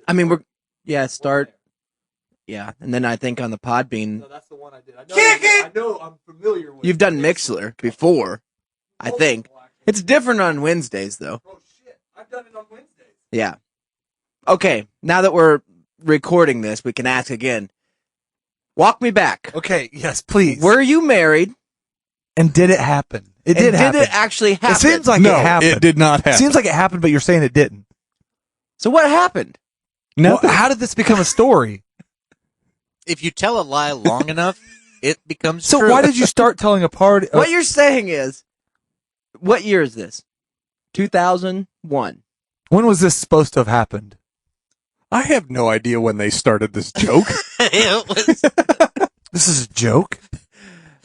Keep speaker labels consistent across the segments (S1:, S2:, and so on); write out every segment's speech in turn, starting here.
S1: I mean, start. Yeah, and then I think on the Podbean.
S2: No, that's the one I did. I know I'm familiar with.
S1: You've done Mixler before, I think. It's different on Wednesdays, though.
S2: Oh, shit. I've done it on Wednesdays.
S1: Yeah. Okay, now that we're recording this, we can ask again. Walk me back.
S3: Okay, yes, please.
S1: Were you married?
S3: And did it happen? It did happen.
S1: Did it actually happen?
S3: It seems like it happened.
S4: It did not happen.
S3: It seems like it happened, but you're saying it didn't.
S1: So what happened?
S3: No. Well, how did this become a story?
S5: If you tell a lie long enough, it becomes
S3: so
S5: true.
S3: Why did you start telling a party?
S1: What you're saying is, what year is this? 2001.
S3: When was this supposed to have happened?
S4: I have no idea when they started this joke.
S3: This is a joke?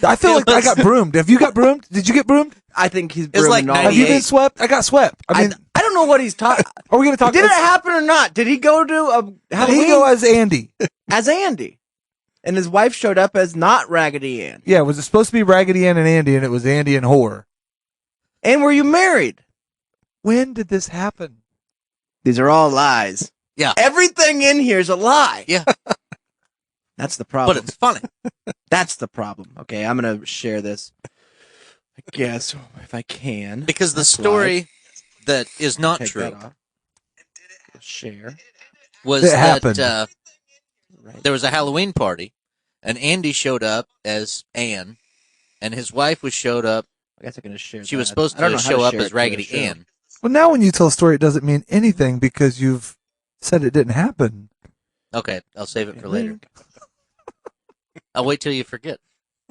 S3: I feel like I got broomed. Have you got broomed? Did you get broomed?
S1: I think he's
S5: It's like
S1: broomed.
S3: Have you been swept? I got swept. I mean,
S1: I don't know what he's talking.
S3: Are we going to talk?
S1: Did it happen or not? Did he go to a Halloween?
S3: Did he go as Andy?
S1: As Andy. And his wife showed up as not Raggedy Ann.
S3: Yeah, was it supposed to be Raggedy Ann and Andy, and it was Andy and Whore?
S1: And were you married?
S3: When did this happen?
S1: These are all lies.
S5: Yeah.
S1: Everything in here is a lie.
S5: Yeah.
S1: That's the problem.
S5: But it's funny.
S1: That's the problem. Okay, I'm going to share this. I guess, if I can.
S5: Because the story that is not
S1: Take
S5: true
S1: that off. Share.
S5: was
S3: It
S5: that
S3: happened.
S5: there was a Halloween party, and Andy showed up as Ann, and his wife showed up.
S1: I guess I can just share.
S5: She was supposed to show up as Raggedy Ann.
S3: Well, now when you tell a story, it doesn't mean anything because you've said it didn't happen.
S5: Okay, I'll save it for later. I'll wait till you forget.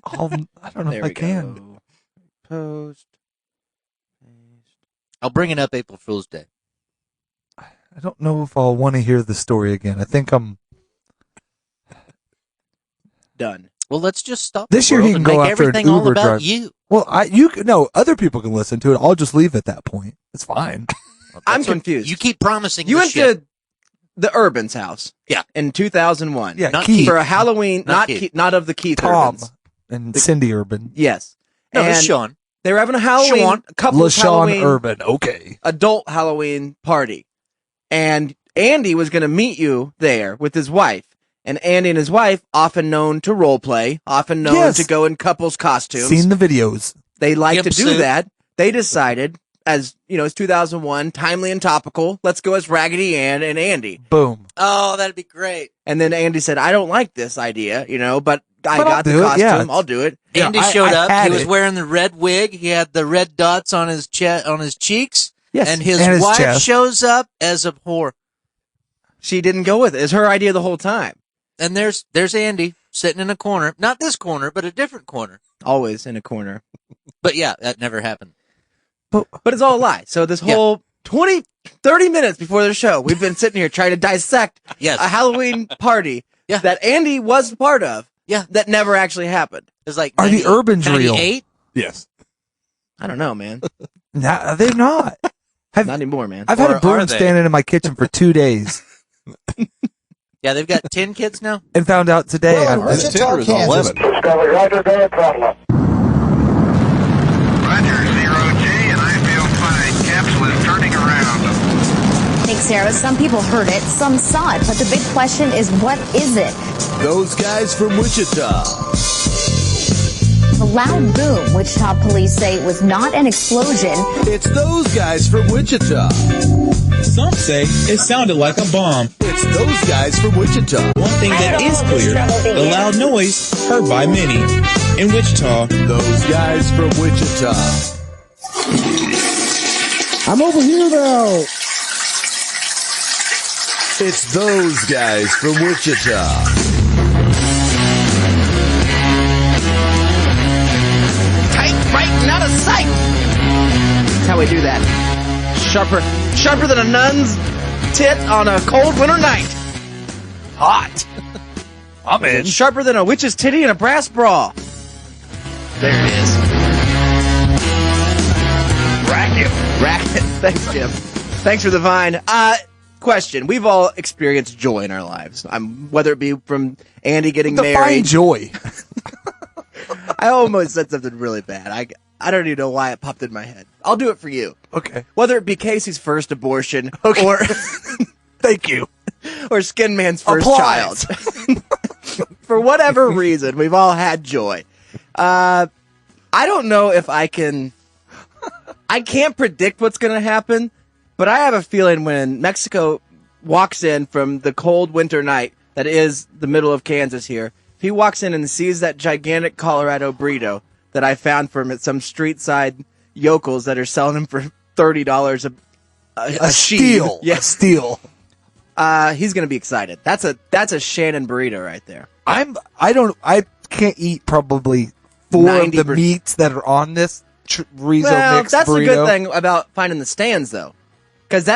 S3: I don't know if I can.
S1: Go. Post.
S5: I'll bring it up April Fool's Day.
S3: I don't know if I'll want to hear the story again. I think I'm
S1: done.
S5: Well, let's just stop.
S3: This year he can go after an
S5: everything all
S3: Uber
S5: about
S3: driver.
S5: you.
S3: Well, other people can listen to it. I'll just leave at that point. It's fine.
S1: I'm confused.
S5: You keep promising.
S1: You
S5: this
S1: went
S5: shit.
S1: to the Urban's house.
S5: Yeah.
S1: In 2001.
S3: Yeah,
S5: Not
S3: Keith,
S1: For a Halloween,
S5: Not
S1: not
S5: Keith.
S1: not of the Keith
S3: Tom,
S1: Urbans.
S3: and Cindy Urban.
S1: Yes.
S5: No,
S1: and
S5: it's Sean.
S1: they were having a Halloween,
S5: Sean.
S1: a couple
S3: LaShawn
S1: Halloween,
S3: Urban. Okay.
S1: adult Halloween party. And Andy was going to meet you there with his wife. And Andy and his wife, often known to role play, often known
S3: Yes.
S1: to go in couples costumes.
S3: Seen the videos.
S1: They like
S5: Gimp
S1: to do
S5: suit.
S1: that. They decided, as you know, it's 2001, timely and topical. Let's go as Raggedy Ann and Andy.
S3: Boom.
S5: Oh, that'd be great.
S1: And then Andy said, "I don't like this idea, but I
S3: But I'll
S1: got the
S3: do it, yeah.
S1: costume. I'll do it."
S3: Yeah,
S5: Andy
S3: I
S5: showed up.
S3: had
S5: He was
S3: it.
S5: wearing the red wig. He had the red dots on his on his cheeks.
S1: Yes.
S5: And his
S3: And his
S5: wife
S3: chest.
S5: shows up as a whore.
S1: She didn't go with it. It's her idea the whole time.
S5: And there's Andy sitting in a corner. Not this corner, but a different corner.
S1: Always in a corner.
S5: But yeah, that never happened.
S1: But it's all a lie. So this whole 20, 30 minutes before the show, we've been sitting here trying to dissect
S5: Yes.
S1: a Halloween party
S5: Yeah.
S1: that Andy was part of
S5: Yeah.
S1: that never actually happened.
S5: It's like
S3: Are the Urbans real?
S5: 98?
S4: Yes.
S1: I don't know, man.
S3: Nah, they're not.
S1: Not anymore, man.
S3: I've had
S5: Or
S3: a broom
S5: are they?
S3: standing in my kitchen for 2 days
S5: Yeah, they've got 10 kids now.
S3: and found out today.
S6: Well, in
S3: I-
S6: Wichita,
S4: Tinder is on
S6: Kansas.
S4: 11.
S7: Discovery, Roger, go ahead, throttle up.
S8: Roger, 0G, and I feel fine. Capsule is turning around.
S9: Thanks, Sarah. Some people heard it, some saw it, but the big question is, what is it?
S10: Those Guys From Wichita.
S9: The loud boom, Wichita police say, was not an explosion.
S10: It's Those Guys From Wichita.
S11: Some say it sounded like a bomb.
S10: It's Those Guys From Wichita.
S11: One thing that is clear, the loud noise heard by many. In Wichita,
S10: Those Guys From Wichita.
S7: I'm over here now.
S10: It's Those Guys From Wichita.
S1: Tight, right, and out of sight. That's how we do that. Sharper than a nun's tit on a cold winter night. Hot.
S3: I'm in.
S1: Sharper than a witch's titty in a brass bra. There it is. Racket. Thanks, Jim. Thanks for the vine. Question. We've all experienced joy in our lives. Whether it be from Andy getting
S3: Define
S1: married.
S3: joy.
S1: I almost said something really bad. I don't even know why it popped in my head. I'll do it for you.
S3: Okay.
S1: Whether it be Casey's first abortion
S3: Okay.
S1: or
S3: Thank you.
S1: or Skin Man's first
S3: Applies.
S1: child. For whatever reason, we've all had joy. I don't know if I can't predict what's going to happen, but I have a feeling when Mexico walks in from the cold winter night that is the middle of Kansas here, he walks in and sees that gigantic Colorado burrito that I found for him at some street side yokels that are selling them for $30 a
S3: steal.
S1: Yeah,
S3: A steal.
S1: He's going to be excited. That's a Shannon burrito right there.
S3: I can't eat probably 4 of the
S1: 90%.
S3: meats that are on this chorizo
S1: Well,
S3: mix
S1: that's
S3: burrito.
S1: the good thing about finding the stands, though, because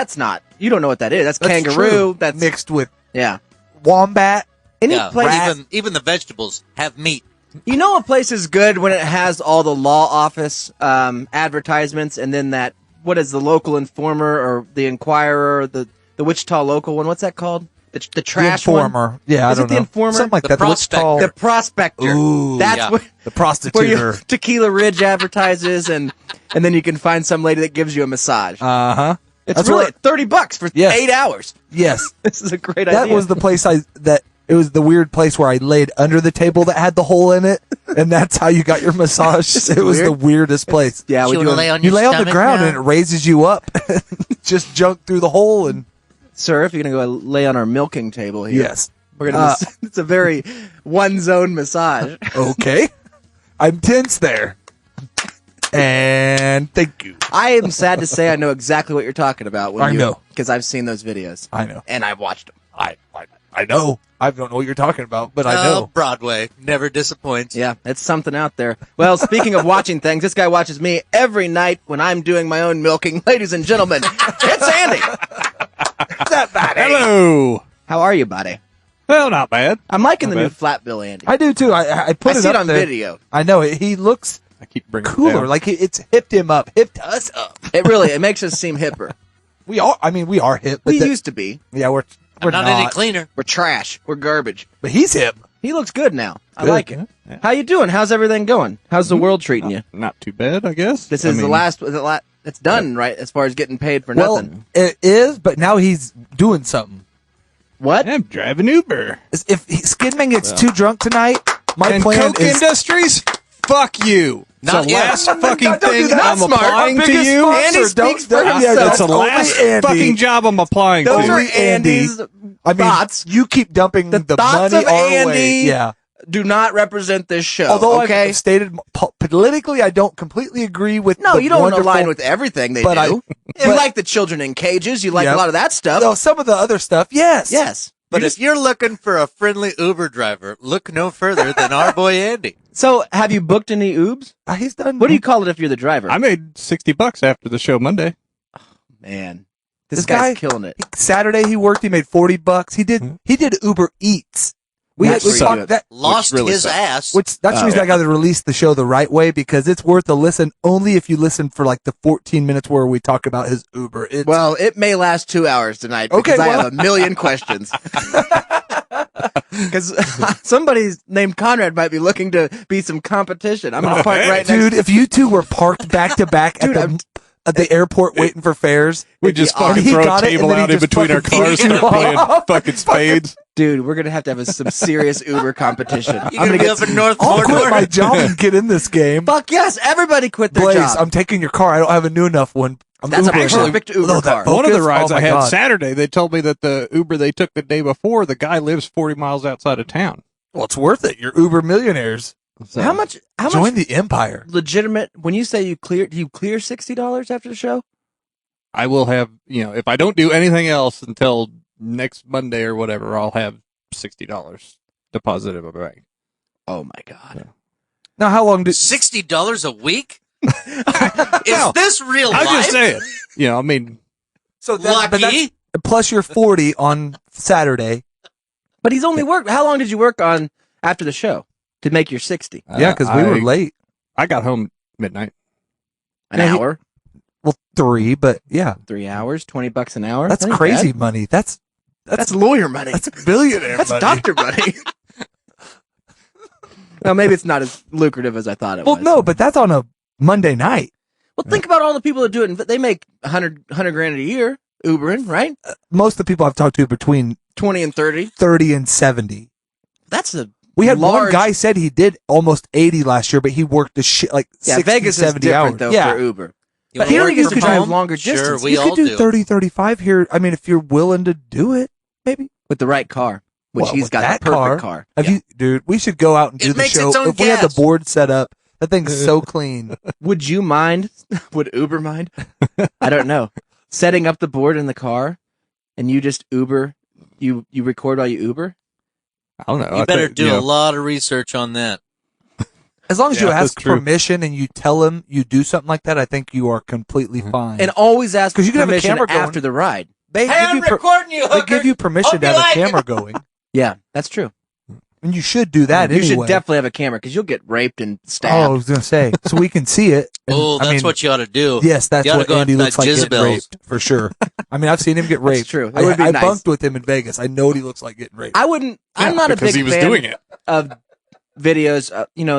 S1: you don't know what that is. That's kangaroo.
S3: true.
S1: That's
S3: mixed with
S1: yeah.
S3: wombat.
S1: Any
S5: Yeah,
S1: place,
S5: even the vegetables have meat.
S1: you know, a place is good when it has all the law office advertisements, and then that what is the local informer or the Inquirer, or the Wichita local one? What's that called? The trash
S3: the Informer.
S1: one?
S3: Yeah,
S1: Is
S3: I
S1: it
S3: don't
S1: the
S3: know.
S1: Informer?
S3: Something like
S5: The
S3: that.
S5: Prospector.
S1: The Prospector.
S3: Ooh,
S1: That's
S5: yeah.
S1: what,
S3: the
S1: where
S3: prostituter.
S1: Tequila Ridge advertises, and then you can find some lady that gives you a massage.
S3: Uh-huh.
S1: It's
S3: That's
S1: really
S3: what-
S1: $30 for
S3: Yes.
S1: 8 hours.
S3: Yes.
S1: This is a great
S3: That
S1: idea.
S3: was the place it was the weird place where I laid under the table that had the hole in it, and that's how you got your massage. It was
S1: weird?
S3: the weirdest place.
S1: Yeah, we
S5: You
S1: do.
S5: wanna lay on
S3: You
S5: your
S3: lay on the
S5: stomach
S3: ground
S5: now?
S3: and it raises you up. Just junk through the hole and
S1: Sir, if you're going to go lay on our milking table here.
S3: yes.
S1: We're gonna it's a very one-zone massage.
S3: Okay. I'm tense there. And thank you.
S1: I am sad to say I know exactly what you're talking about.
S3: I know.
S1: Because I've seen those videos.
S3: I know.
S1: And I've watched them.
S3: I know. I don't know what you're talking about, but I
S5: Oh,
S3: know.
S5: Broadway never disappoints.
S1: Yeah, it's something out there. Well, speaking of watching things, this guy watches me every night when I'm doing my own milking. Ladies and gentlemen, it's Andy.
S3: What's that, buddy?
S4: Hello.
S1: How are you, buddy?
S4: Well, not bad.
S1: I'm liking
S4: Not
S1: the new
S4: bad.
S1: flat bill, Andy.
S3: I do too. I put
S1: I
S3: it
S1: see it
S3: up
S1: on
S3: there.
S1: video.
S3: I know. He looks
S4: I keep bringing it
S3: cooler.
S4: down.
S3: Like it's hipped him up. Hipped us up.
S1: It makes us seem hipper.
S3: We are hip. But
S1: We used to be.
S3: yeah, we're
S5: Not any cleaner.
S1: We're trash. We're garbage.
S3: But he's hip.
S1: He looks good now. I
S3: Good.
S1: like it.
S4: Yeah.
S1: How you doing? How's everything going? How's the world treating you?
S4: Not too bad, I guess.
S1: This
S4: I
S1: is the
S4: mean,
S1: last. It's done, right? As far as getting paid for
S3: Well,
S1: nothing.
S3: it is, but now he's doing something.
S1: What?
S4: I'm driving Uber.
S3: If Skinman gets too drunk tonight, my
S4: and
S3: plan
S4: Coke
S3: is
S4: Industries, fuck you.
S5: Not
S4: it's the
S5: yet.
S4: last fucking
S3: Don't do
S4: thing
S3: that.
S4: I'm
S3: Not smart.
S4: applying
S3: Our
S4: to
S3: biggest
S4: you.
S3: sponsor.
S1: Andy
S3: Don't-
S1: speaks for
S3: don't-
S1: himself.
S3: that's
S4: That's the
S3: only
S4: last
S3: Andy.
S4: fucking job I'm applying
S1: Those
S4: to.
S1: are
S3: Only Andy.
S1: Andy's
S3: I mean,
S1: thoughts.
S3: you keep dumping
S1: The
S3: the
S1: thoughts
S3: money
S1: of
S3: our
S1: Andy
S3: way. Yeah.
S1: Do not represent this show.
S3: Although
S1: okay?
S3: I've stated politically, I don't completely agree with.
S1: No,
S3: the
S1: you don't
S3: wonderful,
S1: align with everything they
S3: but
S1: do. You like the children in cages. You like
S3: Yep.
S1: a lot of that stuff.
S3: No, some of the other stuff. Yes.
S1: Yes.
S5: But if you're looking for a friendly Uber driver, look no further than our boy Andy.
S1: So, have you booked any Ubs?
S3: He's done.
S1: What do you call it if you're the driver?
S4: I made $60 after the show Monday.
S1: Man, this
S3: This
S1: guy's
S3: guy-
S1: killing it.
S3: Saturday he worked. He made $40. He did Uber Eats. We
S1: That's
S3: we
S1: pretty
S3: talked
S1: good.
S3: that.
S5: Lost
S4: really
S5: his
S4: sucks.
S5: ass.
S3: Which that's the reason I got to release the show the right way, because it's worth a listen only if you listen for like the 14 minutes where we talk about his Uber. It's,
S1: Well, it may last 2 hours tonight
S3: Okay,
S1: because I
S3: well-
S1: have a million questions. Because somebody named Conrad might be looking to be some competition. I'm going to park right next
S3: dude, if you two were parked back to back
S1: Dude,
S3: at the airport waiting for fares,
S4: We just
S3: and
S4: fucking
S3: he
S4: throw a
S3: got it, and
S4: table
S3: then he
S4: out in
S3: just
S4: between our
S3: fucking
S4: cars and
S3: beat
S4: start
S3: you
S4: playing
S3: up.
S4: fucking spades.
S1: Dude, we're going to have some serious Uber competition.
S5: You gonna be up in North
S3: I'll quit
S5: Mordor?
S3: my job and get in this game.
S1: Fuck yes, everybody quit their
S3: Blaze,
S1: job.
S3: I'm taking your car. I don't have a new enough one. I'm
S1: That's
S3: Ubering
S1: actually
S3: now.
S1: a perfect Uber
S3: Oh, that
S1: car.
S4: One of the
S3: Focus?
S4: rides
S3: Oh
S4: I
S3: my
S4: had
S3: God.
S4: Saturday, they told me that the Uber they took the day before, the guy lives 40 miles outside of town.
S3: Well, it's worth it. You're Uber millionaires.
S4: So,
S1: How much
S3: Join the empire.
S1: legitimate, when you say do you clear $60 after the show?
S4: I will have, if I don't do anything else until next Monday or whatever, I'll have $60 deposited in my bank.
S1: Oh my God.
S3: Now, how long did
S5: $60 a week? Is this real life?
S4: I'm just saying. I mean,
S3: so that, but
S5: Lucky.
S3: that's, plus you're 40 on Saturday?
S1: But he's only worked, how long did you work on after the show to make your 60?
S3: Yeah, because we were late.
S4: I got home midnight.
S1: An
S3: Yeah,
S1: hour?
S3: Well, 3, but yeah,
S1: 3 hours? $20 an hour?
S3: that's
S1: That ain't
S3: crazy
S1: bad.
S3: money. That's
S1: That's lawyer money.
S3: that's billionaire
S1: That's
S3: money.
S1: doctor money. Well, maybe it's not as lucrative as I thought it
S3: Well,
S1: was.
S3: no, but that's on a Monday night.
S1: Well, think about all the people that do it. They make $100 grand a year Ubering, right?
S3: Most of the people I've talked to between
S1: 20 and 30.
S3: 30 and 70.
S1: That's a
S3: We had
S1: large...
S3: one guy said he did almost 80 last year, but he worked the shit like 60,
S1: Vegas
S3: 70
S1: is different,
S3: hours.
S1: though,
S3: Yeah.
S1: for Uber.
S5: You
S1: But
S5: wanna
S1: here
S5: work
S1: he gets
S5: from
S1: to drive
S5: home?
S1: longer
S5: Sure,
S1: distance.
S5: we
S3: You
S5: all
S3: could do
S5: do.
S3: 30, 35 here. I mean, if you're willing to do it, maybe.
S1: With the right car, which
S3: Well,
S1: he's
S3: with
S1: got
S3: that
S1: the perfect car.
S3: Have you, dude, we should go out and do
S5: It
S3: the
S5: makes
S3: show.
S5: its own
S3: If we had the
S5: gas.
S3: board set up, that thing's so clean.
S1: Would you mind? Would Uber mind? I don't know. Setting up the board in the car, and you just Uber. You record while you Uber.
S4: I don't know.
S5: You better do a lot of research on that.
S3: As long as you
S4: Yeah, that's
S3: ask
S4: true.
S3: permission and you tell him you do something like that, I think you are completely fine.
S1: And always ask
S3: 'Cause you can have a
S1: permission
S3: camera going.
S1: after the ride.
S3: they
S5: recording you,
S3: they give you permission to have a camera going.
S1: Yeah, that's true.
S3: And you should do that
S1: You
S3: anyway.
S1: should definitely have a camera because you'll get raped and
S3: Oh, I
S1: stabbed.
S3: was going to say. So we can see it. And,
S5: Oh, that's
S3: I mean,
S5: what you ought to do.
S3: Yes, that's
S5: You oughta
S3: what
S5: go
S3: Andy
S5: into
S3: looks
S5: that
S3: like getting
S5: Jezebel's.
S3: raped, for sure. I mean, I've seen him get raped.
S1: true. It would be
S3: I
S1: nice.
S3: bunked with him in Vegas. I know what he looks like getting raped.
S1: I wouldn't. I'm not a
S4: because
S1: big
S4: he was
S1: fan
S4: doing it.
S1: of videos.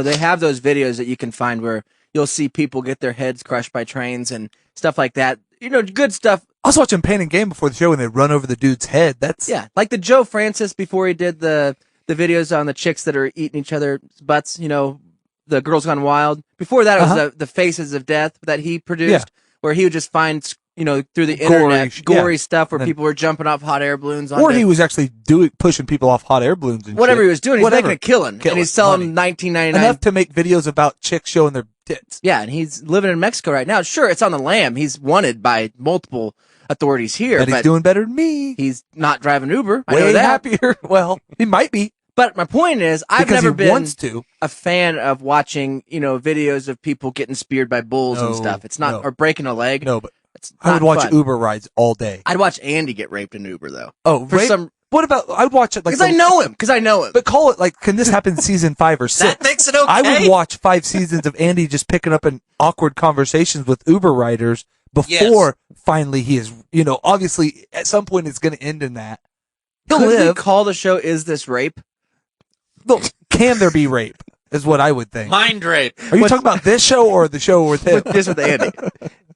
S1: They have those videos that you can find where you'll see people get their heads crushed by trains and stuff like that. Good stuff.
S3: I was watching Pain and Gain before the show and they run over the dude's head. That's
S1: Like the Joe Francis before he did the videos on the chicks that are eating each other's butts. The Girls Gone Wild. Before that, it was the Faces of Death that he produced, where he would just find through the internet gory stuff where people were jumping off hot air balloons.
S3: or he was actually pushing people off hot air balloons and
S1: whatever
S3: shit.
S1: he was doing. He's making a killing, and he's selling $19.99
S3: enough to make videos about chicks showing their tits.
S1: Yeah, and he's living in Mexico right now. Sure, it's on the lam. He's wanted by multiple authorities here,
S3: But he's doing better than me.
S1: he's not driving Uber. I
S3: Way
S1: know that.
S3: happier. Well, he might be.
S1: But my point is, I've
S3: Because
S1: never
S3: he
S1: been
S3: wants to.
S1: a fan of watching, videos of people getting speared by bulls and
S3: No,
S1: stuff. It's not,
S3: no.
S1: or breaking a leg.
S3: No, but
S1: It's
S3: I would
S1: not
S3: watch
S1: fun.
S3: Uber rides all day.
S1: I'd watch Andy get raped in Uber though.
S3: Oh,
S1: For some,
S3: what about, I'd watch it like.
S1: because I know him. Because I know him.
S3: But call it like, can this happen season 5 or 6?
S5: That makes it okay.
S3: I would watch 5 seasons of Andy just picking up in awkward conversations with Uber riders before finally he is, obviously at some point it's going to end in that. He'll
S1: Could we
S3: live.
S1: call the show "Is This Rape"?
S3: No, can there be rape? Is what I would think.
S5: Mind rape.
S3: Are you talking about this show or the show with him?
S1: with Andy.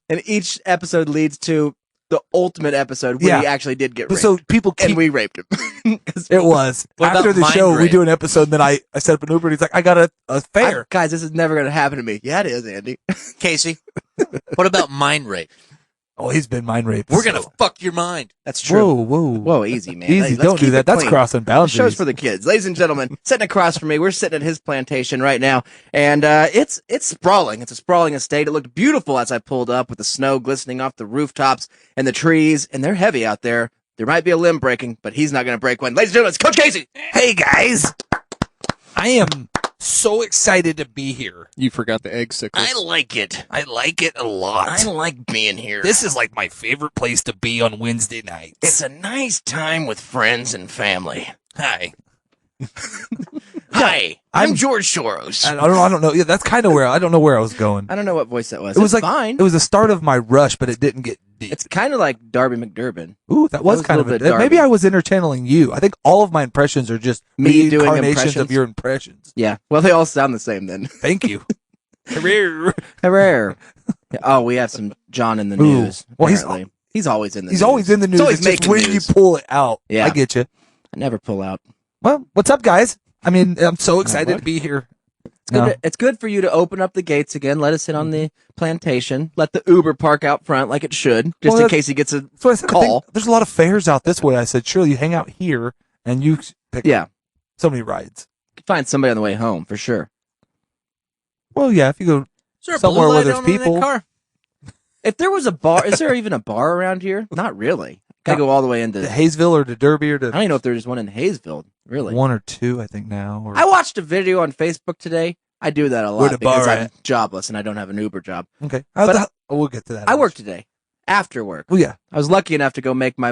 S1: And each episode leads to the ultimate episode where he actually did get raped.
S3: So people keep.
S1: And we raped him.
S3: It was.
S5: What
S3: After
S5: about
S3: the
S5: mind
S3: show, we
S5: rape?
S3: do an episode, and then I set up an Uber, and he's like, I got a fare.
S1: Guys, this is never going to happen to me. Yeah, it is, Andy.
S5: Casey, what about mind rape?
S3: Oh, he's been mind raped.
S5: We're going to fuck your mind.
S1: That's true.
S3: Whoa.
S1: Easy, man.
S3: Easy,
S1: Let's
S3: don't do
S1: keep
S3: that.
S1: it
S3: That's
S1: clean.
S3: crossing
S1: The
S3: boundaries.
S1: show's for the kids. Ladies and gentlemen, sitting across from me, we're sitting at his plantation right now, and it's sprawling. It's a sprawling estate. It looked beautiful as I pulled up with the snow glistening off the rooftops and the trees, and they're heavy out there. There might be a limb breaking, but he's not going to break one. Ladies and gentlemen, it's Coach Casey.
S3: Hey, guys. I am so excited to be here.
S4: You forgot the egg sickle.
S5: I like it.
S3: I like it a lot.
S5: I like being here.
S3: This is like my favorite place to be on Wednesday nights.
S5: It's a nice time with friends and family. Hi. Hi. I'm George Soros.
S3: I don't know. Yeah, that's kind of where I don't know where I was going.
S1: I don't know what voice that was.
S3: It was
S1: It's
S3: like
S1: fine.
S3: it was the start of my rush, but it didn't get deep.
S1: It's kind of like Darby McDurbin.
S3: Ooh, that was
S1: was a
S3: kind of
S1: little
S3: a,
S1: bit
S3: maybe
S1: Darby.
S3: I was interchanneling you. I think all of my impressions are just
S1: Me doing
S3: reincarnations
S1: impressions?
S3: of your impressions.
S1: Yeah. Well, they all sound the same then.
S3: Thank you.
S1: Hooray. Oh, we have some John in the
S3: Ooh.
S1: news.
S3: Well, he's
S1: apparently. He's always in the news.
S3: He's always in the news.
S1: He's always
S3: It's just
S1: making
S3: when
S1: news.
S3: you pull it out.
S1: Yeah.
S3: I get you.
S1: I never pull out.
S3: Well, what's up, guys? I mean, I'm so excited to be here.
S1: It's good for you to open up the gates again. Let us in on the plantation. Let the Uber park out front like it should, just
S3: Well,
S1: in case he gets a
S3: So I said, I
S1: call.
S3: think there's a lot of fares out this way. I said, surely you hang out here and you pick
S1: Yeah.
S3: so many rides.
S1: Find somebody on the way home for sure.
S3: Well, yeah, if you go
S5: Is there a
S3: somewhere
S5: blue
S3: where
S5: light
S3: there's
S5: on in that
S3: people.
S5: car?
S1: If there was a bar, is there even a bar around here? Not really. Gotta go all the way into.
S3: To Hayesville or to Derby or
S1: I don't
S3: to
S1: even know if there's one in Hayesville. Really.
S3: 1 or 2, I think now. Or,
S1: I watched a video on Facebook today. I do that a
S3: Where
S1: lot
S3: the
S1: because
S3: bar
S1: I'm
S3: at?
S1: jobless and I don't have an Uber job.
S3: okay,
S1: But
S3: we'll get to that.
S1: I worked today after work.
S3: Well, yeah.
S1: I was lucky enough to go make my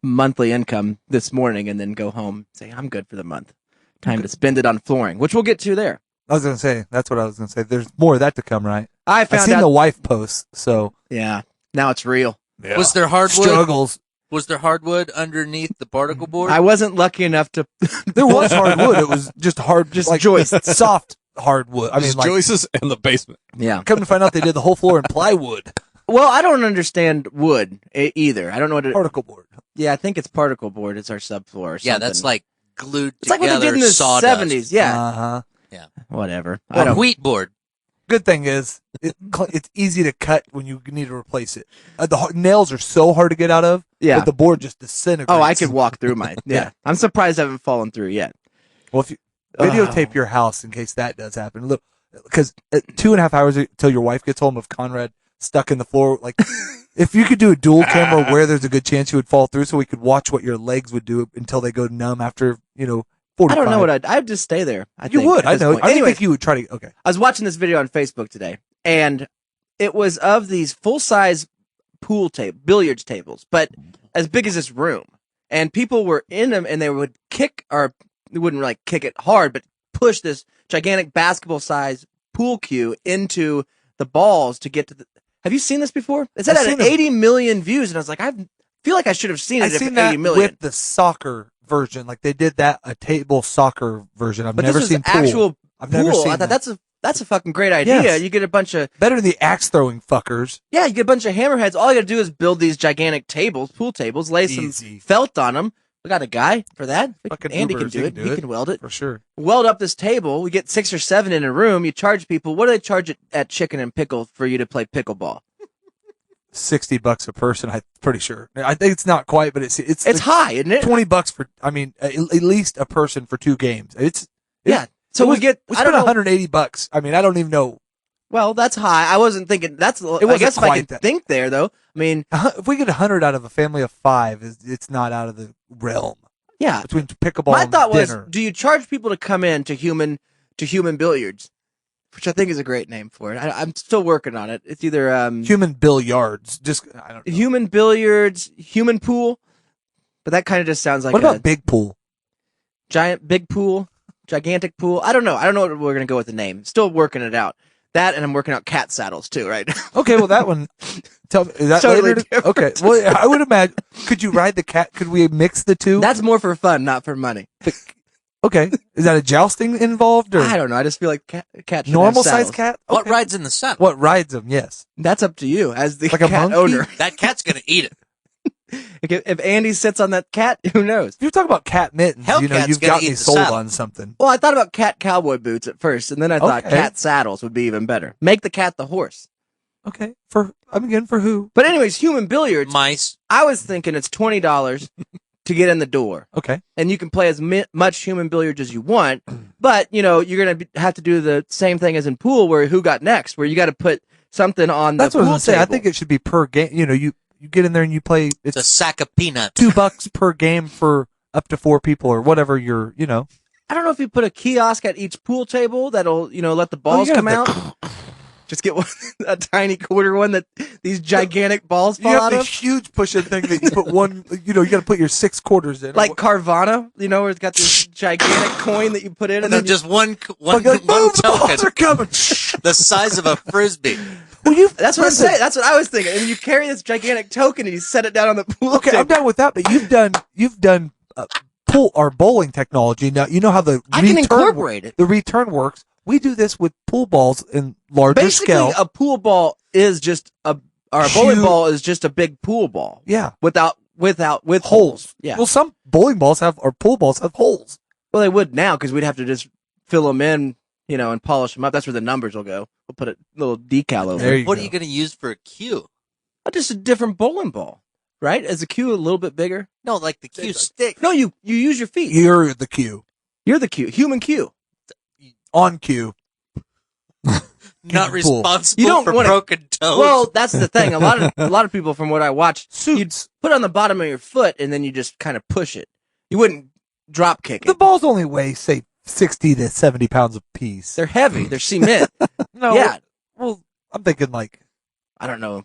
S1: monthly income this morning and then go home and say, I'm good for the month. Time to spend it on flooring, which we'll get to there.
S3: I was gonna say that's what I was gonna say. There's more of that to come, right?
S1: I
S3: I've
S1: found
S3: seen
S1: out.
S3: the wife posts, so
S1: Yeah. Now it's real.
S5: Was there hardwood?
S3: struggles.
S5: Was there hardwood underneath the particle board?
S1: I wasn't lucky enough to.
S3: There was hardwood. It was just hard,
S1: Just
S3: like
S1: joists.
S3: soft hardwood. I mean,
S4: Just
S3: like
S4: Joyce's and the basement.
S1: Yeah.
S3: come to find out they did the whole floor in plywood.
S1: Well, I don't understand wood either. I don't know what it.
S3: Particle board.
S1: Yeah, I think it's particle board. It's our subfloor. Or
S5: Yeah,
S1: something.
S5: that's like glued
S1: It's like
S5: together
S1: what they did in the
S5: sawdust.
S1: 70s. Yeah.
S3: Uh-huh.
S5: Yeah.
S1: Whatever.
S5: Or wheat board.
S3: Good thing is, it's easy to cut when you need to replace it. Nails are so hard to get out of, but the board just disintegrates.
S1: Oh, I could walk through mine. Yeah. I'm surprised I haven't fallen through yet.
S3: Well, if you videotape your house in case that does happen. Look, because 2.5 hours until your wife gets home of Conrad stuck in the floor, like, if you could do a dual camera where there's a good chance you would fall through so we could watch what your legs would do until they go numb after, 45.
S1: I don't know what I'd just stay there.
S3: You would. I know. I
S1: Anyway,
S3: think you would try to. Okay.
S1: I was watching this video on Facebook today, and it was of these full-size billiards tables, but as big as this room. And people were in them, and they would kick, or they wouldn't like kick it hard, but push this gigantic basketball-sized pool cue into the balls to get to the. Have you seen this before? It's at 80 million views, and I was like, I feel like I should have seen it.
S3: I've
S1: if
S3: seen
S1: 80
S3: that
S1: million.
S3: with the soccer version, like they did that a table soccer version. I've
S1: But
S3: never
S1: this
S3: seen
S1: was actual
S3: I've never
S1: pool.
S3: seen
S1: I thought
S3: that.
S1: that's a fucking great idea.
S3: Yes.
S1: You get a bunch of
S3: Better than the axe throwing fuckers.
S1: Yeah, you get a bunch of hammerheads. All you gotta do is build these gigantic pool tables, lay some
S3: Easy.
S1: felt on them. We got a guy for that.
S3: Fucking
S1: Andy can
S3: Ubers,
S1: do it. He can weld it.
S3: for sure.
S1: Weld up this table. We get 6 or 7 in a room. You charge people. What do they charge it at Chicken and Pickle for you to play pickleball?
S3: $60 a person. I'm pretty sure. I think it's not quite, but it's
S1: It's high, isn't it?
S3: $20 for. I mean, at least a person for 2 games.
S1: Yeah. So we get.
S3: We
S1: I don't
S3: spent
S1: know.
S3: $180. I mean, I don't even know.
S1: Well, that's high. I wasn't thinking. I
S3: wasn't
S1: guess if I
S3: quite
S1: could
S3: that.
S1: think there, though. I mean,
S3: If we get 100 out of a family of 5, it's not out of the realm.
S1: yeah.
S3: Between pickleball
S1: My
S3: and
S1: thought was,
S3: dinner.
S1: do you charge people to come in to human billiards, which I think is a great name for it. I'm still working on it. It's either
S3: Human billiards. Just I don't know.
S1: human billiards, human pool, but that kind of just sounds like
S3: What
S1: a
S3: about big pool?
S1: big pool, gigantic pool. I don't know. I don't know what we're gonna go with the name. Still working it out. That, and I'm working out cat saddles too, right?
S3: Okay, well that one. Tell me, is that
S1: Totally
S3: later?
S1: different.
S3: Okay, well I would imagine. Could you ride the cat? Could we mix the two?
S1: That's more for fun, not for money.
S3: Okay, is that a jousting involved or
S1: I don't know. I just feel like cat should
S3: normal
S1: have saddles.
S3: size cat?
S5: What
S3: Okay.
S5: rides in the saddle?
S3: What rides them? Yes.
S1: That's up to you as the
S3: Like a
S1: cat
S3: monkey?
S1: owner.
S5: That cat's gonna eat it.
S1: If Andy sits on that cat, who knows?
S3: If you talk about cat mittens,
S5: Hellcat's
S3: you've
S5: gonna
S3: got
S5: eat
S3: me
S5: the
S3: sold
S5: saddle.
S3: on something.
S1: Well, I thought about cat cowboy boots at first, and then I thought
S3: Okay.
S1: cat saddles would be even better. Make the cat the horse.
S3: Okay, for who?
S1: But anyways, human billiards.
S5: Mice.
S1: I was thinking it's $20 to get in the door,
S3: Okay,
S1: and you can play as much human billiards as you want. But you're gonna have to do the same thing as in pool, where who got next, where you got to put something on
S3: that's
S1: the
S3: what I
S1: pool
S3: was gonna say. I
S1: table.
S3: think it should be per game. You get in there and you play.
S5: It's a
S3: It's
S5: sack of peanuts.
S3: $2 per game for up to 4 people or whatever.
S1: I don't know if you put a kiosk at each pool table that'll let the balls
S3: you
S1: come
S3: have
S1: out. Just get a tiny quarter one that these gigantic balls fall
S3: You
S1: out
S3: have
S1: of.
S3: this huge push-in thing that you put one. You got to put your 6 quarters in.
S1: Like Carvana, where it's got this gigantic coin that you put in,
S5: and then
S1: you-
S5: just one
S3: Like, boom, the
S5: token,
S3: balls are coming.
S5: the size of a frisbee.
S3: Well,
S1: that's what I'm saying. That's what I was thinking. And you carry this gigantic token and you set it down on the pool
S3: Okay, I'm
S1: table.
S3: done with that. But you've done pool or bowling technology. Now you know how the
S1: I can incorporate it.
S3: The return works. We do this with pool balls in larger
S1: Basically,
S3: scale.
S1: a pool ball is just a bowling ball is just a big pool ball.
S3: Yeah,
S1: with holes. Yeah.
S3: Well, some bowling balls or pool balls have holes.
S1: Well, they would now because we'd have to just fill them in, and polish them up. That's where the numbers will go. We'll put a little decal over.
S3: There
S1: it.
S3: you
S5: What
S3: go.
S5: are you going to use for a cue?
S1: Just a different bowling ball, right? Is the cue a little bit bigger?
S5: No, like the cue stick.
S1: No, you use your feet.
S3: You're the cue.
S1: You're the cue. Human cue.
S3: On cue.
S5: Not
S3: Pool.
S5: responsible
S1: You don't
S5: for
S1: wanna-
S5: broken toes.
S1: Well, that's the thing. A lot of people, from what I watched, you'd
S3: Suits.
S1: put it on the bottom of your foot and then you just kind of push it. You wouldn't drop kick it.
S3: The balls only weigh, say, 60 to 70 pounds a piece.
S1: They're heavy. They're cement.
S3: No.
S1: Yeah.
S3: Well, I'm thinking like.
S1: I don't know.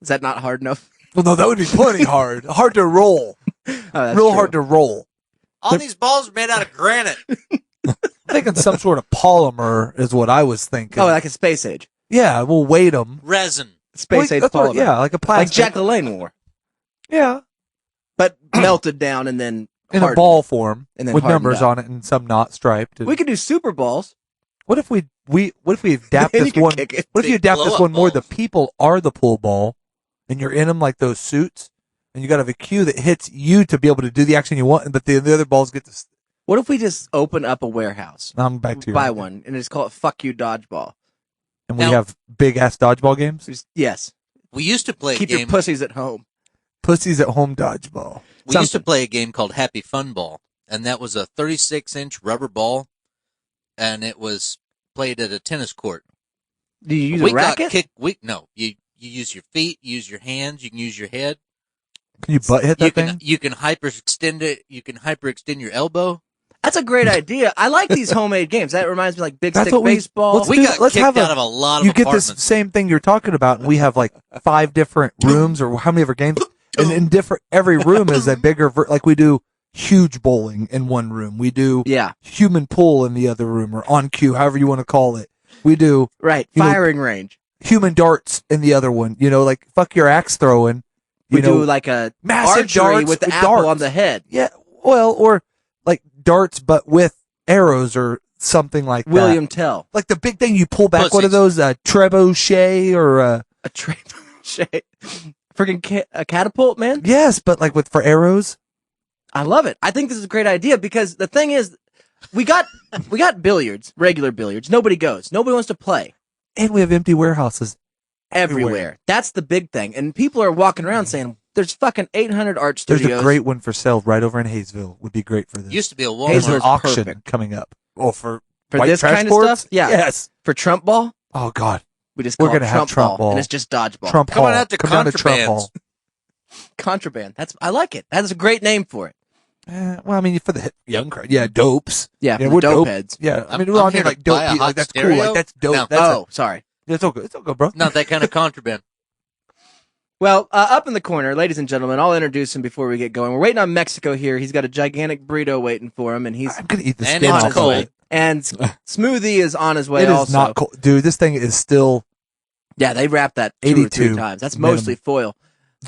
S1: Is that not hard enough?
S3: Well, no, that would be plenty hard. Hard to roll.
S1: Oh, that's
S3: Real
S1: true.
S3: hard to roll.
S5: All these balls are made out of granite.
S3: I'm thinking some sort of polymer is what I was thinking.
S1: Oh, like a space age.
S3: Yeah, we'll weight them.
S5: Resin.
S1: Space age polymer.
S3: Yeah, like a
S1: Like
S3: plastic.
S1: Jack LaLanne wore.
S3: Yeah.
S1: But melted down and then
S3: In
S1: hardened.
S3: a ball form
S1: And then
S3: with
S1: hardened
S3: numbers
S1: up.
S3: on it and some not striped.
S1: We could do super balls.
S3: What if we what if we adapt
S1: Then you
S3: this
S1: can
S3: one?
S1: kick it.
S3: What if you adapt
S5: Blow
S3: this
S5: up
S3: one more? The
S5: balls.
S3: people are the pool ball, and you're in them like those suits, and you got to have a cue that hits you to be able to do the action you want, but the other balls get to.
S1: What if we just open up a warehouse?
S3: I'm back to your
S1: Buy
S3: idea.
S1: one, and just call it "Fuck You Dodgeball."
S3: And we
S5: Now-
S3: have big ass dodgeball games.
S1: Yes.
S5: We used to play
S1: Keep
S5: a game.
S1: your pussies at home.
S3: Pussies at home dodgeball.
S5: We used to play a game called Happy Fun Ball, and that was a 36-inch rubber ball, and it was played at a tennis court.
S1: Do you use
S5: we
S1: a racket?
S5: got kicked. No, you use your feet, you use your hands, you can use your head.
S3: Can you butt hit that thing?
S5: You can hyperextend it. You can hyperextend your elbow.
S1: That's a great idea. I like these homemade games. That reminds me like big
S3: That's
S1: stick
S3: what we-
S1: baseball.
S3: let's
S5: We
S3: do
S5: got
S3: that. Let's
S5: kicked
S3: have
S5: out of a lot of
S3: You get
S5: apartments.
S3: this same thing you're talking about, and we have like 5 different rooms, or how many of our games? And in different, every room is a bigger, like we do huge bowling in one room. We do
S1: Yeah.
S3: human pool in the other room, or on cue, however you want to call it. We do
S1: Right.
S3: you know,
S1: Firing range.
S3: human darts in the other one. You know, like fuck your axe throwing.
S1: We
S3: You know,
S1: do like a
S3: massive
S1: archery
S3: darts
S1: with the
S3: with
S1: apple
S3: darts.
S1: on the head.
S3: yeah, well, or like darts, but with arrows or something like that.
S1: William Tell.
S3: Like the big thing you pull back, one of
S5: Pussies.
S3: those trebuchet or
S1: A trebuchet. Freaking a catapult, man.
S3: yes, but like for arrows.
S1: I love it. I think this is a great idea because the thing is, we got billiards, regular billiards. Nobody goes. Nobody wants to play.
S3: And we have empty warehouses.
S1: Everywhere. That's the big thing. And people are walking around saying, there's fucking 800 art
S3: There's
S1: studios.
S3: a great one for sale right over in Hayesville. Would be great for this.
S5: Used to be a
S3: There's
S5: Walmart.
S3: an auction
S1: perfect.
S3: coming up. Oh, for
S1: For
S3: white
S1: this
S3: trash
S1: kind of
S3: boards?
S1: stuff? Yeah.
S3: Yes.
S1: For Trump ball,
S3: Oh God.
S1: we just
S3: We're
S1: call it
S3: gonna have Trump ball.
S1: and it's just dodgeball.
S3: Trump
S5: Come on
S3: Hall.
S5: out to
S3: Come down to Trump
S5: Contrabands.
S3: Hall.
S1: Contraband. I like it. That's a great name for it.
S3: Well, I mean, for the young crowd, yeah, dopes.
S1: Yeah,
S3: Yeah,
S1: for
S3: we're
S1: the dope
S3: dope
S1: heads.
S3: Yeah, I mean,
S5: I'm
S3: we're on
S5: here
S3: here
S5: to
S3: like dope.
S5: buy a
S3: Like
S5: hot
S3: that's cool.
S5: stereo.
S3: Like that's dope.
S5: No.
S3: That's
S1: Sorry.
S3: it's all good. It's all good, bro.
S5: Not that kind of contraband.
S1: Well, up in the corner, ladies and gentlemen, I'll introduce him before we get going. We're waiting on Mexico here. He's got a gigantic burrito waiting for him, and he's
S3: I'm gonna eat the
S5: And
S3: skin
S5: it's
S3: off
S5: cold.
S3: of it.
S1: and Smoothie is on his way.
S3: It is
S1: also.
S3: not cold, dude. This thing is still.
S1: Yeah, they wrapped that 2 or 3
S3: 82
S1: times. That's
S3: minimum.
S1: mostly foil.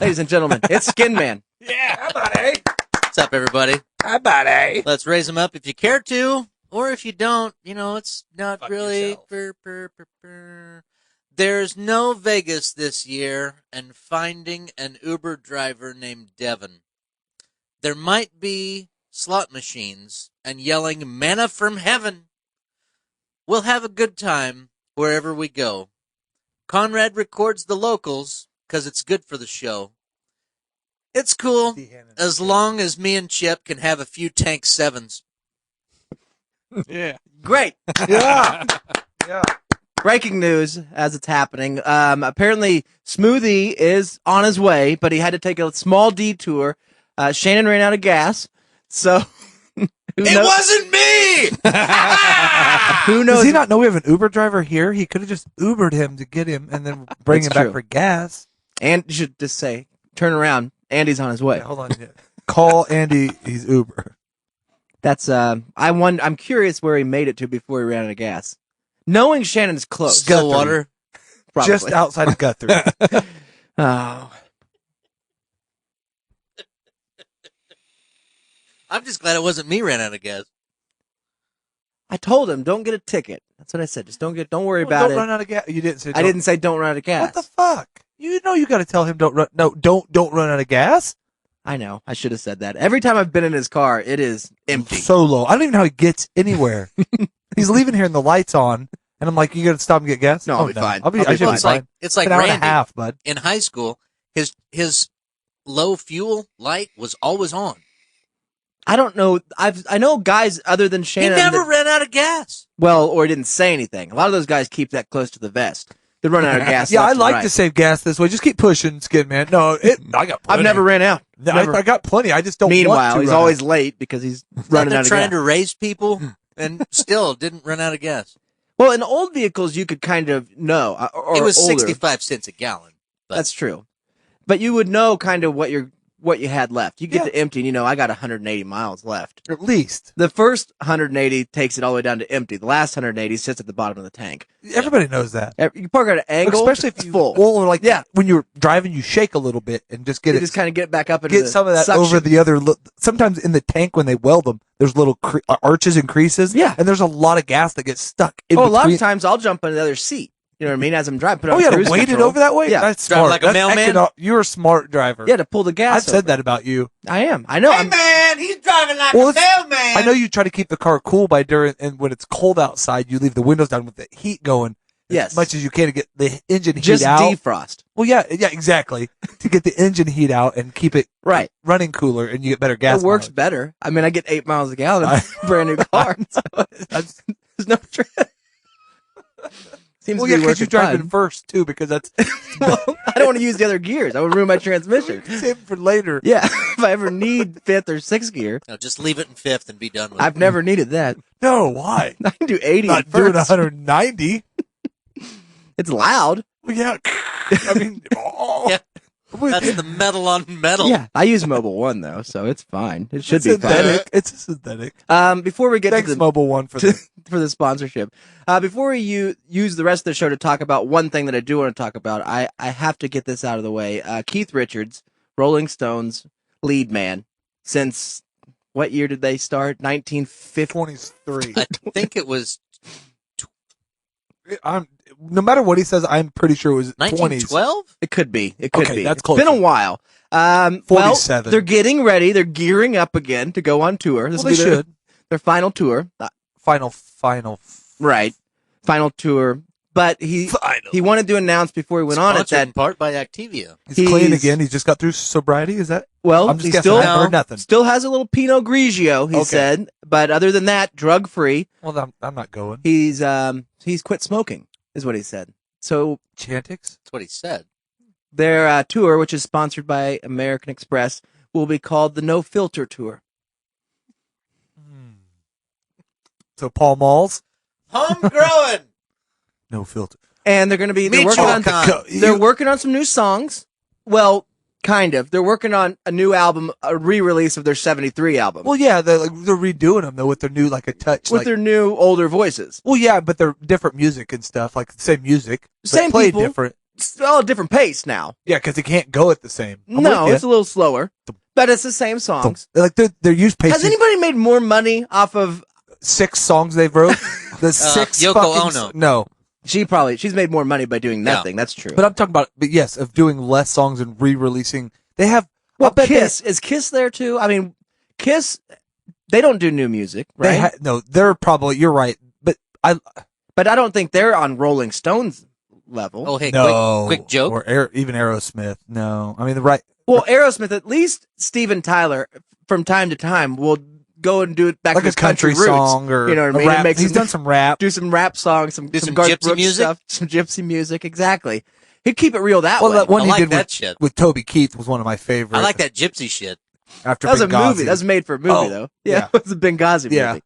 S1: Ladies and gentlemen, it's Skinman.
S3: Yeah, buddy.
S5: What's up, everybody?
S3: Hi, buddy.
S5: Let's raise them up if you care to, or if you don't. You know, it's not
S3: Fuck
S5: really.
S3: yourself.
S5: There's no Vegas this year, and finding an Uber driver named Devin. There might be slot machines and yelling manna from heaven. We'll have a good time wherever we go. Conrad records the locals because it's good for the show. It's cool as long as me and Chip can have a few Tank 7s.
S4: Yeah.
S1: Great.
S3: Yeah. Yeah.
S1: Breaking news as it's happening. Apparently, Smoothie is on his way, but he had to take a small detour. Shannon ran out of gas, so
S5: wasn't me!
S1: who
S3: Does
S1: knows?
S3: he not know we have an Uber driver here? He could have just Ubered him to get him and then bring
S1: That's
S3: him
S1: true.
S3: back for gas.
S1: And you should just say, turn around. Andy's on his way.
S3: Wait, hold on. Call Andy. He's Uber.
S1: That's I'm curious where he made it to before he ran out of gas. Knowing Shannon's close,
S5: Stillwater.
S1: probably.
S3: Just outside of Guthrie.
S1: Oh,
S5: I'm just glad it wasn't me ran out of gas.
S1: I told him don't get a ticket. That's what I said. Just don't worry about
S3: Don't
S1: it.
S3: run out of gas. You didn't say.
S1: I didn't say don't run out of gas.
S3: What the fuck? You know you got to tell him don't run. No, don't run out of gas.
S1: I know. I should have said that. Every time I've been in his car, it is empty.
S3: So low. I don't even know how he gets anywhere. He's leaving here and the lights on, and I'm like, you got to stop and get gas.
S1: No, I'll be fine.
S3: I
S1: I'll be
S3: should
S1: fine.
S3: be fine.
S5: It's like
S3: An hour and a
S5: Randy
S3: half, bud.
S5: in high school. His low fuel light was always on.
S1: I don't know. I know guys other than
S5: He
S1: Shannon.
S5: never
S1: that-
S5: ran out of gas.
S1: well, or didn't say anything. A lot of those guys keep that close to the vest. They run out of gas.
S3: Yeah,
S1: left
S3: I
S1: and
S3: like
S1: right.
S3: to save gas this way. Just keep pushing, Skin Man. No, I got. Plenty.
S1: I've never ran out.
S3: No,
S1: Never.
S3: I got plenty. I just don't.
S1: Meanwhile,
S3: want to
S1: he's
S3: run
S1: always
S3: out.
S1: late because he's
S5: Running
S1: running
S5: they're
S1: out of
S5: trying
S1: gas.
S5: to raise people and still didn't run out of gas.
S1: Well, in old vehicles, you could kind of know. Or
S5: It was
S1: older.
S5: 65 cents a gallon. But
S1: That's true. But you would know kind of what your what you had left. You get to empty, and you know I got 180 miles left.
S3: At least.
S1: The first 180 takes it all the way down to empty. The last 180 sits at the bottom of the tank.
S3: Everybody knows that.
S1: You park at an angle,
S3: especially if you
S1: full.
S3: Well, or like when you're driving, you shake a little bit and just get
S1: you
S3: it.
S1: just kind of get it back up and
S3: Get some of that
S1: suction.
S3: over the other. Sometimes in the tank when they weld them, there's little arches and creases.
S1: Yeah,
S3: and there's a lot of gas that gets stuck.
S1: A lot of times I'll jump on the other seat. You know what I mean? As I'm driving. Put
S3: Oh,
S1: on
S3: yeah, to
S1: cruise
S3: weight it
S1: control.
S3: over that way?
S1: Yeah,
S3: That's smart.
S5: like a mailman?
S3: You're a smart driver.
S1: Yeah, to pull the gas.
S3: I've said that about you.
S1: I am. I know.
S2: Hey, man, he's driving like
S3: Well,
S2: a mailman.
S3: I know you try to keep the car cool and when it's cold outside, you leave the windows down with the heat going as much as you can to get the engine
S1: Just
S3: heat out.
S1: defrost.
S3: Well, yeah, exactly. To get the engine heat out and keep it running cooler, and you get better gas.
S1: It works
S3: mileage.
S1: better. I mean, I get 8 miles a gallon in a brand new car. So there's no trick. Seems
S3: Well,
S1: to
S3: yeah,
S1: be
S3: because
S1: working
S3: you drive
S1: fine.
S3: in first too, because that's
S1: Well, I don't want to use the other gears. I would ruin my transmission.
S3: save it for later.
S1: Yeah, if I ever need fifth or sixth gear,
S5: No, just leave it in fifth and be done with it.
S1: I've never needed that.
S3: No, why?
S1: I can do 80
S3: Not
S1: at
S3: doing
S1: first.
S3: 190.
S1: It's loud.
S3: Well, yeah. I mean,
S5: Yeah. That's the metal on metal.
S1: Yeah, I use Mobile One though, so it's fine. It should be
S3: synthetic.
S1: fine.
S3: It's a synthetic.
S1: Before we get
S3: Thanks,
S1: to the
S3: Mobile One, for the
S1: for the sponsorship, before we use the rest of the show to talk about one thing that I do want to talk about, I have to get this out of the way. Keith Richards, Rolling Stones lead man, since what year did they start? 1953.
S5: I think it was
S3: No matter what he says, I'm pretty sure it was 20s.
S5: 1912?
S1: It could be. It could
S3: Okay,
S1: be.
S3: that's
S1: It's been a
S3: closer.
S1: while.
S3: 47.
S1: Well, they're getting ready. They're gearing up again to go on tour. This
S3: Well,
S1: will
S3: they
S1: be
S3: should.
S1: their final tour.
S3: Final.
S1: Right. Final tour. But he wanted to announce before he went on it
S5: Sponsored
S1: that
S5: in part by Activia.
S3: He's clean again. He just got through sobriety. Is that?
S1: well,
S3: I'm just
S1: he
S3: guessing.
S1: still
S3: I haven't heard nothing.
S1: still has a little Pinot Grigio, he
S3: Okay.
S1: said, but other than that, drug free.
S3: Well, I'm not going.
S1: He's quit smoking, is what he said. So
S3: Chantix?
S5: That's what he said.
S1: their tour, which is sponsored by American Express, will be called the No Filter Tour.
S3: So Paul Malls?
S5: Homegrown.
S3: No filter.
S1: And they're going to be they're
S5: Michoacan.
S1: they're working on some new songs. Well, kind of. They're working on a new album, a re-release of their 73 album.
S3: Well, yeah, they're redoing them, though, with their new, like, a touch.
S1: with their new, older voices.
S3: Well, yeah, but they're different music and stuff, like the same music. but
S1: Same
S3: played
S1: people.
S3: different.
S1: It's all a different pace now.
S3: Yeah, because they can't go at the same. I'm
S1: No,
S3: with
S1: it's
S3: ya.
S1: a little slower, but it's the same songs.
S3: Like, they're used pace.
S1: Has anybody made more money off of
S3: 6 songs they wrote? The 6
S5: Yoko
S3: fucking...
S5: Ono.
S3: No.
S1: she's made more money by doing nothing. That's true.
S3: But I'm talking about, yes, of doing less songs and re-releasing. They have...
S1: well,
S3: I'll bet
S1: Kiss is Kiss there too? I mean, Kiss, they don't do new music, right?
S3: no, they're probably... You're right. But I
S1: don't think they're on Rolling Stones level.
S5: Oh, hey,
S3: no.
S5: quick joke.
S3: Or even Aerosmith. No. I mean, the right...
S1: Well, Aerosmith, at least Steven Tyler, from time to time, will go and do it back
S3: like
S1: to
S3: a
S1: his country
S3: country
S1: roots.
S3: song or
S1: you know what I
S3: a
S1: mean?
S3: rap.
S1: Make
S3: He's done some rap.
S1: do some rap songs, some
S5: some
S1: Garth
S5: gypsy
S1: Brooks
S5: music?
S1: stuff, some gypsy music. Exactly. He'd keep it real that
S3: Well,
S1: way.
S3: that one
S5: I
S3: he
S5: like
S3: did
S5: that shit.
S3: with Toby Keith was one of my favorites.
S5: I like that gypsy shit.
S3: After
S1: That was a
S3: Benghazi.
S1: movie. That was made for a movie,
S3: Oh,
S1: though.
S3: yeah.
S1: It was a Benghazi
S3: Yeah.
S1: movie.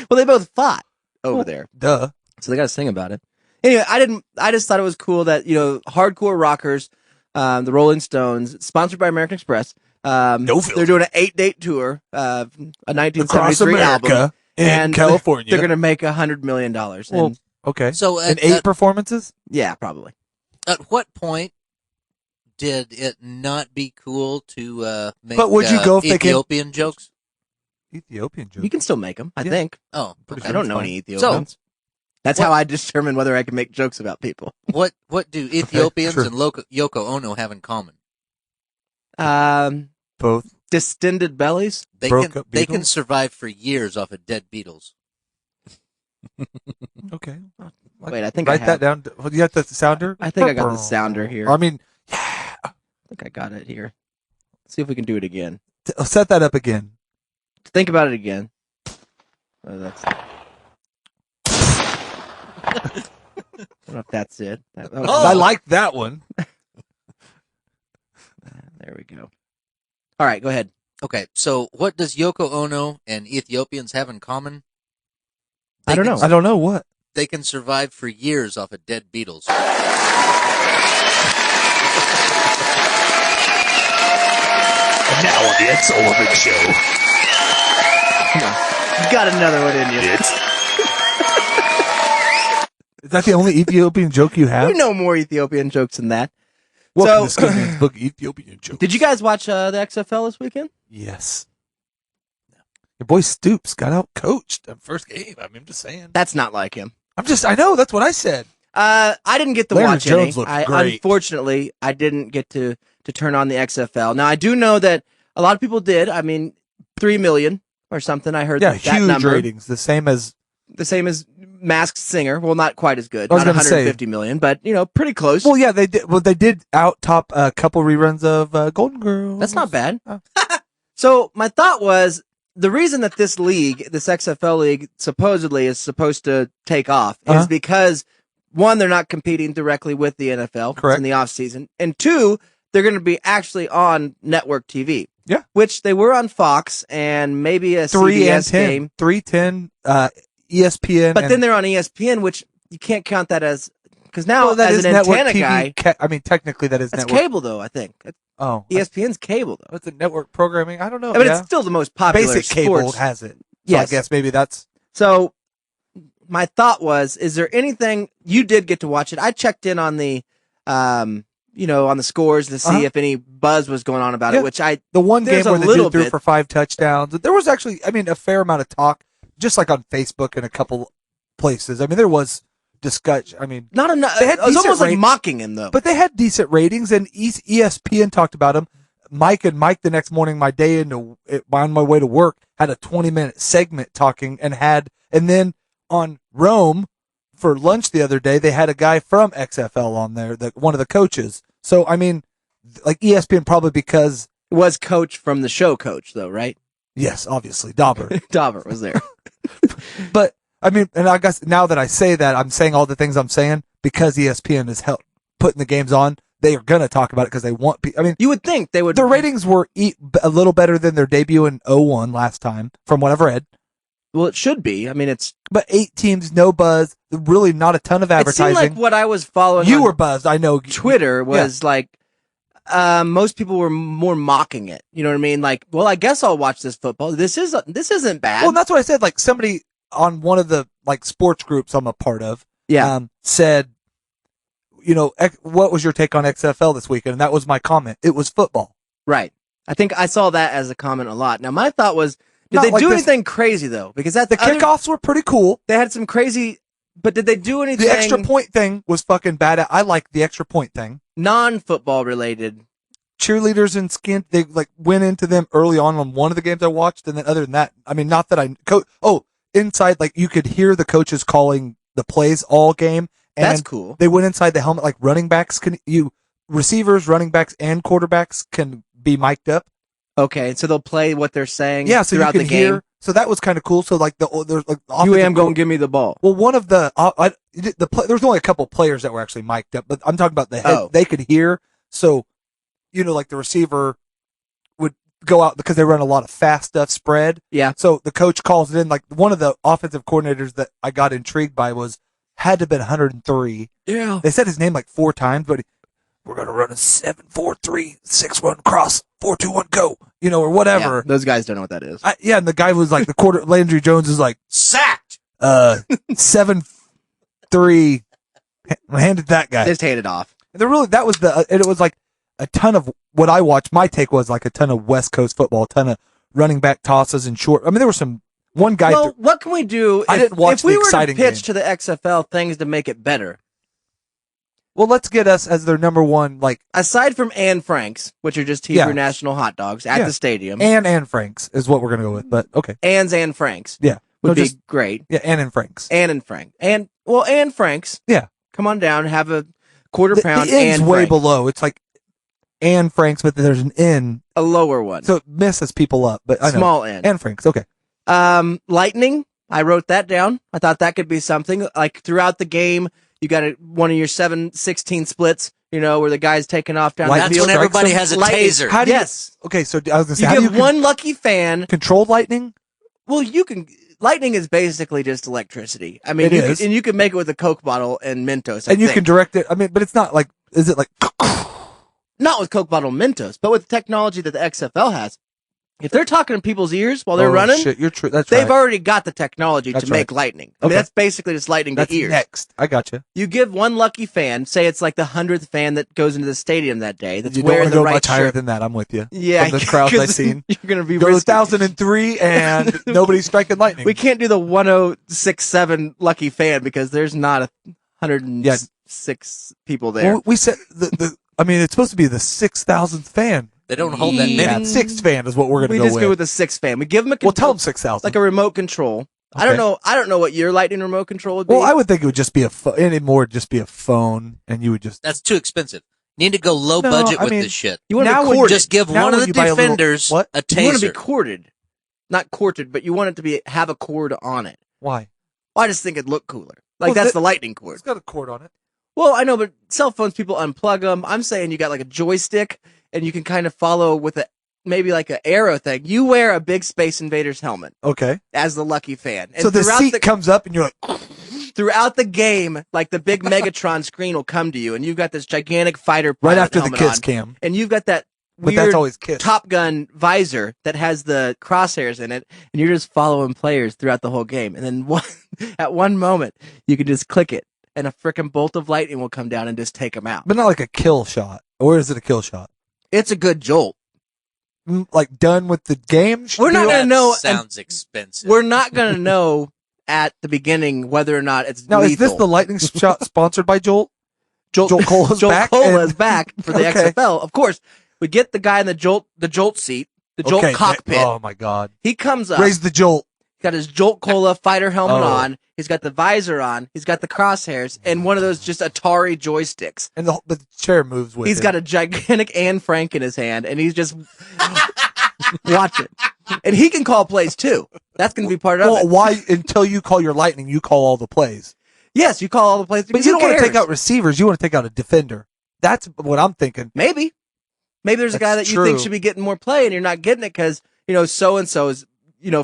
S1: Well, they both fought over there,
S3: Duh.
S1: so they got to sing about it. Anyway, I just thought it was cool that hardcore rockers, the Rolling Stones, sponsored by American Express.
S3: No filter.
S1: They're doing an 8-date tour, a
S3: Across
S1: 1973
S3: America
S1: album,
S3: and
S1: and
S3: California.
S1: They're going to make $100 million.
S3: Well, okay.
S5: So
S3: and 8 performances?
S1: Yeah, probably.
S5: At what point did it not be cool to make
S3: But would you go if they can-
S5: Ethiopian jokes?
S3: Ethiopian joke.
S1: You can still make them, I
S3: Yeah.
S1: think.
S5: Oh,
S3: Pretty
S1: I
S3: sure
S1: don't
S3: it's
S1: know
S3: fine.
S1: any Ethiopians. That's how I determine whether I can make jokes about people.
S5: what do Ethiopians
S3: sure.
S5: and Yoko Ono have in common?
S3: Both.
S1: Distended bellies.
S5: They
S3: Broke
S5: can
S3: up
S5: they can
S3: Beatles?
S5: survive for years off of dead Beatles.
S3: Okay.
S1: Wait, I think
S3: Write
S1: I
S3: that
S1: have.
S3: down. You got the sounder?
S1: I think I got the sounder here.
S3: I mean,
S1: I think I got it here. Let's see if we can do it again.
S3: set that up again.
S1: Think about it again. Oh, that's. I don't know if that's it.
S3: I like that one.
S1: There we go. All right, go ahead.
S5: Okay, so what does Yoko Ono and Ethiopians have in common?
S1: I don't know.
S3: I don't know what.
S5: They can survive for years off of dead Beatles.
S10: Now on the Ed Sullivan Show.
S1: You got another one in you.
S3: Is that the only Ethiopian joke you have?
S1: You know more Ethiopian jokes than that.
S3: Welcome to Skinman's book, Ethiopian jokes.
S1: Did you guys watch the XFL this weekend?
S3: Yes. Your boy Stoops got out coached the first game. I mean, I'm just saying.
S1: That's not like him.
S3: I know, that's what I said.
S1: I didn't get to
S3: Larry
S1: watch
S3: Jones
S1: any.
S3: looked great.
S1: Unfortunately, I didn't get to turn on the XFL. Now, I do know that a lot of people did. I mean, 3 million or something. I heard that
S3: huge
S1: number.
S3: ratings. The same as
S1: Masked Singer. Well, not quite as good.
S3: I was
S1: Not
S3: gonna say.
S1: 150 million, but, pretty close.
S3: Well, yeah, they did. Well, they did out top a couple reruns of Golden Girls.
S1: That's not bad.
S3: Oh.
S1: So my thought was the reason that this league, this XFL league, supposedly is supposed to take off is because, one, they're not competing directly with the NFL
S3: Correct.
S1: in the off season, and two, they're going to be actually on network TV.
S3: Yeah,
S1: which they were on Fox and maybe a
S3: 3
S1: CBS
S3: and 10.
S1: game.
S3: 310, ESPN,
S1: but then they're on ESPN, which you can't count that as because now
S3: that
S1: as
S3: is
S1: an
S3: network
S1: antenna
S3: TV.
S1: guy,
S3: I mean, technically that is
S1: that's
S3: network.
S1: cable though. I think.
S3: Oh,
S1: ESPN's cable though.
S3: It's a network programming. I don't know.
S1: But
S3: yeah.
S1: it's still the most popular.
S3: Basic
S1: sports.
S3: cable has it. So
S1: Yes.
S3: I guess maybe that's.
S1: So my thought was, is there anything you did get to watch it? I checked in on the, on the scores to see if any buzz was going on about it, which
S3: the one game
S1: there's
S3: where
S1: a
S3: the
S1: little
S3: dude threw
S1: bit.
S3: for 5 touchdowns. There was actually, a fair amount of talk, just like on Facebook and a couple places. I mean, there was discussion. I mean,
S1: Not enough.
S3: They had
S1: It was
S3: decent
S1: almost like
S3: ratings.
S1: mocking him though.
S3: but they had decent ratings, and ESPN talked about him. Mike the next morning, my day on my way to work, had a 20-minute segment talking and then on Rome for lunch the other day, they had a guy from XFL on there, one of the coaches. So, I mean, like ESPN probably because.
S1: Was coach from the show coach though, right?
S3: Yes, obviously. Dauber.
S1: Dauber was there.
S3: But, I mean, and I guess now that I say that, I'm saying all the things I'm saying because ESPN is putting the games on. They are going to talk about it because they want people. I mean,
S1: you would think they would.
S3: Their ratings were a little better than their debut in 01 last time, from what I've read.
S1: Well, it should be. I mean,
S3: But 8 teams, no buzz, really not a ton of advertising.
S1: It seemed like what I was following.
S3: You
S1: on
S3: were buzzed, I know.
S1: Twitter was like, most people were more mocking it. You know what I mean? Like, well, I guess I'll watch this football. This isn't bad.
S3: Well, that's what I said. Like somebody on one of the like sports groups I'm a part of, said, what was your take on XFL this weekend? And that was my comment. It was football.
S1: Right. I think I saw that as a comment a lot. Now, my thought was, did
S3: Not
S1: they
S3: like
S1: do
S3: this-
S1: anything crazy though? Because
S3: The kickoffs were pretty cool.
S1: They had some crazy, but did they do anything?
S3: The extra point thing was fucking bad. I like the extra point thing.
S1: Non-football related.
S3: Cheerleaders and they like went into them early on one of the games I watched, and then other than that, I mean, not that inside, like you could hear the coaches calling the plays all game. And
S1: That's cool.
S3: They went inside the helmet, like running backs receivers, running backs, and quarterbacks can be mic'd up.
S1: Okay, so they'll play what they're saying
S3: So
S1: throughout
S3: you
S1: the
S3: can
S1: game.
S3: hear. So that was kind of cool. So like there's like
S1: You am going to give me the ball.
S3: Well, one of the there's only a couple players that were actually mic'd up, but I'm talking about the head.
S1: Oh.
S3: They could hear. So, like the receiver would go out because they run a lot of fast stuff spread.
S1: Yeah.
S3: So the coach calls it in. Like one of the offensive coordinators that I got intrigued by had to have been 103.
S1: Yeah.
S3: They said his name like 4 times, but we're going to run a 7-4-3-6-1 cross, 4-2-1 go, or whatever.
S1: Yeah, those guys don't know what that is.
S3: And the guy was like, Landry Jones is like,
S1: sacked.
S3: 7-3, handed that guy.
S1: Just hand it off.
S3: And it was like a ton of what I watched. My take was like a ton of West Coast football, a ton of running back tosses and short. I mean, there were some, one guy.
S1: Well, what can we do
S3: I didn't watch
S1: if we
S3: the
S1: were to
S3: exciting
S1: pitch
S3: game.
S1: to the XFL things to make it better?
S3: Well, let's get us as their number one, like.
S1: Aside from Anne Frank's, which are just Hebrew National hot dogs at the stadium.
S3: Anne Frank's is what we're going to go with, but okay.
S1: Anne Frank's.
S3: Yeah.
S1: Would be great.
S3: Yeah, Anne and Frank's.
S1: Anne Frank's. Anne Frank's.
S3: Yeah.
S1: Come on down, have a quarter pound
S3: The N's
S1: Anne
S3: way
S1: Frank's.
S3: below. It's like Anne Frank's, but there's an N.
S1: A lower one.
S3: So it messes people up, but I know.
S1: Small N.
S3: Anne Frank's, okay.
S1: Lightning. I wrote that down. I thought that could be something. Like throughout the game, you got one of your 7-16 splits, where the guy's taking off down the
S5: That's
S1: field.
S5: when everybody has a taser.
S3: How do
S1: yes.
S3: Okay, so I was going to say,
S1: You
S3: how do
S1: get one lucky fan.
S3: controlled lightning?
S1: Well, lightning is basically just electricity. I mean,
S3: It is.
S1: and you can make it with a Coke bottle and Mentos.
S3: And you can direct it. I mean, but it's not like, is it like,
S1: not with Coke bottle Mentos, but with the technology that the XFL has. If they're talking in people's ears while they're running,
S3: shit, you're true. That's
S1: they've
S3: right.
S1: already got the technology to make lightning. I mean, that's basically just lightning to ears.
S3: Next. I got you.
S1: You give one lucky fan, say it's like the 100th fan that goes into the stadium that day, that's
S3: You don't
S1: wearing
S3: want to
S1: the
S3: go
S1: right
S3: much higher
S1: shirt.
S3: than that. I'm with you.
S1: Yeah,
S3: From the crowds I've seen.
S1: You're going to be
S3: Go to
S1: risky.
S3: 2003 and nobody's striking lightning.
S1: We can't do the 1067 lucky fan because there's not 106 people there.
S3: Well, we said I mean, it's supposed to be the 6,000th fan.
S5: They don't hold that many.
S3: Sixth fan is what we're going to
S1: We
S3: go
S1: just
S3: with.
S1: go with the sixth fan. We give them a
S3: Well,
S1: control,
S3: tell them 6,000.
S1: like a remote control.
S3: Okay.
S1: I don't know what your lightning remote control would be.
S3: Well, I would think it would just be anymore just be a phone, and you would just.
S5: That's too expensive. Need to go low budget with this shit.
S1: You want to
S3: now
S1: be
S3: when-
S1: corded.
S5: Just give
S3: now
S5: one of
S3: when
S5: the
S3: you buy a little-
S5: defenders
S3: what?
S5: a
S1: You want to be
S5: taser.
S1: corded, not courted, but you want it to be have a cord on it.
S3: Why?
S1: Well, I just think it'd look cooler. Like
S3: Well,
S1: that's the lightning cord.
S3: It's got a cord on it.
S1: Well, I know, but cell phones, people unplug them. I'm saying you got like a joystick, and you can kind of follow with maybe like an arrow thing. You wear a big Space Invaders helmet
S3: Okay.
S1: as the lucky fan. And
S3: So the
S1: throughout
S3: seat comes up, and you're like,
S1: throughout the game, like the big Megatron screen will come to you, and you've got this gigantic fighter
S3: right
S1: pilot
S3: after the
S1: helmet
S3: kiss
S1: on,
S3: cam.
S1: and you've got that
S3: But
S1: weird
S3: that's always kiss.
S1: Top Gun visor that has the crosshairs in it, and you're just following players throughout the whole game. And then at one moment, you can just click it, and a frickin' bolt of lightning will come down and just take them out.
S3: But not like a kill shot. Or is it a kill shot?
S1: It's a good jolt.
S3: Like done with the game?
S1: We're not
S3: deal?
S1: gonna know.
S5: Sounds expensive.
S1: We're not gonna know at the beginning whether or not it's
S3: Now,
S1: lethal.
S3: is this the lightning shot sponsored by Jolt? Jolt Cola's
S1: Jolt
S3: back?
S1: Cola
S3: and-
S1: is back for the
S3: Okay.
S1: XFL. Of course, we get the guy in the Jolt seat, the Jolt
S3: Okay,
S1: cockpit.
S3: Oh my God.
S1: He comes up.
S3: Raise the Jolt.
S1: Got his Jolt Cola fighter helmet
S3: Oh.
S1: on. He's got the visor on. He's got the crosshairs and one of those just Atari joysticks.
S3: And the chair moves with
S1: He's
S3: it.
S1: got a gigantic Anne Frank in his hand, and he's just watching. And he can call plays too. That's going to be part of
S3: Well,
S1: it.
S3: why, until you call your lightning, you call all the plays.
S1: Yes, you call all the plays.
S3: But you don't want to take out receivers. You want to take out a defender. That's what I'm thinking.
S1: Maybe there's a guy that
S3: That's
S1: you think
S3: true.
S1: should be getting more play, and you're not getting it because so-and-so is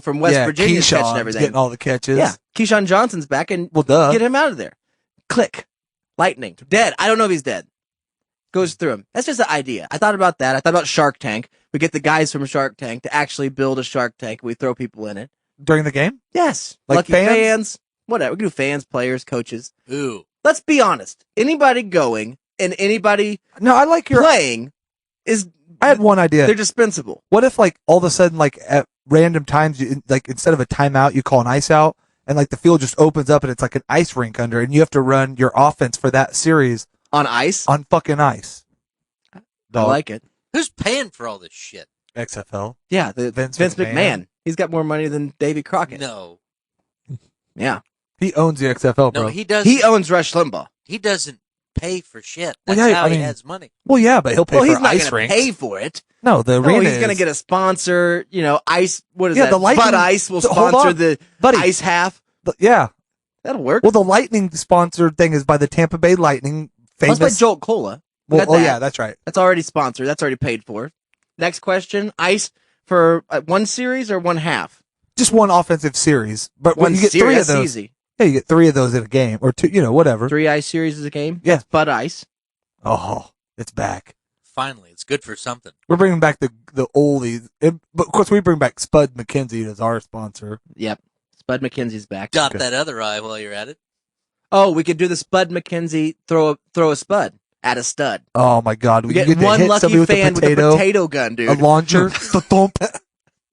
S1: from West Virginia
S3: Keyshawn's
S1: catching everything.
S3: getting all the catches.
S1: Yeah, Keyshawn Johnson's back, and
S3: Well, duh.
S1: get him out of there. Click. Lightning. Dead. I don't know if he's dead. Goes through him. That's just an idea. I thought about that. I thought about Shark Tank. We get the guys from Shark Tank to actually build a Shark Tank. We throw people in it.
S3: During the game?
S1: Yes.
S3: Like
S1: Lucky
S3: fans?
S1: Whatever. We can do fans, players, coaches.
S5: Ooh.
S1: Let's be honest. Anybody going and anybody
S3: No, I like your.
S1: playing is
S3: I had one idea.
S1: they're dispensable.
S3: What if, like, all of a sudden, like, at random times, like, instead of a timeout, you call an ice out, and, like, the field just opens up and it's like an ice rink under, and you have to run your offense for that series
S1: On ice?
S3: on fucking ice.
S1: I
S3: Dog.
S1: like it.
S5: Who's paying for all this shit?
S3: XFL.
S1: Yeah, the
S3: Vince
S1: Vince
S3: McMahon.
S1: McMahon. He's got more money than Davy Crockett.
S5: No.
S1: Yeah.
S3: He owns the XFL, bro.
S5: No, he doesn't.
S1: He owns Rush Limbaugh.
S5: He doesn't pay for shit.
S3: Well,
S5: That's
S3: yeah,
S5: how
S3: I
S5: he
S3: mean-
S5: has money.
S3: Well, yeah, but he'll pay
S1: Well,
S3: for
S1: he's not
S3: ice
S1: going to
S3: rinks.
S1: pay for it.
S3: No, the
S1: No,
S3: arena
S1: he's going to
S3: is-
S1: get a sponsor. Ice. What is
S3: Yeah,
S1: that?
S3: the Lightning-
S1: Bud Ice will
S3: so hold
S1: sponsor
S3: on,
S1: the
S3: buddy.
S1: ice half.
S3: Yeah.
S1: That'll work.
S3: Well, the Lightning sponsored thing is by the Tampa Bay Lightning.
S1: That's
S3: Famous.
S1: by Jolt Cola.
S3: Well,
S1: Got
S3: oh,
S1: that.
S3: yeah, that's right.
S1: That's already sponsored. That's already paid for. Next question. Ice for one series or one half?
S3: Just one offensive series. But
S1: One
S3: when you get
S1: series.
S3: three of
S1: That's
S3: those.
S1: easy.
S3: Yeah, you get three of those in a game. Or two, whatever.
S1: 3 ice series is a game?
S3: Yeah.
S1: That's Bud Ice.
S3: Oh, it's back.
S5: Finally, it's good for something.
S3: We're bringing back the oldies. But of course, we bring back Spud McKenzie as our sponsor.
S1: Yep. Spud McKenzie's back.
S5: Dot that other eye while you're at it.
S1: Oh, we could do the Spud McKenzie throw a spud at a stud.
S3: Oh my God!
S1: We
S3: You
S1: get
S3: to
S1: one
S3: hit
S1: lucky
S3: somebody
S1: fan with a potato gun, dude.
S3: a launcher. Thump.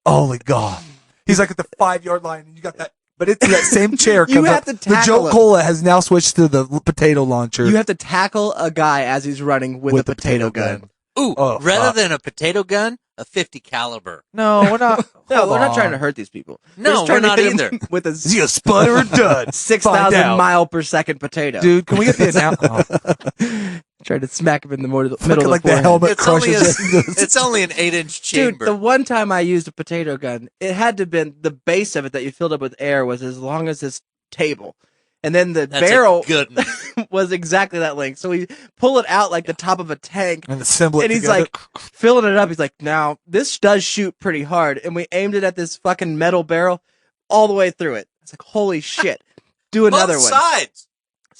S3: Holy God! He's like at the 5-yard line, and you got that. But it's that same chair.
S1: You
S3: comes
S1: have
S3: up.
S1: to
S3: The
S1: tackle
S3: Joe
S1: him.
S3: Cola has now switched to the potato launcher.
S1: You have to tackle a guy as he's running with a
S3: the
S1: potato gun.
S5: Ooh,
S3: Oh,
S5: rather
S3: fuck.
S5: than a potato gun, a 50 caliber.
S3: No, we're not.
S1: No,
S3: Hold
S1: we're not
S3: on.
S1: trying to hurt these people.
S5: No,
S1: We're just trying
S5: we're
S1: to
S5: not
S1: hit him
S5: either.
S1: With a
S3: Is he a spud or a dud?
S1: 6,000
S3: Find out.
S1: mile per second potato.
S3: Dude, can we get the announcement?
S1: Tried to smack him in the middle of
S3: Looking
S1: the
S3: like the
S1: forehead.
S3: helmet
S5: It's only,
S3: crushes it.
S5: it's only an 8-inch
S1: Dude,
S5: chamber.
S1: the one time I used a potato gun, it had to have been the base of it that you filled up with air was as long as this table. And then the
S5: That's
S1: barrel
S5: a good one.
S1: was exactly that length. So we pull it out like the top of a tank.
S3: And assemble it
S1: And he's
S3: together.
S1: like filling it up. He's like, now this does shoot pretty hard. And we aimed it at this fucking metal barrel all the way through it. It's like, holy shit. Do another
S5: Both
S1: one.
S5: sides.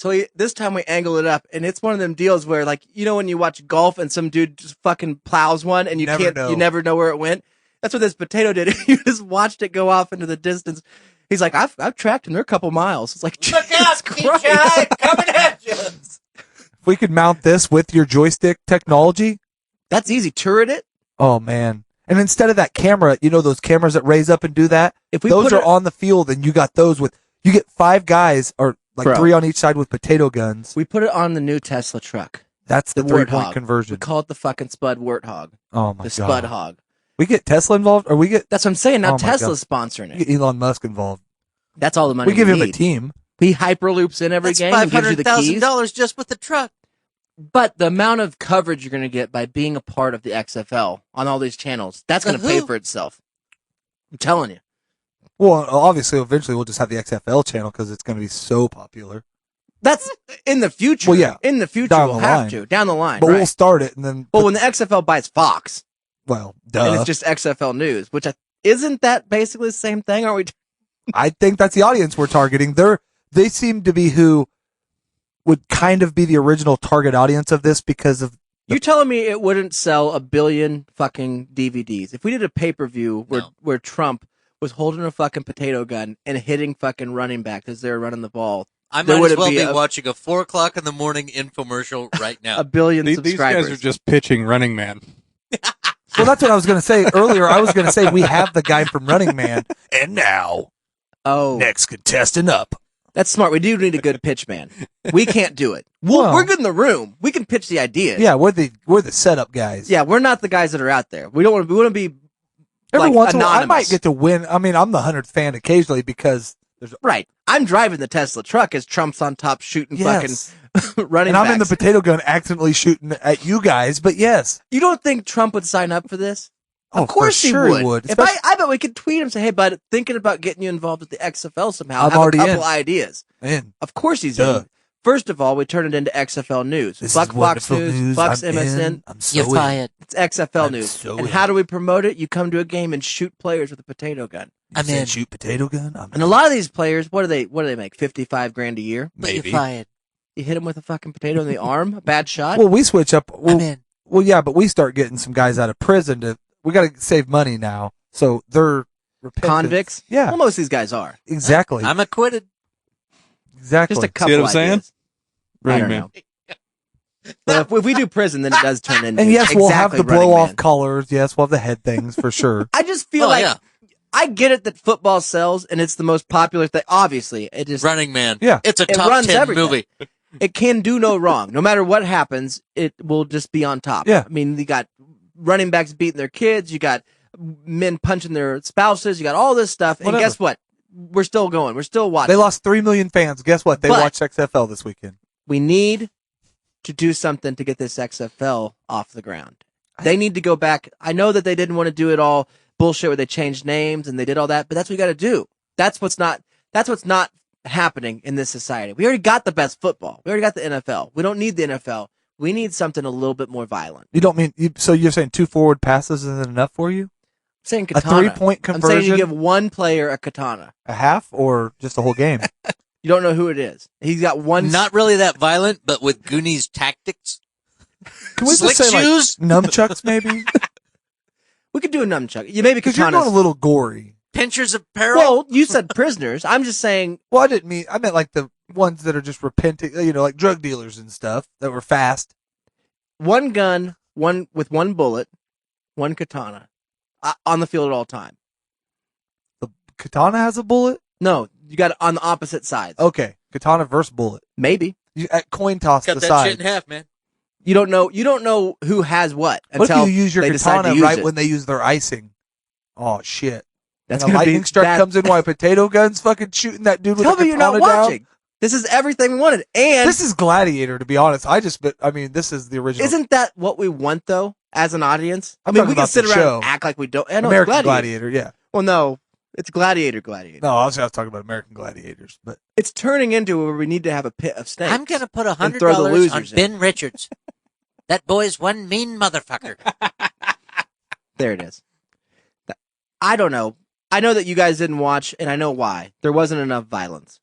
S1: So this time we angle it up, and it's one of them deals where, like, you know, when you watch golf and some dude just fucking plows one, and you never know where it went. That's what this potato did. You just watched it go off into the distance. He's like, I've tracked him. They're a couple miles. It's like,
S5: Look out, PJ, coming at you.
S3: If we could mount this with your joystick technology,
S1: that's easy. Turret it.
S3: Oh man! And instead of that camera, you know those cameras that raise up and do that.
S1: If we
S3: those are on the field, and you got those with, you get 5 guys or like 3 on each side with potato guns.
S1: We put it on the new Tesla truck.
S3: That's the 3-point conversion.
S1: We call it the fucking Spud Warthog.
S3: Oh my god!
S1: The Spud Hog.
S3: We get Tesla involved, or we get.
S1: That's what I'm saying. Now Tesla's sponsoring it.
S3: We get Elon Musk involved.
S1: That's all the money
S3: we give him
S1: need.
S3: a team.
S1: He hyperloops in every game.
S5: That's $500,000 just with the truck.
S1: But the amount of coverage you're going to get by being a part of the XFL on all these channels, that's going to pay for itself. I'm telling you.
S3: Well, obviously, eventually we'll just have the XFL channel because it's going to be so popular.
S1: That's in the future.
S3: Well, yeah.
S1: In the future, we'll have to. Down the line.
S3: But we'll start it and then.
S1: Well, when the XFL buys Fox.
S3: Well, duh.
S1: And it's just XFL News, which isn't that basically the same thing? Aren't we?
S3: I think that's the audience we're targeting. They seem to be who would kind of be the original target audience of this because of.
S1: You're telling me it wouldn't sell 1 billion fucking DVDs if we did a pay-per-view where Trump was holding a fucking potato gun and hitting fucking running back as they're running the ball.
S5: I might as well be watching a 4:00 in the morning infomercial right now.
S1: 1 billion subscribers.
S4: These guys are just pitching Running Man.
S3: Well, that's what I was going to say earlier. I was going to say we have the guy from Running Man, and now, next contestant up.
S1: That's smart. We do need a good pitch man. We can't do it. We're good in the room. We can pitch the ideas.
S3: Yeah, we're the setup guys.
S1: Yeah, we're not the guys that are out there. We want to be.
S3: Every
S1: like,
S3: once in a while, I
S1: anonymous.
S3: might get to win. I mean, I'm the 100th fan occasionally because there's
S1: right. I'm driving the Tesla truck as Trump's on top shooting fucking running.
S3: And I'm
S1: backs.
S3: in the potato gun, accidentally shooting at you guys. But yes,
S1: you don't think Trump would sign up for this?
S3: Oh,
S1: of course
S3: for sure
S1: he would. If I bet we could tweet him and say, "Hey, bud, thinking about getting you involved with the XFL somehow.
S3: I'm
S1: have
S3: already
S1: a couple
S3: in.
S1: ideas."
S3: In.
S1: Of course he's in. First of all, we turn it into XFL News. Fuck Fox News, Fox MSN.
S3: You're
S5: fired.
S1: It's XFL News. And how do we promote it? You come to a game and shoot players with a potato gun.
S3: I'm in. Shoot potato gun.
S1: And a lot of these players, what do they make? $55,000 a year?
S5: Maybe. You're fired.
S1: You hit them with a fucking potato in the arm, a bad shot.
S3: Well, we switch up.
S5: I'm in.
S3: Well, yeah, but we start getting some guys out of prison we got to save money now. So they're
S1: convicts.
S3: Yeah.
S1: Well, most of these guys are.
S3: Exactly.
S5: I'm acquitted.
S3: Exactly.
S1: Just a couple
S4: See what I'm saying?
S1: ideas. I don't know. But if we do prison, then it does turn into.
S3: And yes, we'll have the blow off
S1: Man.
S3: collars. Yes, we'll have the head things for sure.
S1: I just feel I get it that football sells and it's the most popular thing. Obviously, it just
S5: Running Man.
S3: Yeah.
S5: It's a
S1: it
S5: top
S1: runs
S5: 10
S1: everything.
S5: movie.
S1: It can do no wrong. No matter what happens, it will just be on top.
S3: Yeah.
S1: I mean, you got running backs beating their kids. You got men punching their spouses. You got all this stuff.
S3: Whatever.
S1: And guess what? We're still going. We're still watching.
S3: They lost 3 million fans. Guess what? They
S1: But-
S3: watched XFL this weekend.
S1: We need to do something to get this XFL off the ground. They need to go back. I know that they didn't want to do it all bullshit where they changed names and they did all that, but that's what you got to do. That's what's not happening in this society. We already got the best football. We already got the NFL. We don't need the NFL. We need something a little bit more violent.
S3: You don't mean so you're saying 2 forward passes isn't enough for you?
S1: I'm saying
S3: A
S1: katana.
S3: 3-point
S1: I'm saying
S3: conversion?
S1: you give one player a katana.
S3: A half or just a whole game?
S1: You don't know who it is. He's got one.
S5: Not really that violent, but with Goonies tactics.
S3: Can we
S5: Slick
S3: just say
S5: shoes?
S3: like nunchucks maybe?
S1: We could do a nunchuck. You maybe
S3: Because you're
S1: katanas.
S3: going a little gory.
S5: Pinchers of peril.
S1: Well, you said prisoners. I'm just saying.
S3: Well, I meant like the ones that are just repenting, like drug dealers and stuff that were fast.
S1: One gun, one with one bullet, one katana, on the field at all time.
S3: The katana has a bullet?
S1: No, you got it on the opposite sides.
S3: Okay. Katana versus bullet.
S1: Maybe
S3: At coin toss
S5: Cut
S3: the
S5: that
S3: side.
S5: shit in half, man.
S1: you don't know. You don't know who has what
S3: What
S1: until
S3: if you use your
S1: they decide
S3: katana
S1: to use
S3: right
S1: it.
S3: when they use their icing? Oh shit!
S1: That's
S3: and a
S1: gonna be
S3: lightning strike
S1: that-
S3: comes in while a potato gun's fucking shooting that dude with
S1: Tell
S3: a
S1: me you're not
S3: katana down.
S1: watching. This is everything we wanted, and
S3: This is Gladiator, to be honest. This is the original.
S1: isn't that what we want though, as an audience?
S3: I'm
S1: I mean,
S3: talking
S1: we can
S3: about
S1: sit
S3: the
S1: around
S3: show.
S1: and act like we don't. I know
S3: American
S1: it's Gladiator.
S3: Yeah.
S1: Well, no, it's Gladiator.
S3: No, I was talking about American Gladiators, but
S1: It's turning into where we need to have a pit of snakes.
S5: I'm going to put
S1: and throw the
S5: $100 on
S1: losers in.
S5: Ben Richards. That boy's one mean motherfucker.
S1: There it is. I don't know. I know that you guys didn't watch, and I know why. There wasn't enough violence.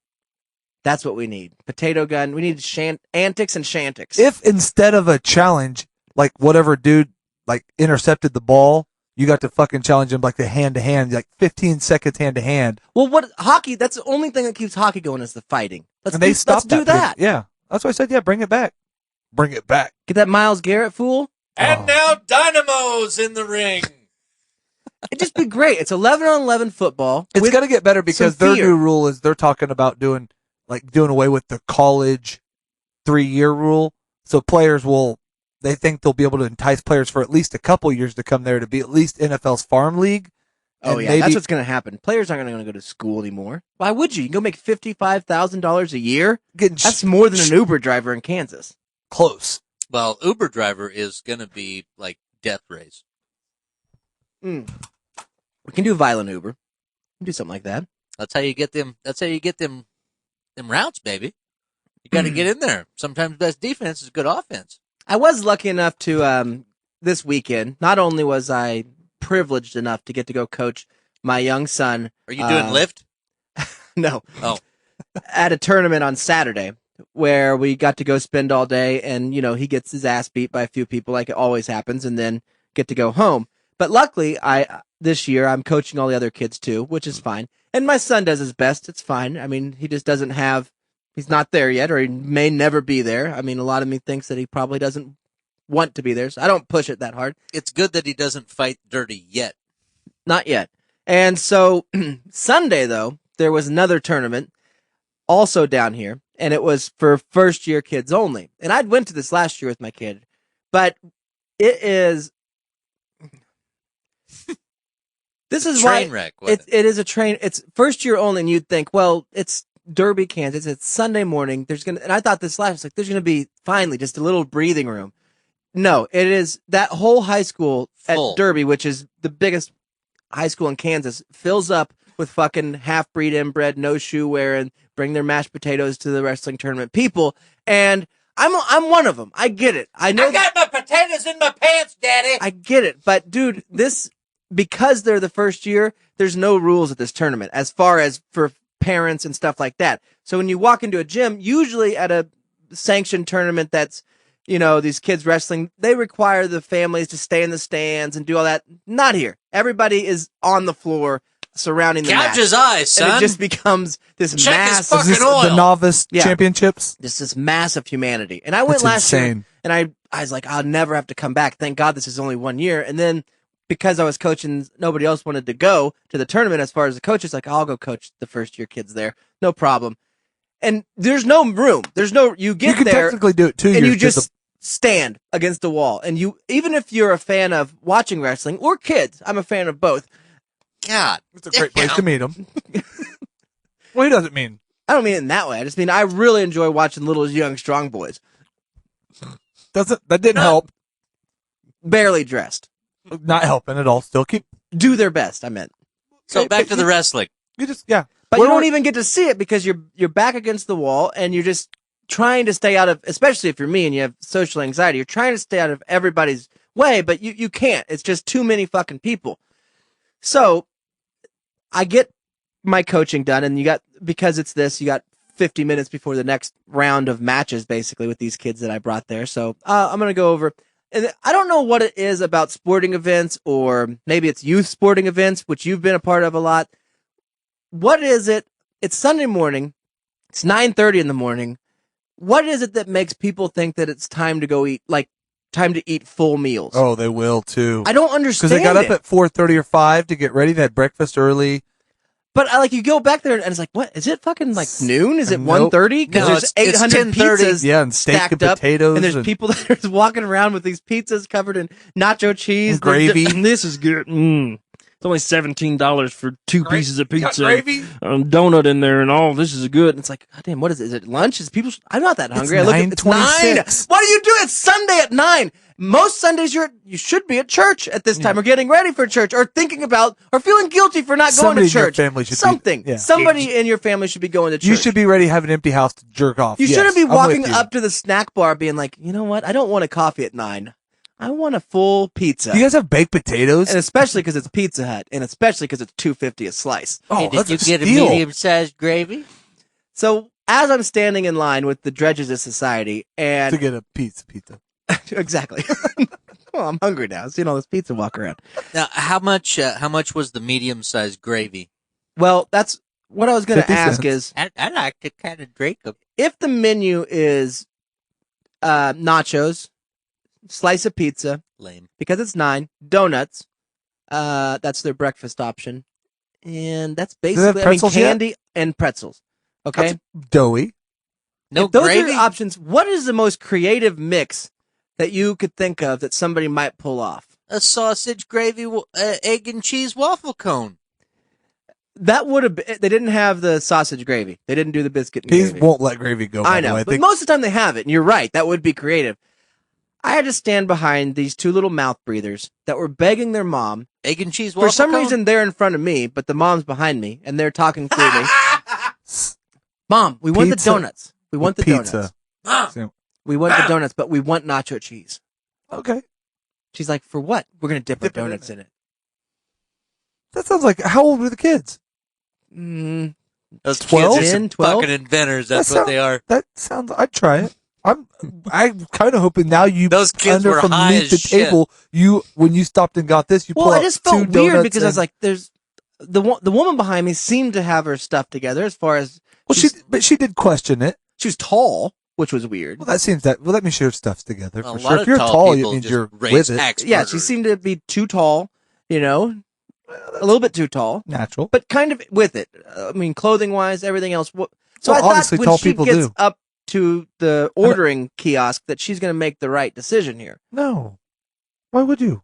S1: That's what we need. Potato gun. We need antics and shantics.
S3: If instead of a challenge, like whatever dude like intercepted the ball, you got to fucking challenge him like the hand to hand, like 15 seconds hand to hand.
S1: Well, what hockey? That's the only thing that keeps hockey going is the fighting. Let's do that.
S3: Yeah, that's why I said, yeah, bring it back. Bring it back.
S1: Get that Myles Garrett fool.
S5: And now Dynamo's in the ring.
S1: It'd just be great. It's 11-on-11 football.
S3: It's got to get better because
S1: some
S3: their
S1: fear.
S3: new rule is they're talking about doing away with the college 3-year rule. So players they think they'll be able to entice players for at least a couple years to come there to be at least NFL's farm league.
S1: Oh, yeah, that's what's going to happen. Players aren't going to go to school anymore. Why would you? You can go make $55,000 a year? That's more than an Uber driver in Kansas.
S3: Close.
S5: Well, Uber driver is going to be like death race.
S1: We can do violent Uber. We can do something like that.
S5: That's how you get them. That's how you get them routes, baby. You got to get in there. Sometimes best defense is good offense.
S1: I was lucky enough to, this weekend, not only was I privileged enough to get to go coach my young son.
S5: Are you doing Lyft?
S1: No.
S5: Oh.
S1: At a tournament on Saturday where we got to go spend all day and, he gets his ass beat by a few people like it always happens and then get to go home. But luckily, this year I'm coaching all the other kids too, which is fine. And my son does his best. It's fine. I mean, he just doesn't he's not there yet, or he may never be there. I mean, a lot of me thinks that he probably doesn't want to be there, so I don't push it that hard.
S5: It's good that he doesn't fight dirty yet.
S1: Not yet. And so Sunday, though, there was another tournament also down here, and it was for first-year kids only. And I'd went to this last year with my kid, but it is... This is
S5: train
S1: why
S5: wreck,
S1: it is a train. It's first year only, and you'd think, well, it's Derby, Kansas. It's Sunday morning. And I thought this last, there's gonna be finally just a little breathing room. No, it is that whole high school
S5: Full.
S1: at Derby, which is the biggest high school in Kansas, fills up with fucking half-breed inbred, no shoe wearing, bring their mashed potatoes to the wrestling tournament people, and I'm one of them. I get it. I know.
S5: I got my potatoes in my pants, Daddy.
S1: I get it, but dude, because they're the first year, there's no rules at this tournament as far as for parents and stuff like that. So when you walk into a gym, usually at a sanctioned tournament that's, these kids wrestling, they require the families to stay in the stands and do all that. Not here. Everybody is on the floor surrounding the match.
S5: Gouge his eyes, son.
S1: And it just becomes this
S5: Check
S1: mass.
S5: his fucking oil.
S3: The novice championships?
S1: Just this mass of humanity. And I went
S3: That's
S1: last year,
S3: insane.
S1: and I was like, I'll never have to come back. Thank God this is only 1 year. And then because I was coaching, nobody else wanted to go to the tournament as far as the coaches. Like, I'll go coach the first year kids there. No problem. And there's no room. You get
S3: you can
S1: there.
S3: technically do it 2 years.
S1: And you just stand against the wall. And even if you're a fan of watching wrestling or kids, I'm a fan of both.
S5: God.
S3: It's a great place to meet them. Well, he doesn't mean.
S1: I don't mean it in that way. I just mean I really enjoy watching little young strong boys.
S3: That didn't help.
S1: Barely dressed.
S3: Not helping at all. Still
S1: do their best. I meant.
S5: So back to the wrestling.
S3: You just
S1: but you don't even get to see it because you're back against the wall and you're just trying to stay out of, especially if you're me and you have social anxiety. You're trying to stay out of everybody's way, but you can't. It's just too many fucking people. So I get my coaching done, and because it's this, you got 50 minutes before the next round of matches, basically, with these kids that I brought there. So I'm going to go over. And I don't know what it is about sporting events, or maybe it's youth sporting events, which you've been a part of a lot. What is it? It's Sunday morning. It's 9:30 in the morning. What is it that makes people think that it's time to go eat, time to eat full meals?
S3: Oh, they will too.
S1: I don't understand.
S3: Because they got up at 4:30 or 5 to get ready. They had breakfast early.
S1: But you go back there and it's like, what is it? Fucking noon? Is it 1:30? Because there's 800 pizzas,
S3: and steak
S1: stacked
S3: and potatoes,
S1: up, and there's people that are walking around with these pizzas covered in nacho cheese,
S3: and gravy.
S1: This is good. It's only $17 for two pieces of pizza,
S3: gravy,
S1: donut in there, and all. This is good. And it's like, God damn, what is it? Is it lunch? I'm not that hungry.
S3: It's 9:26.
S1: What do you do? It's Sunday at 9. Most Sundays you should be at church at this time, or getting ready for church, or thinking about, or feeling guilty for not going to church.
S3: In your family should
S1: Somebody in your family should be going to church.
S3: You should be ready to have an empty house to jerk off.
S1: You shouldn't be walking up to the snack bar being like, you know what? I don't want a coffee at 9. I want a full pizza.
S3: Do you guys have baked potatoes?
S1: And especially because it's Pizza Hut, and especially because it's $2.50 a slice.
S5: Oh,
S3: hey,
S5: did you get a medium-sized gravy?
S1: So as I'm standing in line with the dredges of society and
S3: to get a pizza.
S1: Exactly. Well, I'm hungry now. Seeing all this pizza walk around.
S5: Now, how much was the medium-sized gravy?
S1: Well, that's what I was going to
S3: 50
S1: ask
S3: cents.
S1: is
S5: I like to kind of drink them.
S1: if the menu is nachos, slice of pizza,
S5: Lame.
S1: because it's $9, donuts, that's their breakfast option, and that's
S3: they have
S1: basically
S3: pretzels yet?
S1: candy and pretzels. Okay,
S3: That's doughy.
S5: No
S1: if those
S5: gravy?
S1: are your options. What is the most creative mix that you could think of that somebody might pull off?
S5: A sausage, gravy, egg and cheese waffle cone.
S1: That would have been, they didn't have the sausage gravy. They didn't do the biscuit and
S3: He
S1: gravy.
S3: won't let gravy go. By
S1: I
S3: the
S1: know,
S3: way.
S1: but most of the time they have it, and you're right. That would be creative. I had to stand behind these two little mouth breathers that were begging their mom.
S5: Egg and cheese waffle
S1: For some
S5: cone?
S1: reason, they're in front of me, but the mom's behind me, and they're talking through me. Mom, we want the
S3: Pizza
S1: donuts. We want the
S3: pizza.
S1: donuts.
S3: So-
S1: We want the donuts, but we want nacho cheese.
S3: okay.
S1: She's like, for what? We're going to dip our
S3: Dip it in
S1: donuts
S3: it.
S1: in it.
S3: That sounds like, how old were the kids?
S1: Mm,
S5: Those
S3: 12?
S5: kids are some
S1: 12?
S5: fucking inventors. That's
S3: That
S5: what
S3: sound-
S5: they are.
S3: That sounds, I'd try it. I'm kind of hoping now you
S5: Those kids
S3: under
S5: were
S3: from
S5: high
S3: beneath
S5: as
S3: the
S5: shit.
S3: table. When you stopped and got this, you
S1: well,
S3: pull
S1: I
S3: out
S1: just
S3: 2
S1: felt weird
S3: donuts
S1: because I was
S3: and-
S1: like, there's the woman behind me seemed to have her stuff together as far as
S3: well, she did question it.
S1: she was tall, which was weird.
S3: Well, that means your stuff's together
S5: A
S3: for
S5: lot
S3: sure.
S5: of
S3: If you're
S5: tall
S3: tall, it
S5: people
S3: means
S5: just
S3: you're
S5: raise
S3: with it.
S5: axe
S1: Yeah, she
S5: murderers.
S1: seemed to be too tall, a little bit too tall,
S3: Natural.
S1: but kind of with it. I mean, clothing wise, everything else. So
S3: Well,
S1: I thought
S3: obviously
S1: when
S3: tall
S1: she
S3: people
S1: gets
S3: do.
S1: up to the ordering kiosk that she's going to make the right decision here.
S3: No. Why would you?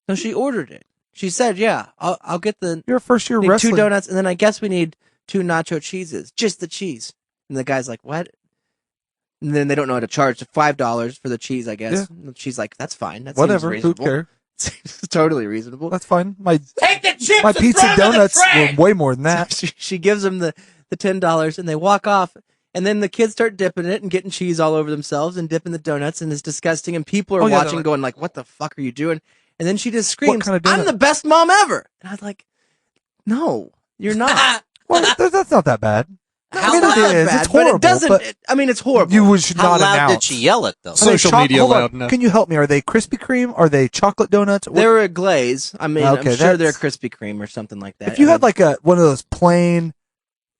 S1: So she ordered it. She said, "Yeah, I'll get the
S3: You're a first year
S1: need
S3: wrestling.
S1: 2 donuts, and then I guess we need 2 nacho cheeses, just the cheese." And the guy's like, "What?" And then they don't know how to charge $5 for the cheese, I guess. And she's like, "That's fine. That
S3: Whatever.
S1: seems
S3: Who
S1: reasonable."
S3: cares?
S1: It's totally reasonable.
S3: That's fine. My
S2: Take the chips
S3: my
S2: and
S3: pizza
S2: throw them in the
S3: donuts
S2: trash!
S3: were way more than that.
S1: She gives them the $10, and they walk off. And then the kids start dipping it and getting cheese all over themselves and dipping the donuts, and it's disgusting. And people are
S3: Oh, yeah, they're
S1: watching,
S3: like-
S1: going like, "What the fuck are you doing?" And then she just screams,
S3: kind of
S1: "I'm
S3: donut?"
S1: the best mom ever!" And I was like, "No, you're not."
S3: Well, that's not that bad.
S5: How
S3: I mean,
S5: loud-
S3: it is.
S1: Bad,
S3: It's horrible.
S1: but it doesn't.
S3: but
S1: It's horrible.
S3: you should
S5: How
S3: not
S5: loud
S3: announce.
S5: did she yell it, though?
S3: Are they
S4: Social media
S3: hold on.
S4: loud enough.
S3: Can you help me? Are they Krispy Kreme? Are they chocolate donuts?
S1: They're a glaze. I mean,
S3: Okay,
S1: I'm sure they're
S3: that's-
S1: Krispy Kreme or something like that.
S3: If you
S1: I
S3: had
S1: mean,
S3: like one of those plain,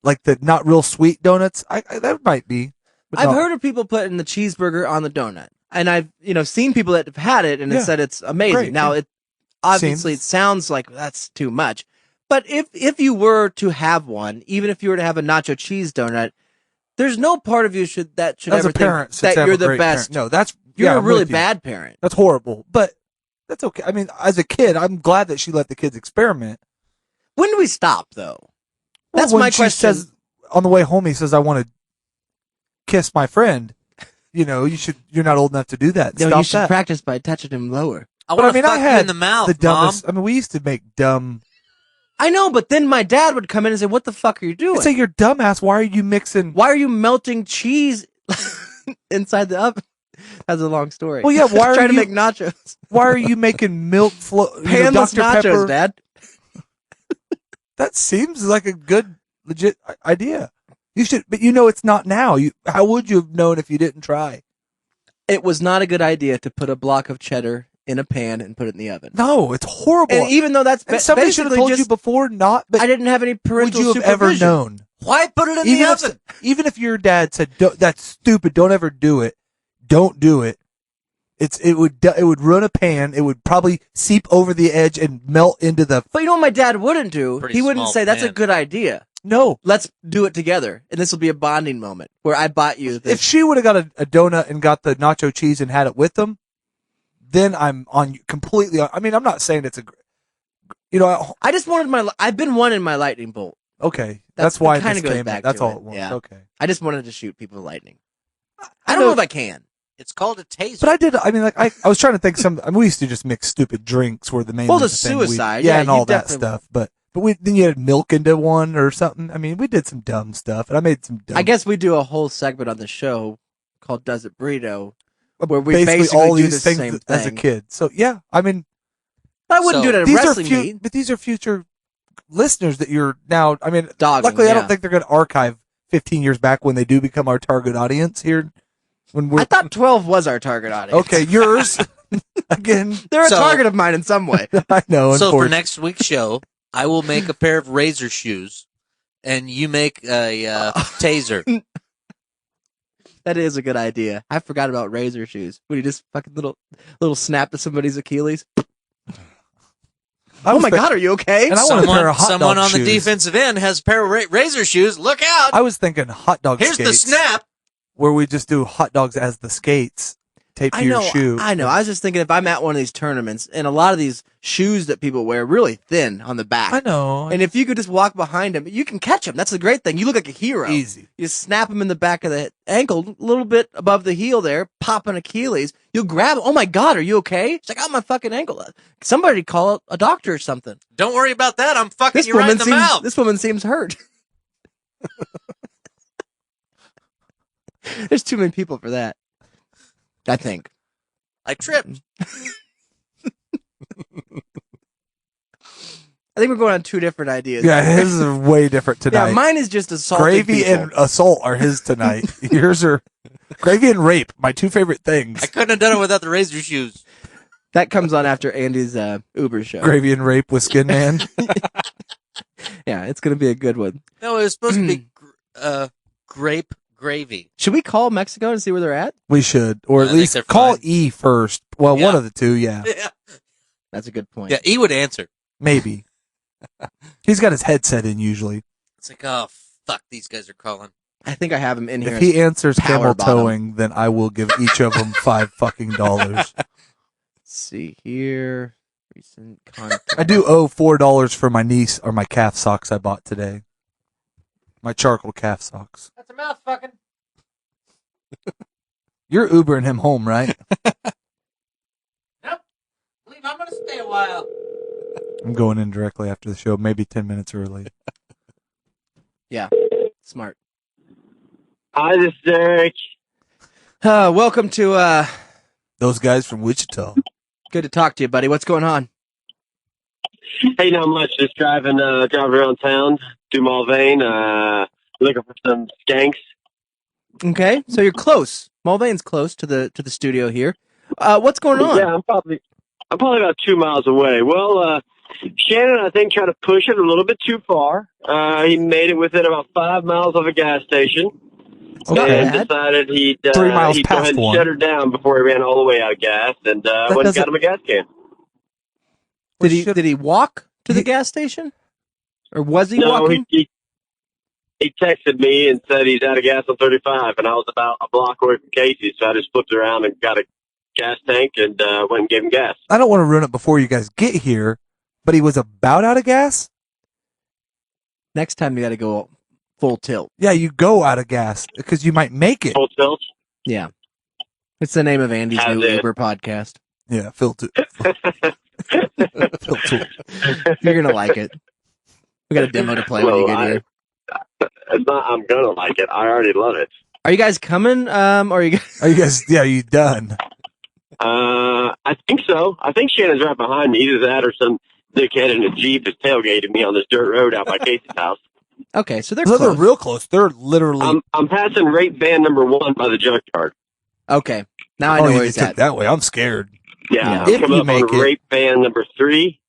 S3: like the not real sweet donuts, I that might be. But
S1: I've
S3: no.
S1: heard of people putting the cheeseburger on the donut, and I've seen people that have had it and it
S3: Yeah.
S1: said it's amazing.
S3: Great,
S1: Now
S3: yeah.
S1: it obviously it sounds like that's too much, but if you were to have one, even if you were to have a nacho cheese donut, there's no part of you should
S3: as
S1: ever
S3: a parent
S1: think
S3: since
S1: that
S3: I have
S1: you're
S3: a
S1: the
S3: great
S1: best.
S3: parent. No, that's
S1: You're
S3: yeah,
S1: a
S3: I'm
S1: really
S3: with you.
S1: bad parent.
S3: That's horrible, but that's okay. I mean, as a kid, I'm glad that she let the kids experiment.
S1: When do we stop though?
S3: Well,
S1: That's
S3: when
S1: my
S3: she
S1: question.
S3: says on the way home, he says, "I want to kiss my friend." You're not old enough to do that.
S1: No,
S3: Stop
S1: you should
S3: that.
S1: practice by touching him lower.
S5: I
S3: But
S5: want
S3: I mean,
S5: to
S3: I
S5: fuck you
S3: had
S5: in the mouth,
S3: the dumbest.
S5: Mom.
S3: I mean, we used to make dumb.
S1: I know, but then my dad would come in and say, "What the fuck are you doing?
S3: I'd say, "You're dumbass. Why are you mixing?"
S1: Why are you melting cheese inside the oven?" That's a long story.
S3: Well, yeah. Why are
S1: trying
S3: you
S1: to make nachos?
S3: Why are you making milk flow?
S1: Panless
S3: Dr.
S1: nachos,
S3: Pepper?
S1: Dad.
S3: That seems like a good, legit idea. You should, but it's not now. How would you have known if you didn't try?
S1: It was not a good idea to put a block of cheddar in a pan and put it in the oven.
S3: No, it's horrible.
S1: And even though that's
S3: And somebody should have
S1: basically
S3: told
S1: just,
S3: you before not. But
S1: I didn't have any
S3: would
S1: parental
S3: you have ever
S1: supervision.
S3: known?
S5: Why put it in the
S3: Even if,
S5: oven?
S3: even if your dad said, "That's stupid. Don't ever do it. Don't do it." It would ruin a pan. It would probably seep over the edge and melt into the.
S1: But you know what my dad wouldn't do?
S5: Pretty
S1: He wouldn't
S5: small
S1: say, "That's a
S5: pan.
S1: good idea.
S3: No,
S1: Let's do it together." And this will be a bonding moment where I bought you
S3: if
S1: this.
S3: she would have got a donut and got the nacho cheese and had it with them, then I'm on you completely. I mean, I'm not saying it's
S1: I just wanted I've been wanting my lightning bolt.
S3: okay.
S1: That's-
S3: That's why
S1: it kinda
S3: this
S1: goes
S3: came.
S1: back
S3: That's
S1: to
S3: all
S1: it,
S3: it was.
S1: yeah.
S3: Okay.
S1: I just wanted to shoot people with lightning. I don't know if I can.
S5: It's called a taser.
S3: But I did. I mean, like I was trying to think. We used to just mix stupid drinks were the main.
S1: Well, the
S3: thing.
S1: suicide,
S3: yeah,
S1: yeah,
S3: and all
S1: you
S3: that
S1: definitely-
S3: stuff. But then you had milk into one or something. I mean, we did some dumb stuff, and I made some. Dumb,
S1: I guess we do a whole segment on the show called "Does It Burrito," where we
S3: basically
S1: basically
S3: all
S1: do
S3: these
S1: the
S3: things
S1: same
S3: as a
S1: thing.
S3: kid. So yeah, I mean,
S1: I wouldn't
S5: So,
S1: do it at a
S3: these are
S1: wrestling meet.
S3: but these are future listeners that you're now. I mean,
S1: Dogging,
S3: luckily I
S1: yeah.
S3: don't think they're going to archive 15 years back when they do become our target audience here. When we're
S1: I thought 12 was our target audience.
S3: okay, yours again.
S1: They're a
S5: So-
S1: target of mine in some way.
S3: I know.
S5: So for
S3: unfortunately.
S5: next week's show, I will make a pair of razor shoes, and you make a taser.
S1: That is a good idea. I forgot about razor shoes. Would you just fucking little snap to somebody's Achilles?
S3: I
S1: Oh
S3: was
S1: my
S3: thi-
S1: God, are you okay?
S3: And I want a pair of hot
S5: Someone
S3: dog
S5: on the
S3: shoes.
S5: defensive end has a pair of razor shoes. Look out!
S3: I was thinking hot dog
S5: Here's
S3: skates.
S5: the snap.
S3: Where we just do hot dogs as the skates taped to your shoe.
S1: I know. I was just thinking if I'm at one of these tournaments and a lot of these shoes that people wear are really thin on the back.
S3: I know.
S1: And if you could just walk behind them, you can catch them. That's the great thing. You look like a hero.
S3: Easy.
S1: You snap them in the back of the ankle, a little bit above the heel there, pop an Achilles. You'll grab 'em. Oh my God, are you okay? It's like, oh, my fucking ankle. Somebody call a doctor or something.
S5: Don't worry about that. I'm fucking you right in the mouth.
S1: This woman seems hurt. There's too many people for that. I think.
S5: I tripped.
S1: I think we're going on two different ideas.
S3: Yeah, his is way different tonight.
S1: Yeah, mine is just assaulting
S3: Gravy
S1: people.
S3: and assault are his tonight. Yours are gravy and rape, my two favorite things.
S5: I couldn't have done it without the razor shoes.
S1: That comes on after Andy's Uber show.
S3: Gravy and rape with Skinman.
S1: Yeah, it's going to be a good one.
S5: No, it was supposed to be grape gravy.
S1: Should we call Mexico and see where they're at?
S3: We should, or
S5: I
S3: at
S5: think
S3: least
S5: they're
S3: call
S5: fine.
S3: E first. Well,
S5: Yeah.
S3: one of the two, yeah,
S5: Yeah,
S1: That's a good point.
S5: yeah. He would answer.
S3: maybe. He's got his headset in usually.
S5: It's like, oh fuck, these guys are calling.
S1: I think I have him in here.
S3: If he answers
S1: Power
S3: camel
S1: bottom.
S3: towing, then I will give each of them $5 fucking.
S1: Let's see here. Recent content.
S3: I do owe $4 for my niece or my calf socks I bought today. My charcoal calf socks.
S5: That's a mouth fucking.
S3: You're Ubering him home, right?
S5: Nope. Believe I'm gonna stay a while.
S3: I'm going in directly after the show, maybe 10 minutes early.
S1: Yeah, smart.
S6: Hi, this is Derek.
S1: Welcome to,
S3: Those guys from Wichita.
S1: good to talk to you, buddy. What's going on?
S6: Hey, not much. Just driving around town, do Mulvane, looking for some skanks.
S1: Okay, so you're close. Mulvane's close to the studio here. What's going on?
S6: Yeah, I'm probably about 2 miles away. Well, Shannon, I think, tried to push it a little bit too far. He made it within about 5 miles of a gas station.
S3: Okay.
S6: And decided he'd
S3: 3 miles
S6: he'd go
S3: past
S6: ahead and
S3: one.
S6: shut her down before he ran all the way out of gas, and went and
S1: doesn't-
S6: got him a gas can.
S1: Did he walk to the gas station? Or was he
S6: No,
S1: walking?
S6: he texted me and said he's out of gas on 35, and I was about a block away from Casey, so I just flipped around and got a gas tank and went and gave him gas.
S3: I don't want to ruin it before you guys get here, but he was about out of gas?
S1: Next time you got to go full tilt.
S3: Yeah, you go out of gas because you might make it.
S6: Full tilt?
S1: Yeah. It's the name of Andy's
S6: How's
S1: new
S6: it?
S1: Uber podcast.
S3: Yeah, filter. Filter.
S1: You're going to like it. We got a demo to play when you get here.
S6: I'm going to like it. I already love it.
S1: Are you guys coming? Or are you guys...
S3: Are you guys, yeah, you done?
S6: I think so. I think Shannon's right behind me. Either that or some dickhead in a Jeep is tailgating me on this dirt road out by Casey's house.
S1: Okay, so they're
S3: So
S1: close.
S3: they're real close. They're literally.
S6: I'm passing rape van number 1 by the junkyard.
S1: Okay, now I
S3: Oh,
S1: know
S3: you
S1: where
S3: just
S1: he's
S3: took
S1: at.
S3: that way. I'm scared.
S6: Yeah,
S3: If
S6: I'm coming
S3: you
S6: up
S3: make
S6: on
S3: it.
S6: rape van number 3.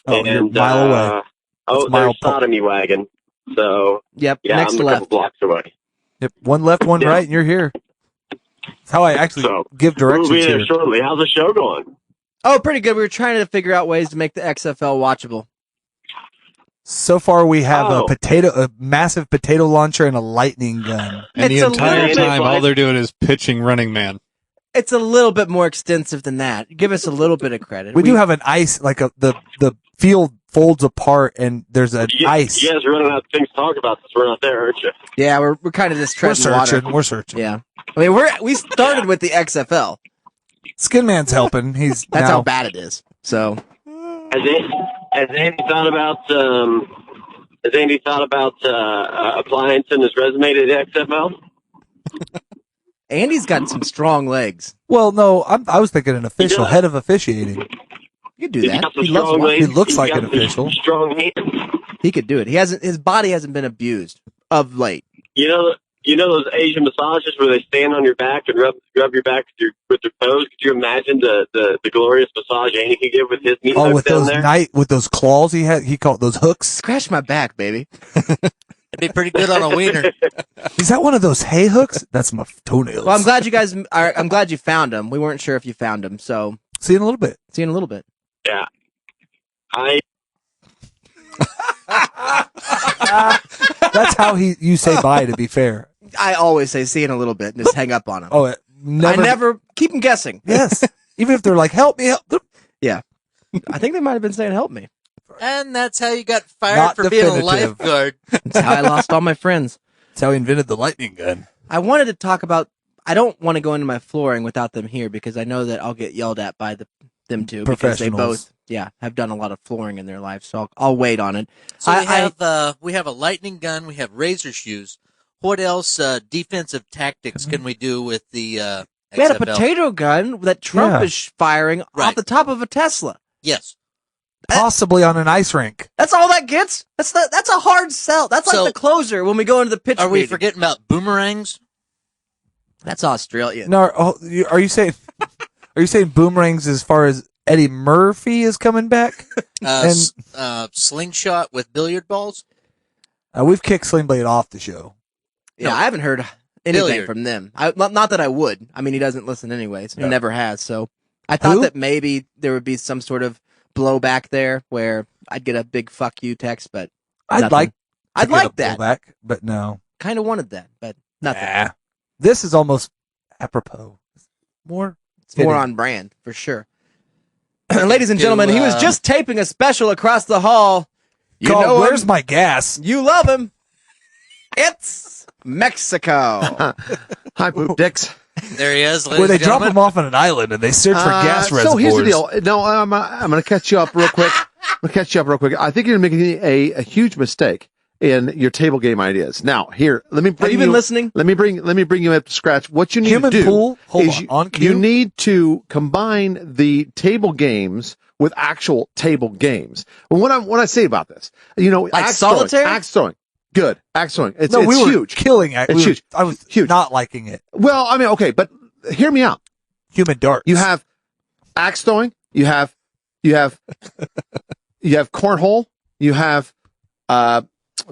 S3: Oh, you're a
S6: and,
S3: mile away.
S6: Oh,
S3: That's mile
S6: there's sodomy wagon. So,
S1: Yep,
S6: yeah,
S1: next
S6: I'm a
S1: left.
S6: couple blocks away.
S3: Yep, one left, one
S6: Yeah.
S3: right, and you're here. That's how I actually
S6: So,
S3: give
S6: We'll
S3: directions
S6: be there
S3: here.
S6: shortly. How's the show going?
S1: Oh, pretty good. We were trying to figure out ways to make the XFL watchable.
S3: So far, we have
S6: Oh.
S3: a massive potato launcher, and a lightning gun.
S4: And
S1: It's
S4: the
S1: a
S4: entire
S1: little
S4: time,
S6: bit-
S4: all they're doing is pitching Running Man.
S1: It's a little bit more extensive than that. Give us a little bit of credit.
S3: We do have an ice, like the field folds apart, and there's an ice.
S6: You guys are running out of things to talk about since we're not there, aren't you?
S1: Yeah, we're kind of just
S3: We're
S1: treading water.
S3: searching. We're searching.
S1: Yeah, I mean we started with the XFL.
S3: Skinman's helping. He's
S1: That's
S3: now,
S1: how bad it is. So
S6: Has Andy thought about applying to his resume to the XFL?
S1: Andy's got some strong legs.
S3: Well, no, I was thinking an official,
S6: does.
S3: head of officiating.
S1: You could do
S6: He's
S1: that.
S6: got some
S1: He loves
S6: strong
S1: watching.
S6: legs.
S3: He looks
S6: He's
S3: like
S6: got
S3: an
S6: some
S3: official.
S6: Strong hands.
S1: He could do it. He hasn't. His body hasn't been abused of late.
S6: You know those Asian massages where they stand on your back and rub your back with their toes? Could you imagine the glorious massage Andy could give with his meat hooks
S3: with
S6: down
S3: those
S6: there?
S3: with those claws he called those hooks.
S1: Scratch my back, baby.
S5: It'd be pretty good on a wiener.
S3: Is that one of those hay hooks? That's my toenails.
S1: Well, I'm glad you guys I'm glad you found them. We weren't sure if you found them, so
S3: see you in a little bit.
S1: See you in a little bit.
S6: Yeah.
S3: That's how you say bye, to be fair.
S1: I always say see you in a little bit and just hang up on them.
S3: Oh,
S1: I never keep them guessing.
S3: Yes. Even if they're like, help me.
S1: Yeah. I think they might have been saying help me.
S5: And that's how you got fired
S3: Not
S5: for being a
S3: definitive.
S5: lifeguard.
S1: That's how I lost all my friends.
S3: That's how he invented the lightning gun.
S1: I wanted to talk about, I don't want to go into my flooring without them here because I know that I'll get yelled at by them two because they both, have done a lot of flooring in their lives. So I'll wait on it.
S5: So we have a lightning gun. We have razor shoes. What else defensive tactics can we do with the XFL?
S1: We had a potato gun that Trump is firing off the top of a Tesla.
S5: Yes.
S3: Possibly on an ice rink.
S1: That's all that gets? That's a hard sell. That's like the closer when we go into the pitch
S5: Are we
S1: meeting.
S5: forgetting about boomerangs?
S1: That's Australian.
S3: No, are you saying boomerangs as far as Eddie Murphy is coming back?
S5: Slingshot with billiard balls?
S3: We've kicked Sling Blade off the show.
S1: Yeah, I haven't heard anything from them. Not that I would. I mean, he doesn't listen anyways. He never has. So I thought that maybe there would be some sort of blowback there where I'd get a big fuck you text, but
S3: I'd like
S1: that.
S3: Blowback, but no.
S1: Kind of wanted that, but nothing.
S3: Nah. This is almost apropos. It's more
S1: on brand for sure. Ladies and gentlemen, he was just taping a special across the hall. You know
S3: Where's My Gas?
S1: You love him. It's Mexico.
S12: Hi, poop dicks.
S5: There he is.
S3: Where they drop him off on an island and they search for gas reservoirs.
S12: So here's the deal. No, I'm going to catch you up real quick. I think you're making a huge mistake in your table game ideas. Now, here, let me bring
S1: Have you been listening?
S12: Let me bring you up to scratch. What you need to do
S3: pool?
S12: is you need to combine the table games with actual table games. Well, what I say about this,
S1: like
S12: axe
S1: solitaire?
S12: Axe throwing. Good. Axe throwing. It's
S3: we were
S12: huge.
S3: Killing it.
S12: It's huge.
S3: I was
S12: huge.
S3: Not liking it.
S12: Well, I mean, okay, but hear me out.
S3: Human darts.
S12: You have axe throwing. You have cornhole. You have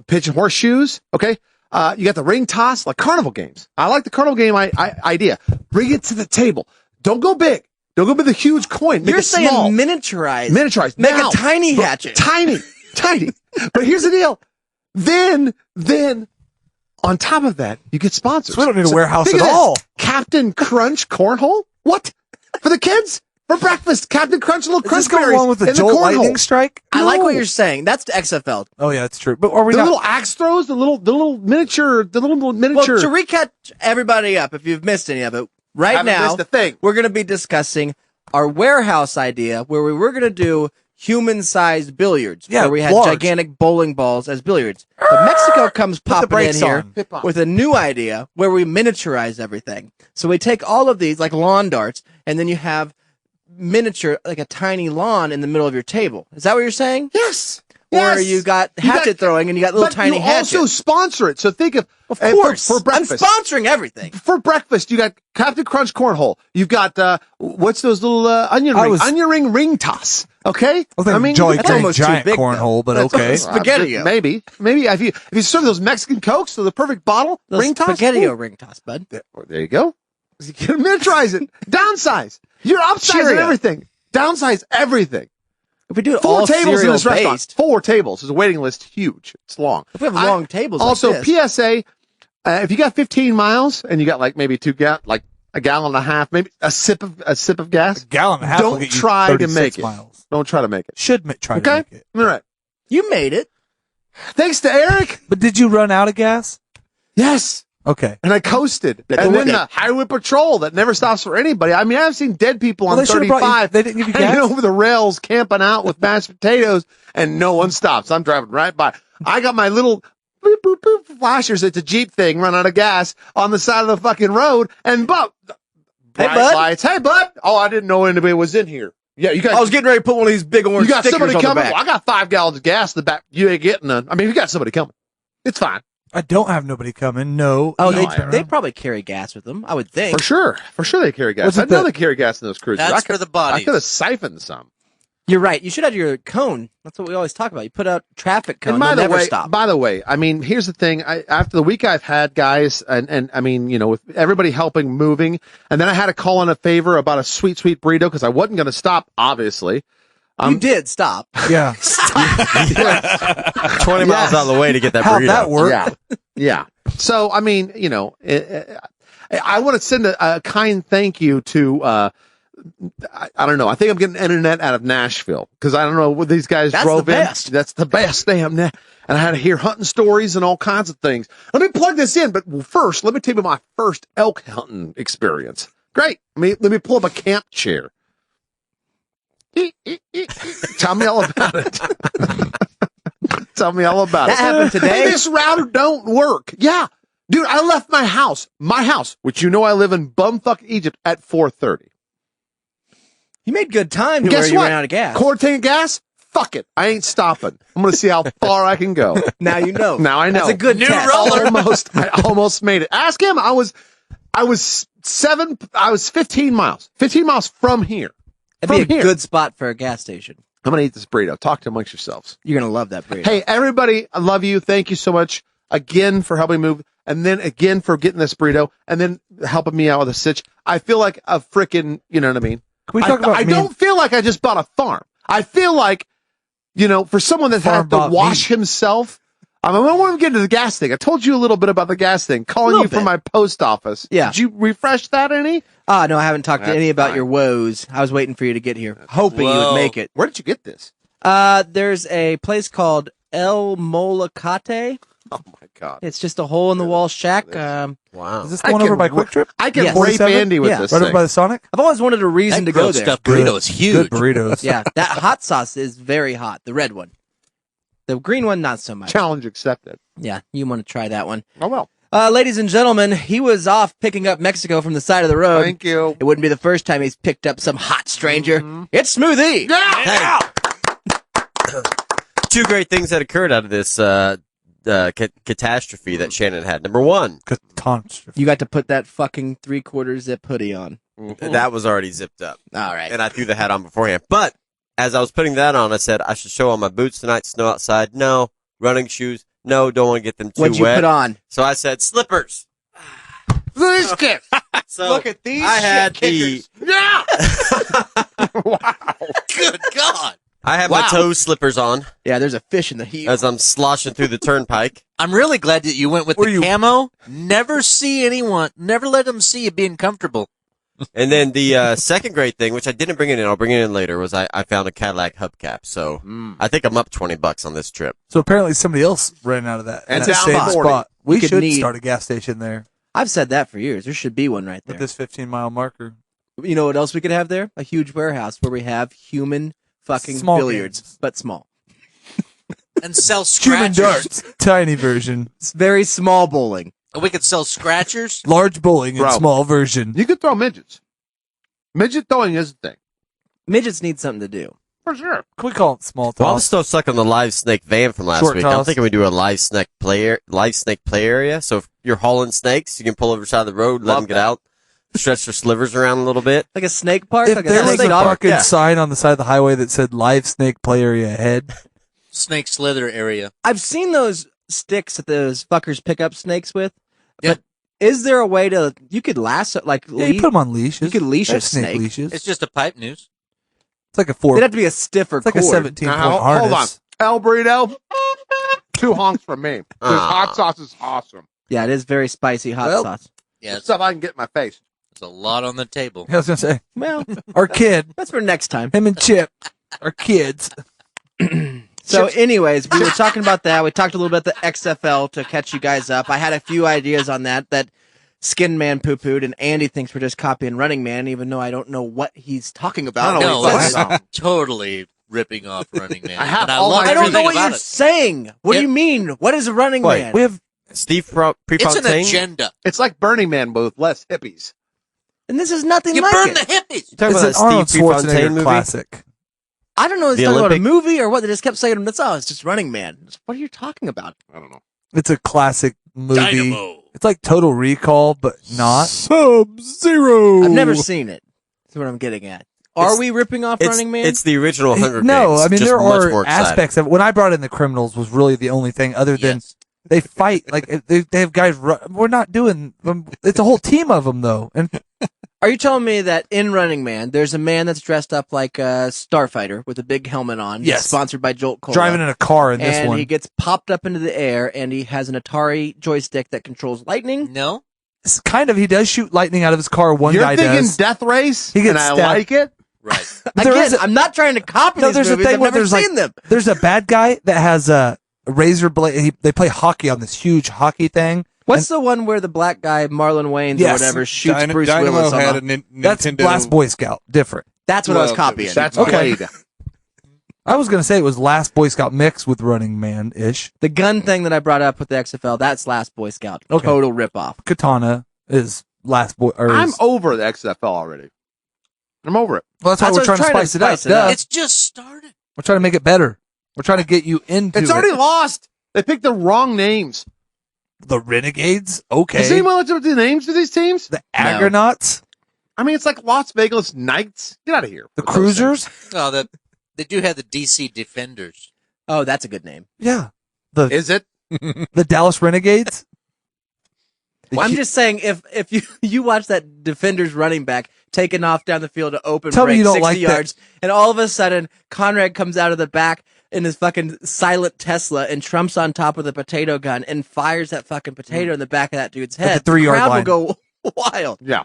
S12: pitch and horseshoes. Okay. You got the ring toss, like carnival games. I like the carnival game idea. Bring it to the table. Don't go big. Don't go with the huge coin. Make
S1: You're
S12: it
S1: saying
S12: small.
S1: miniaturize.
S12: Make
S1: a tiny hatchet.
S12: Tiny. But here's the deal. Then on top of that, you get sponsors.
S3: So we don't need a warehouse
S12: think
S3: at
S12: of this.
S3: all.
S12: Captain Crunch cornhole? What? For the kids? For breakfast, Captain Crunch, little crunch
S3: Does this go
S12: berries
S3: along with the
S12: in
S3: Jolt
S12: cornhole.
S3: Lightning Strike?
S1: I like what you're saying. That's the XFL.
S3: Oh yeah, it's true. But are we
S12: The
S3: not?
S12: little axe throws, the little miniature.
S1: Well, to recap everybody up, if you've missed any of it,
S12: Haven't missed a thing.
S1: we're going to be discussing our warehouse idea where we were going to do human-sized billiards, where we had
S3: large.
S1: gigantic bowling balls as billiards. But Mexico comes
S3: Put the
S1: popping in
S3: brakes
S1: here
S3: on.
S1: with a new idea where we miniaturize everything. So we take all of these, like lawn darts, and then you have miniature, like a tiny lawn in the middle of your table. Is that what you're saying?
S12: Yes.
S1: Or you got hatchet throwing and you got little tiny hatchets.
S12: You also sponsor it. So think of
S1: course.
S12: for breakfast.
S1: I'm sponsoring everything.
S12: For breakfast, you got Captain Crunch cornhole. You've got what's those little onion ring toss. Okay,
S3: I mean
S1: that's almost
S3: giant
S1: too big,
S3: cornhole, but okay.
S1: Spaghetti.
S12: Maybe if you serve those Mexican Cokes to the perfect bottle ring toss.
S1: Spaghetti ring toss, bud.
S12: There you go. You can miniaturize it, downsize. You're upsizing everything. Downsize everything.
S1: If we do it
S12: 4
S1: all
S12: tables in this
S1: cereal-based,
S12: restaurant, 4 tables. There's a waiting list, huge. It's long.
S1: If we have long tables,
S12: also
S1: like this,
S12: PSA. If you got 15 miles and you got like maybe like a gallon and a half, maybe a sip of gas,
S3: A gallon and a half. will
S12: don't
S3: get you
S12: try to
S3: 36
S12: make it.
S3: miles.
S12: Don't try to make it.
S3: Try to make it.
S12: All right.
S1: you made it.
S12: Thanks to Eric.
S3: But did you run out of gas?
S12: Yes.
S3: Okay.
S12: And I coasted.
S1: That's
S12: And then
S1: what-
S12: the highway patrol that never stops for anybody. I mean, I've seen dead people on
S3: Well, they should've brought you-
S12: 35
S3: they didn't give you
S12: hanging
S3: gas?
S12: over the rails, camping out with mashed potatoes, and no one stops. I'm driving right by. I got my little boop, boop, boop flashers. It's a Jeep thing, run out of gas on the side of the fucking road, and bright
S1: bud.
S12: lights. Hey, bud. Oh, I didn't know anybody was in here. Yeah, you guys.
S1: I was getting ready to put one of these big orange
S12: You got
S1: stickers
S12: somebody
S1: on the
S12: coming?
S1: back.
S12: Well, I got 5 gallons of gas in the back. You ain't getting none. I mean, you got somebody coming. It's fine.
S3: I don't have nobody coming. No.
S1: Oh,
S3: No,
S1: they probably carry gas with them, I would think.
S12: For sure they carry gas.
S3: Was it
S12: I know
S3: the-
S12: they carry gas in those cruisers.
S5: That's for the bodies.
S12: I could have siphoned some.
S1: You're right. You should have your cone. That's what we always talk about. You put out traffic cone.
S12: And by
S1: They'll
S12: the
S1: never
S12: way,
S1: stop.
S12: by the way, I mean, here's the thing. After the week I've had, guys, and I mean, you know, with everybody helping moving, and then I had to call in a favor about a sweet burrito because I wasn't going to stop, obviously.
S1: You did stop.
S3: Yeah.
S13: 20 miles out of the way to get that
S3: How'd
S13: burrito.
S3: that work?
S12: Yeah. So, I mean, you know, I want to send a kind thank you to, I don't know. I think I'm getting internet out of Nashville because I don't know what these guys drove in. That's the best. Damn. And I had to hear hunting stories and all kinds of things. Let me plug this in. But first, let me tell you my first elk hunting experience. Great. Let me pull up a camp chair. Tell me all about it. Tell me all about
S1: That happened today?
S12: Hey, this router don't work. Yeah. Dude, I left my house, which you know I live in bumfuck Egypt, at 4:30.
S1: You made good time to
S12: Guess
S1: where you
S12: what?
S1: ran out of gas.
S12: Quarter tank of gas? Fuck it. I ain't stopping. I'm going to see how far I can go.
S1: Now you know.
S12: Now I know.
S1: That's a good
S5: New
S1: test.
S5: roller.
S12: I almost made it. Ask him. I was 15 miles from here.
S1: That'd be a good spot for a gas station.
S12: I'm going to eat this burrito. Talk to amongst yourselves.
S1: You're going to love that burrito.
S12: Hey, everybody, I love you. Thank you so much again for helping move, and then again for getting this burrito, and then helping me out with a sitch. I feel like a freaking, you know what I mean?
S3: Can we talk about
S12: I don't feel like I just bought a farm. I feel like, you know, for someone that
S3: Farm
S12: had to
S3: bought
S12: wash himself. I want to get into the gas thing. I told you a little bit about the gas thing. Calling you from my post office.
S1: Yeah.
S12: Did you refresh that any?
S1: No, I haven't talked to
S12: That's
S1: any about
S12: fine.
S1: your woes. I was waiting for you to get here, hoping you would make it.
S12: Where did you get this?
S1: There's a place called El Molocate.
S12: Oh my God.
S1: It's just a hole in the wall shack.
S13: Wow.
S3: Is this the one over by Quick Trip?
S12: I can
S1: Yes.
S12: rape
S3: 47?
S12: Andy with
S1: Yeah.
S12: this
S3: Right
S12: thing.
S3: over by the Sonic?
S1: I've always wanted a reason
S5: That
S1: to go
S5: grilled
S1: there.
S5: stuffed burrito is huge.
S3: Good burritos.
S1: Yeah, that hot sauce is very hot. The red one. The green one, not so much.
S12: Challenge accepted.
S1: Yeah, you want to try that one.
S12: Oh, well.
S1: Ladies and gentlemen, he was off picking up Mexico from the side of the road.
S12: Thank you.
S1: It wouldn't be the first time he's picked up some hot stranger. It's Smoothie.
S12: Yeah.
S13: Two great things that occurred out of this catastrophe that Shannon had. Number one,
S3: Catastrophe.
S1: You got to put that fucking 3/4 zip hoodie on.
S13: that was already zipped up.
S1: All right.
S13: And I threw the hat on beforehand. But as I was putting that on, I said, I should show on my boots tonight, snow outside. No. Running shoes. No, don't want to get them too
S1: What'd you
S13: wet.
S1: put on?
S13: So I said, slippers. So
S12: Look at these
S13: I had
S12: shit kickers. Yeah. Wow.
S5: Good God.
S13: I had
S1: Wow.
S13: my toe slippers on
S1: Yeah, there's a fish in the heel.
S13: as I'm sloshing through the turnpike.
S5: I'm really glad that you went with the camo. Never let them see you being comfortable.
S13: And then the second great thing, which I didn't bring it in, I'll bring it in later, was I found a Cadillac hubcap. So I think I'm up $20 on this trip.
S3: So apparently somebody else ran out of that.
S12: And
S3: in that
S12: down
S3: same
S12: by 40.
S3: spot. We
S1: could
S3: should
S1: need-
S3: start a gas station there
S1: I've said that for years. There should be one right there.
S3: with this 15-mile marker.
S1: You know what else we could have there? A huge warehouse where we have human fucking
S3: Small
S1: billiards,
S3: games.
S1: but small.
S5: And sell
S3: Human
S5: scratchers.
S3: darts. Tiny version.
S1: It's very small bowling.
S5: We could sell scratchers.
S3: Large bowling in
S12: Bro.
S3: small version.
S12: You could throw midgets. Midget throwing is the thing.
S1: Midgets need something to do.
S12: For sure.
S3: Can we call it small
S13: Well, I'm
S3: toss?
S13: still stuck on the live snake van from last
S3: Short
S13: week.
S3: toss.
S13: I'm thinking we do a live snake play area. So if you're hauling snakes, you can pull over the side of the road, let
S12: Love
S13: them get
S12: that.
S13: out, stretch their slivers around a little bit.
S1: Like a snake park?
S3: If
S1: Like
S3: there
S1: a
S3: was
S1: snake
S3: a
S1: dog?
S3: fucking
S13: Yeah.
S3: sign on the side of the highway that said live snake play area ahead,
S5: Snake slither area.
S1: I've seen those sticks that those fuckers pick up snakes with.
S5: Yeah.
S1: But is there a way to, you could lasso, like,
S3: yeah, you put them on leashes.
S1: you could leash a
S3: There's
S1: snake.
S3: leashes.
S5: It's just a pipe noose.
S3: It's like a 4.
S1: It'd have to be a stiffer
S3: It's like a
S1: cord.
S3: 17-point
S12: Now,
S3: harness.
S12: hold on. El Burrito, 2 honks from me. This
S13: Ah.
S12: hot sauce is awesome.
S1: Yeah, it is very spicy hot
S3: Well,
S1: sauce.
S5: Yeah,
S12: It's
S5: it's,
S12: stuff I can get in my face.
S5: it's a lot on the table.
S3: I was gonna say
S1: Well,
S3: our kid,
S1: that's for next time.
S3: him and Chip, our kids.
S1: So, anyways, we were talking about that. We talked a little bit about the XFL to catch you guys up. I had a few ideas on that Skin Man poo-pooed, and Andy thinks we're just copying Running Man, even though I don't know what he's talking about.
S5: No,
S12: what
S5: it's
S12: he's talking about.
S5: totally ripping off Running Man.
S12: I have
S5: and I
S12: all
S5: love
S12: my-
S1: I don't know
S5: everything
S1: what
S5: about
S1: you're
S5: it.
S1: saying. What do
S5: Yep.
S1: you mean? What is a Running
S13: Wait,
S1: Man?
S3: We have
S13: Steve
S5: It's an
S13: Prefontaine.
S5: agenda.
S12: It's like Burning Man, but with less hippies.
S1: And this is nothing
S5: You
S1: like
S5: burn
S1: it.
S5: the hippies.
S13: You talking
S3: it's
S13: about
S3: an
S13: that
S3: Arnold
S13: Steve Prefontaine
S3: Schwarzenegger
S13: movie?
S3: classic.
S1: I don't know if
S13: The
S1: it's talking about a
S13: Olympic-
S1: movie or what. They just kept saying, that's all. It's just Running Man. What are you talking about?
S12: I don't know.
S3: It's a classic movie.
S5: Dynamo.
S3: It's like Total Recall, but not.
S4: Sub-Zero.
S1: I've never seen it. That's what I'm getting at. Are we ripping off Running Man?
S13: It's the original Hunger Games.
S3: No, I mean,
S13: just
S3: there
S13: much
S3: are
S13: more exciting.
S3: aspects of it. When I brought in the criminals was really the only thing other than they fight. Like, they have guys we're not doing it's a whole team of them, though. And
S1: Are you telling me that in Running Man, there's a man that's dressed up like a starfighter with a big helmet on?
S3: Yes.
S1: Sponsored by Jolt Cola.
S3: driving in a car in this
S1: and
S3: one.
S1: he gets popped up into the air, and he has an Atari joystick that controls lightning?
S5: No.
S3: It's kind of, he does shoot lightning out of his car. One
S12: You're
S3: guy
S12: thinking
S3: does.
S12: Death Race,
S3: He gets
S12: and I
S3: stabbed.
S12: like it.
S5: Right.
S1: Again, I'm not trying to copy these
S3: there's
S1: movies.
S3: a thing
S1: I've
S3: where
S1: never
S3: there's
S1: seen them.
S3: There's a bad guy that has a razor blade. They play hockey on this huge hockey thing.
S1: What's the one where the black guy, Marlon Wayans
S3: Yes.
S1: or whatever, shoots Bruce
S4: Dynamo
S1: Willis on
S4: had
S1: the...
S4: a Nintendo.
S3: That's Last Boy Scout. Different.
S1: That's what I was copying.
S12: That's
S3: Okay.
S12: Blade.
S3: I was going to say it was Last Boy Scout mixed with Running Man-ish.
S1: The gun thing that I brought up with the XFL, that's Last Boy Scout.
S3: Okay.
S1: Total ripoff.
S3: Katana is Last Boy. Or
S12: I'm
S3: is,
S12: over the XFL already. I'm over it.
S3: well, that's why
S1: That's
S3: we're
S1: what
S3: trying to
S1: I'm trying to
S3: spice it up.
S1: spice it up.
S3: Duh.
S5: It's just started.
S3: We're trying to make it better. We're trying to get you into
S12: It's
S3: it.
S12: already lost. They picked the wrong names.
S3: The Renegades? Okay.
S12: Has anyone looked up the names of these teams?
S3: The Agronauts?
S12: I mean, it's like Las Vegas Knights. Get out of here.
S3: The Cruisers?
S5: Oh, they do have the DC Defenders.
S1: Oh, that's a good name.
S3: Yeah.
S12: Is it?
S3: The Dallas Renegades?
S1: Well, I'm just saying, if you watch that Defenders running back taking off down the field to open
S3: Tell me
S1: break
S3: you don't
S1: 60
S3: like that.
S1: yards, and all of a sudden Conrad comes out of the back in his fucking silent Tesla and Trump's on top with a potato gun and fires that fucking potato in the back of that dude's head.
S3: the 3-yard
S1: crowd
S3: line.
S1: will go wild.
S12: Yeah.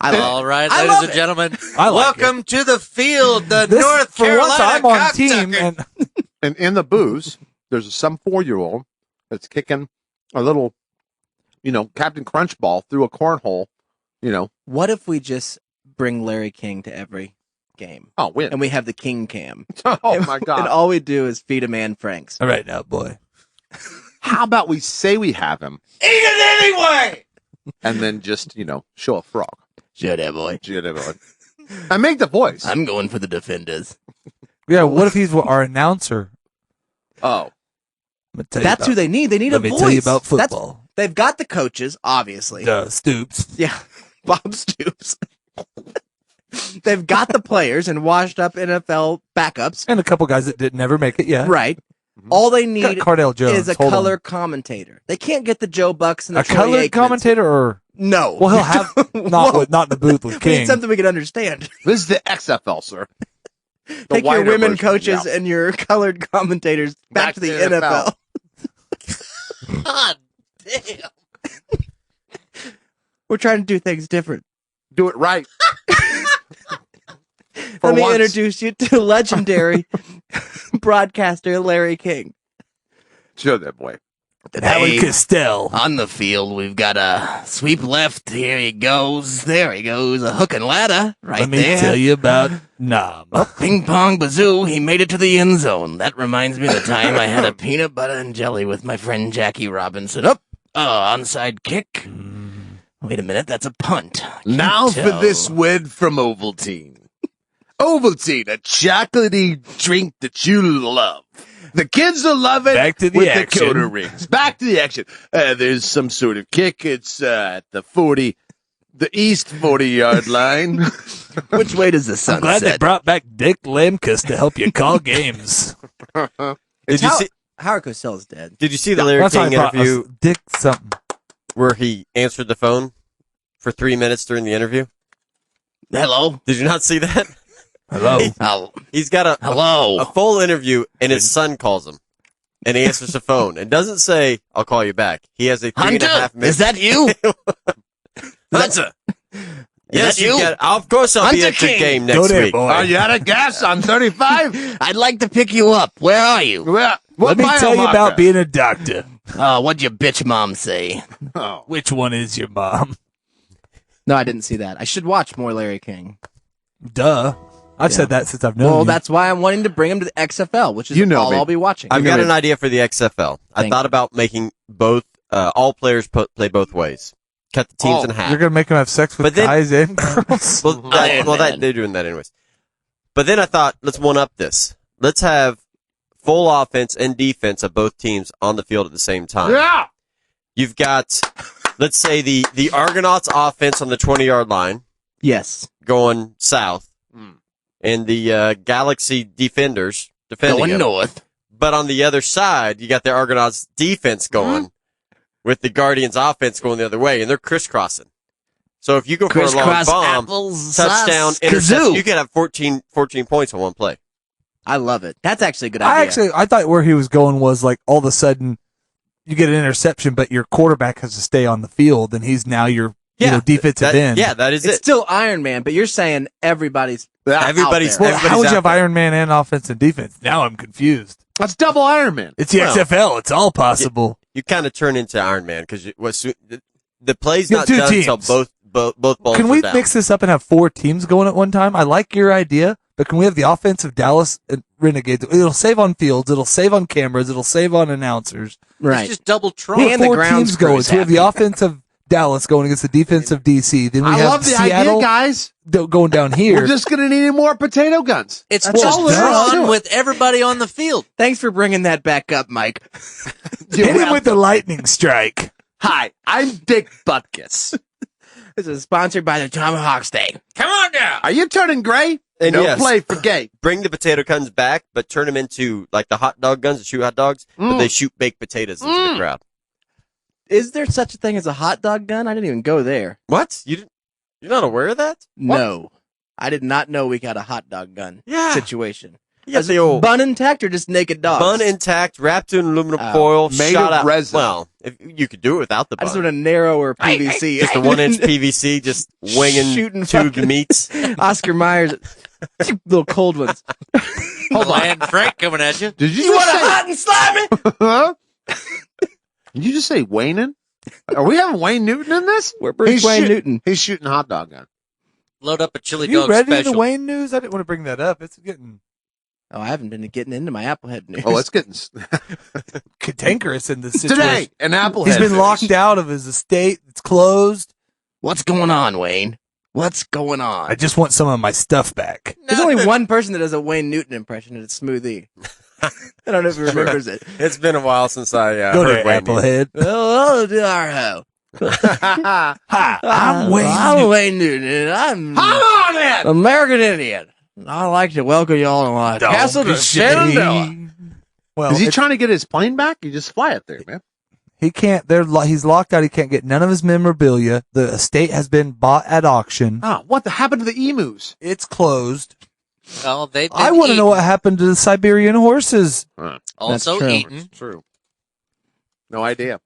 S5: All right,
S1: I
S5: ladies
S1: love
S5: and
S1: it.
S5: gentlemen,
S3: I like
S5: welcome to the field, the
S3: This,
S5: North
S3: for
S5: Carolina
S3: once, I'm on team.
S5: cocksucker.
S3: And
S12: And in the booze, there's some 4-year-old that's kicking a little, Captain Crunch ball through a cornhole,
S1: What if we just bring Larry King to every game?
S12: Oh, win.
S1: And we have the King Cam.
S12: Oh, my God.
S1: And all we do is feed a man Franks.
S3: all right now, boy.
S12: How about we say we have him
S1: Eat it anyway!
S12: and then just, show a frog?
S1: Shut up, boy.
S12: And make the voice.
S1: I'm going for the Defenders.
S3: Yeah, what if he's our announcer?
S12: Oh.
S1: That's who they need. They need
S3: Let
S1: a
S3: me
S1: voice.
S3: tell you about football.
S1: They've got the coaches, obviously.
S3: Stoops.
S1: Yeah, Bob Stoops. They've got the players and washed up NFL backups.
S3: And a couple guys that never make it yet.
S1: Right. All they
S3: Got
S1: need
S3: Cardell Jones.
S1: is a
S3: Hold on.
S1: color commentator. They can't get the Joe Bucks and the
S3: A
S1: Troy
S3: colored
S1: Aikmans.
S3: commentator or
S1: No.
S3: well he'll have not in the booth with
S1: We
S3: King.
S1: need something we can understand.
S12: This is the XFL, sir. The
S1: Take your
S12: wider
S1: women
S12: version,
S1: coaches
S12: yeah.
S1: and your colored commentators back to the NFL.
S5: God damn.
S1: We're trying to do things different.
S12: Do it right.
S1: Let me
S12: once.
S1: introduce you to legendary broadcaster Larry King.
S12: Show that boy.
S3: Alan Castell.
S1: On the field, we've got a sweep left. Here he goes. There he goes. A hook and ladder right
S3: Let me
S1: there.
S3: tell you about Nom.
S1: Ping pong bazoo. He made it to the end zone. That reminds me of the time I had a peanut butter and jelly with my friend Jackie Robinson. Onside kick. Wait a minute. That's a punt.
S10: Now
S1: Can't
S10: for this
S1: tell.
S10: word from Ovaltine. Ovaltine, a chocolatey drink that you love. The kids will love it.
S3: Back to the
S10: with
S3: action.
S10: the coda rings. Back to the action. There's some sort of kick. It's at the east 40-yard line.
S1: Which way does the
S3: I'm
S1: sun
S3: glad they
S1: set?
S3: brought back Dick Lemkus to help you call games.
S13: Did you see?
S1: Howard Cosell's dead.
S13: Did you see the Larry
S3: That's why I
S13: King
S3: thought
S13: interview
S3: Dick something.
S13: where he answered the phone for 3 minutes during the interview?
S1: Hello.
S13: Did you not see that?
S3: Hello.
S13: He's got a
S1: Hello.
S13: full interview, and his son calls him, and he answers the phone, and doesn't say, "I'll call you back." He has a 3.5 minute.
S1: Is that you?
S10: Hunter.
S13: Yes,
S1: that you?
S13: you get. Of course, I'll be
S1: Hunter
S13: at your
S1: King.
S13: game
S3: Go
S13: next
S3: there,
S13: week.
S3: boy.
S10: Are you out of gas on 35?
S1: I'd like to pick you up. Where are you?
S10: Well,
S3: Let me tell you about being a doctor.
S1: What'd your bitch mom say?
S10: Oh.
S3: Which one is your mom?
S1: No, I didn't see that. I should watch more Larry King.
S3: Duh. I've said that since I've known
S1: Well,
S3: you.
S1: that's why I'm wanting to bring him to the XFL, which is all
S12: me.
S1: I'll be watching.
S13: I've got an idea for the XFL. I
S1: Thank
S13: thought about making both all players play both ways. Cut the teams in half.
S3: You're going to make them have sex with
S13: But then-
S3: guys and girls?
S1: Iron Man.
S13: They're doing that anyways. But then I thought, let's one up this. Let's have full offense and defense of both teams on the field at the same time.
S12: Yeah.
S13: You've got, let's say, the Argonauts offense on the 20-yard line.
S1: Yes.
S13: Going south. And the Galaxy defenders defending
S1: going
S13: it.
S1: north.
S13: But on the other side, you got the Argonauts defense going with the Guardians offense going the other way, and they're crisscrossing. So if you go for a long bomb, touchdown, interception, you could have 14 points on one play.
S1: I love it. That's actually a good idea.
S3: I thought where he was going was like all of a sudden you get an interception, but your quarterback has to stay on the field, and he's now your defensive end.
S13: Yeah, that is
S1: it's still Iron Man, but you're saying everybody's
S3: how would you have Iron Man and offense and defense? Now I'm confused.
S12: That's double Iron Man.
S3: It's the XFL. It's all possible.
S13: You kind of turn into Iron Man because the play's not
S3: two
S13: done
S3: teams.
S13: until both balls
S3: Can
S13: are
S3: we
S13: down.
S3: mix this up and have 4 teams going at one time? I like your idea, but can we have the offensive Dallas and Renegades? It'll save on fields. It'll save on cameras. It'll save on announcers.
S1: Right.
S5: It's just double Trump.
S3: We have 4 teams going. So we have the offensive Dallas going against the defensive DC. Then we
S12: I
S3: have
S12: love the
S3: Seattle
S12: idea, guys.
S3: going down here.
S12: We're just going to need more potato guns.
S5: It's
S12: That's
S5: just
S12: all there is to
S5: drawn
S12: it.
S5: with everybody on the field.
S1: Thanks for bringing that back up, Mike.
S3: Hit him with the lightning strike.
S12: Hi, I'm Dick Butkus.
S1: This is sponsored by the Tomahawk Steak.
S5: Come on down.
S12: Are you turning gray?
S13: And
S12: no
S13: yes,
S12: play for gay.
S13: Bring the potato guns back, but turn them into like the hot dog guns that shoot hot dogs, but they shoot baked potatoes into the crowd.
S1: Is there such a thing as a hot dog gun? I didn't even go there.
S13: What? You're not aware of that?
S1: No. I did not know we got a hot dog gun situation.
S13: Yeah,
S1: Is the old bun intact or just naked dogs?
S13: Bun intact, wrapped in aluminum foil,
S12: made
S13: shot
S12: of
S13: out.
S12: resin.
S13: Well, if you could do it without the
S1: I
S13: bun.
S1: just want a narrower PVC.
S13: Just a 1-inch PVC, just winging
S1: Shooting
S13: tubed
S1: fucking-
S13: meats.
S1: Oscar Myers, little cold ones.
S5: Hold on. And Frank coming at you.
S12: Did you,
S1: You
S12: just
S1: want a
S12: say,
S1: hot and slimy?
S12: Huh? Did you just say Wayne? Are we having Wayne Newton in this?
S1: We're Bruce Wayne Newton.
S12: He's shooting hot dog gun.
S5: Load up a chili
S3: You
S5: dog
S3: ready
S5: special.
S3: the Wayne news? I didn't want to bring that up. It's getting
S1: Oh, I haven't been getting into my Applehead news.
S12: Oh, it's getting
S3: cantankerous in this situation.
S12: today. An apple.
S3: He's been locked out of his estate. It's closed.
S1: What's going on, Wayne? What's going on?
S3: I just want some of my stuff back.
S1: There's only one person that does a Wayne Newton impression, and it's Smoothie. I don't know if he remembers it.
S13: It's been a while since I
S3: Go
S13: heard
S3: there,
S13: Wayne
S3: Applehead.
S1: Oh, Darho.
S3: Hi, I'm Wayne.
S1: I'm Wayne Newton, and I'm
S12: Come on in.
S1: American Indian. I'd like to welcome you all to my castle to Shenandoah.
S3: Well,
S12: Is he
S3: it's-
S12: trying to get his plane back? You just fly up there, man.
S3: he can't. He's locked out. He can't get none of his memorabilia. The estate has been bought at auction.
S12: Oh, what happened to the emus?
S3: It's closed.
S5: Oh, they've been
S3: I want to know
S5: eaten.
S3: what happened to the Siberian horses.
S5: Also
S1: true.
S5: eaten.
S12: True. No idea.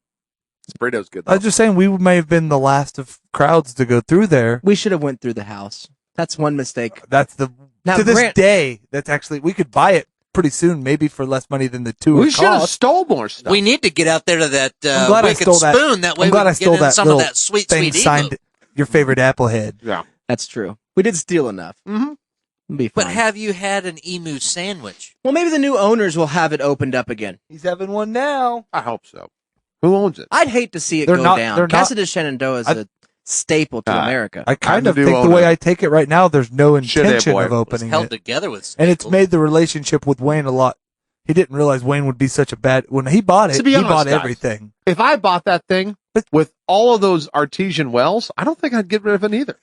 S12: This burrito's good.
S3: I was just saying we may have been the last of crowds to go through there.
S1: We should have went through the house. That's one mistake.
S3: That's the
S1: Now,
S3: to this
S1: Grant-
S3: day. That's actually we could buy it pretty soon, maybe for less money than the tour
S12: We should have
S3: cost.
S12: stole more stuff.
S5: We need to get out there to that
S3: I'm glad I
S5: wicked
S3: stole that.
S5: spoon. That way
S3: I'm glad
S5: we
S3: I
S5: can
S3: stole
S5: get in
S3: that
S5: some of
S3: little
S5: that sweet,
S3: thing
S5: sweet
S3: signed.
S5: emu.
S3: Your favorite Applehead.
S12: Yeah.
S1: That's true. We did steal enough.
S12: Mm-hmm.
S1: It'll be fine.
S5: But have you had an emu sandwich?
S1: Well, maybe the new owners will have it opened up again.
S3: He's having one now.
S12: I hope so. Who owns it?
S1: I'd hate to see it
S3: They're
S1: go
S3: not-
S1: down.
S3: they're not-
S1: Casa de Shenandoah is a staple to America.
S3: I kind
S12: I
S3: of
S12: do
S3: think the
S12: own
S3: way
S12: it.
S3: I take it right now, there's no
S12: Should have,
S3: intention
S12: boy.
S3: of opening
S5: Held
S3: it,
S5: together with
S3: and it's
S5: staples.
S3: made the relationship with Wayne a lot. He didn't realize Wayne would be such a bad. When he bought it,
S12: To be
S3: he
S12: honest,
S3: bought
S12: guys,
S3: everything.
S12: If I bought that thing with all of those artesian wells, I don't think I'd get rid of it either.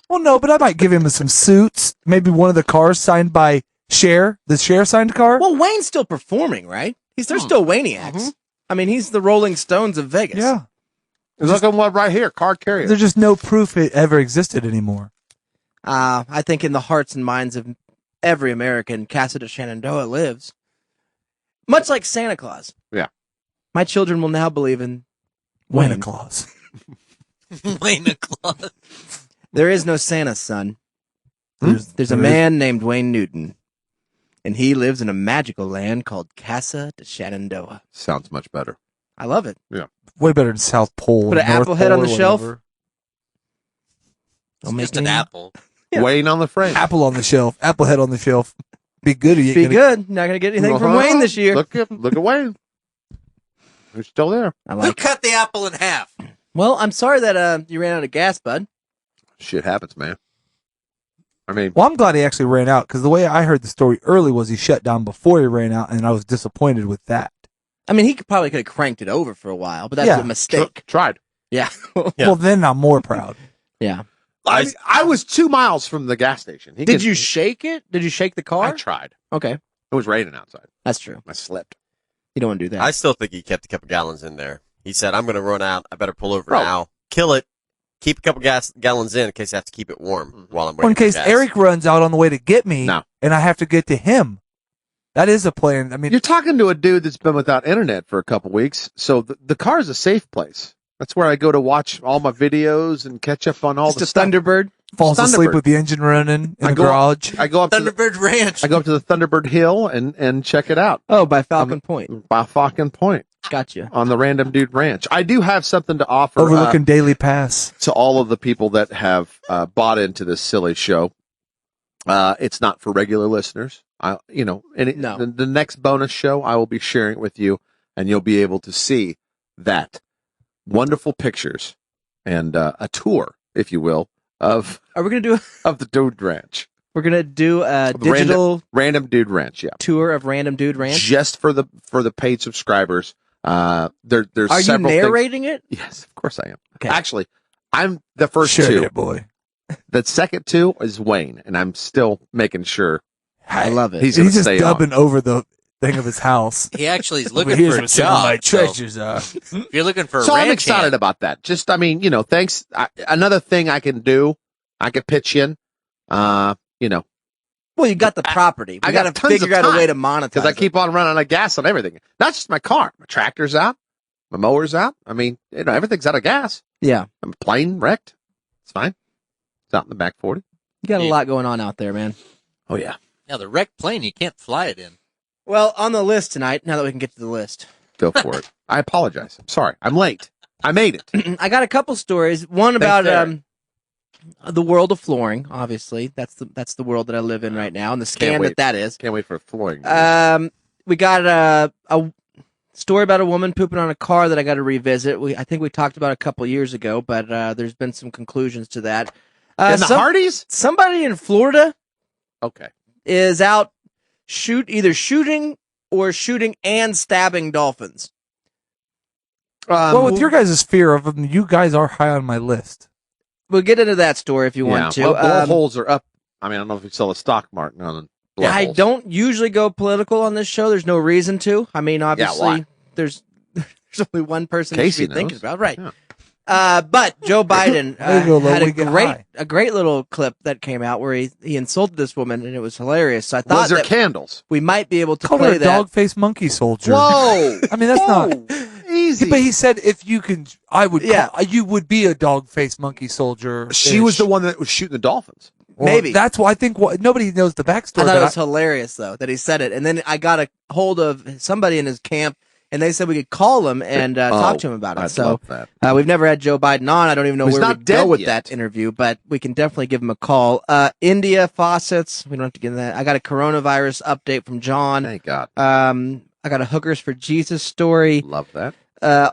S3: Well, no, but I might give him some suits. Maybe one of the cars signed by Cher. The Cher signed car.
S1: Well, Wayne's still performing, right? They're still Wayniacs. I mean, he's the Rolling Stones of Vegas.
S3: Yeah.
S12: Look at one right here, car carrier.
S3: There's just no proof it ever existed anymore.
S1: I think in the hearts and minds of every American, Casa de Shenandoah lives. Much like Santa Claus.
S12: Yeah.
S1: My children will now believe in
S3: Wayne
S1: Wayne.
S3: Claus.
S5: Wayne Claus.
S1: There is no Santa, son.
S3: Hmm?
S1: There's a man named Wayne Newton, and he lives in a magical land called Casa de Shenandoah.
S12: Sounds much better.
S1: I love it.
S12: Yeah.
S3: Way better than South Pole.
S1: Put an
S3: North
S1: apple head
S3: Pole
S1: on the
S3: or
S1: shelf.
S3: whatever.
S1: Don't
S5: Just
S1: make
S5: an
S1: any-
S5: apple.
S1: Yeah.
S12: Wayne on the frame.
S3: Apple on the shelf. Apple head on the shelf. Be good. Or you
S1: Be
S3: ain't gonna-
S1: good. Not gonna get anything from
S12: Uh-huh.
S1: Wayne this year.
S12: Look at Wayne. They're still there.
S1: I
S5: Who
S1: like.
S5: cut the apple in half?
S1: Well, I'm sorry that you ran out of gas, bud.
S12: Shit happens, man. I mean,
S3: well, I'm glad he actually ran out because the way I heard the story early was he shut down before he ran out, and I was disappointed with that.
S1: I mean, he could have cranked it over for a while, but that's a mistake.
S12: Tried.
S1: Yeah.
S3: Well, then I'm more proud.
S1: Yeah.
S12: I mean, I was 2 miles from the gas station.
S1: Did you shake it? Did you shake the car?
S12: I tried.
S1: Okay.
S12: It was raining outside.
S1: That's true.
S12: I slipped.
S1: You don't want to do that.
S13: I still think he kept a couple gallons in there. He said, I'm going to run out. I better pull over now. Kill it. Keep a couple gallons in case I have to keep it warm while I'm waiting.
S3: Well, in case Eric runs out on the way to get me, and I have to get to him. That is a plan. I mean,
S12: you're talking to a dude that's been without internet for a couple weeks, so the car is a safe place. That's where I go to watch all my videos and catch up on all the stuff.
S1: Thunderbird
S3: falls asleep with the engine running in the garage.
S12: I go up
S5: Thunderbird Ranch.
S12: I go up to the Thunderbird Hill and check it out.
S1: Oh, by Falcon Point.
S12: By Falcon Point.
S1: Gotcha.
S12: On the Random Dude Ranch. I do have something to offer.
S3: Overlooking Daily Pass.
S12: To all of the people that have bought into this silly show. It's not for regular listeners. The next bonus show, I will be sharing it with you, and you'll be able to see that wonderful pictures and a tour, if you will, of.
S1: Are we going to do
S12: of the Dude Ranch?
S1: We're going to do a digital
S12: Random Dude Ranch, yeah.
S1: Tour of Random Dude Ranch?
S12: Just for the paid subscribers. There's
S1: Are you narrating
S12: things.
S1: it?
S12: Yes, of course I am.
S1: Okay.
S12: Actually, I'm the first
S3: Sure,
S12: two.
S3: boy.
S12: The second two is Wayne, and I'm still making sure.
S1: I love it.
S12: He's
S3: just
S12: stay
S3: dubbing
S12: on.
S3: over the thing of his house.
S5: He actually is looking
S3: Here's
S5: for a
S3: where some of my
S5: job. So
S3: treasures are.
S5: if you're looking for a
S12: So
S5: ranch
S12: I'm excited
S5: hand,
S12: about that. Just, thanks. Another thing I can do, I could pitch in,
S1: Well, you got the property.
S12: I
S1: We
S12: got
S1: got to
S12: tons
S1: figure
S12: of
S1: out a way
S12: time
S1: to monetize
S12: because I
S1: it.
S12: keep on running out of gas on everything. Not just my car. My tractor's out. My mower's out. I mean, everything's out of gas.
S1: Yeah.
S12: I'm plane wrecked. It's fine. It's out in the back 40.
S1: You got a lot going on out there, man.
S12: Oh, yeah.
S5: yeah, the wrecked plane, you can't fly it in.
S1: Well, on the list tonight, now that we can get to the list.
S12: Go for it. I apologize. I'm sorry. I'm late. I made it.
S1: I got a couple stories. One about the world of flooring, obviously. That's the world that I live in right now, and the scam that is.
S12: Can't wait for flooring.
S1: We got a story about a woman pooping on a car that I got to revisit. I think we talked about a couple years ago, but there's been some conclusions to that.
S12: And the Hardys?
S1: Somebody in Florida
S12: Okay.
S1: is out either shooting and stabbing dolphins.
S3: Well, with your guys' fear of them, you guys are high on my list.
S1: We'll get into that story if you want to.
S12: Well, blowholes are up. I mean, I don't know if you sell a stock market on blowholes.
S1: I don't usually go political on this show. There's no reason to. I mean, obviously,
S12: why?
S1: there's only one person
S12: Casey
S1: you should be thinking
S12: knows.
S1: about, right?
S12: Yeah.
S1: But Joe Biden
S3: There you go, Lo,
S1: had
S3: we get high.
S1: a great little clip that came out where he insulted this woman, and it was hilarious. So I thought
S12: Was there
S1: that
S12: candles?
S1: we might be able to
S3: Called her
S1: play
S3: a
S1: that.
S3: dog-faced monkey soldier.
S12: Whoa!
S3: I mean, that's not
S12: easy.
S3: But he said, if you can, I would.
S1: Yeah.
S3: You would be a dog-faced monkey soldier.
S12: She was the one that was shooting the dolphins.
S1: Maybe.
S3: That's why I think nobody knows the backstory.
S1: I thought
S3: but
S1: it was hilarious, though, that he said it. And then I got a hold of somebody in his camp, and they said we could call him and talk to him about it.
S12: I'd
S1: So
S12: love that.
S1: we've never had Joe Biden on. I don't even know
S12: He's
S1: where
S12: not
S1: we'd go
S12: dead
S1: with
S12: yet.
S1: that interview, but we can definitely give him a call. India faucets. We don't have to get into that. I got a coronavirus update from John.
S12: Thank God.
S1: I got a Hookers for Jesus story.
S12: Love that.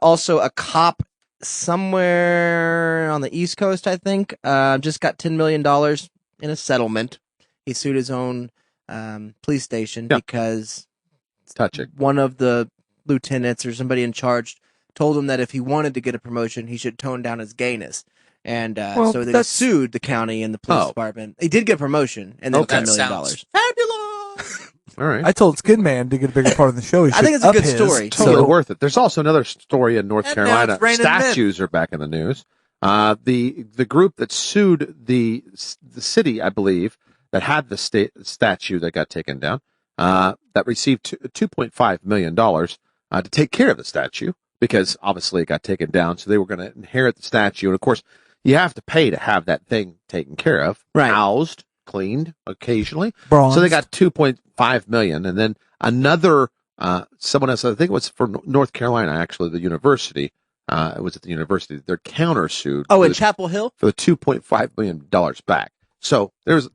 S1: Also, a cop somewhere on the East Coast, I think, just got $10 million in a settlement. He sued his own police station because
S12: It's touching.
S1: one of the lieutenants or somebody in charge told him that if he wanted to get a promotion, he should tone down his gayness. And
S3: Well,
S1: so they
S3: that's-
S1: sued the county and the police department. He did get a promotion and then
S12: Okay.
S1: $10 million.
S5: Sounds fabulous.
S12: All right.
S3: I told Skinman to get a bigger part of the show. He
S1: I think it's
S3: should
S1: a good
S3: up his.
S1: story.
S12: Totally
S3: So-
S12: worth it. There's also another story in North
S5: And now
S12: Carolina.
S5: it's raining men.
S12: Statues are back in the news. The group that sued the city, I believe, that had the statue that got taken down, that received $2.5 million to take care of the statue because obviously it got taken down. So they were going to inherit the statue. And of course, you have to pay to have that thing taken care of,
S1: Right.
S12: housed, cleaned occasionally.
S3: Bronzed.
S12: So they got $2.5 million. And then another, someone else, I think it was from North Carolina, actually, the university. It was at the university. They're countersued.
S1: Oh,
S12: for
S1: in
S12: the-
S1: Chapel Hill?
S12: for the $2.5 million back. So there's,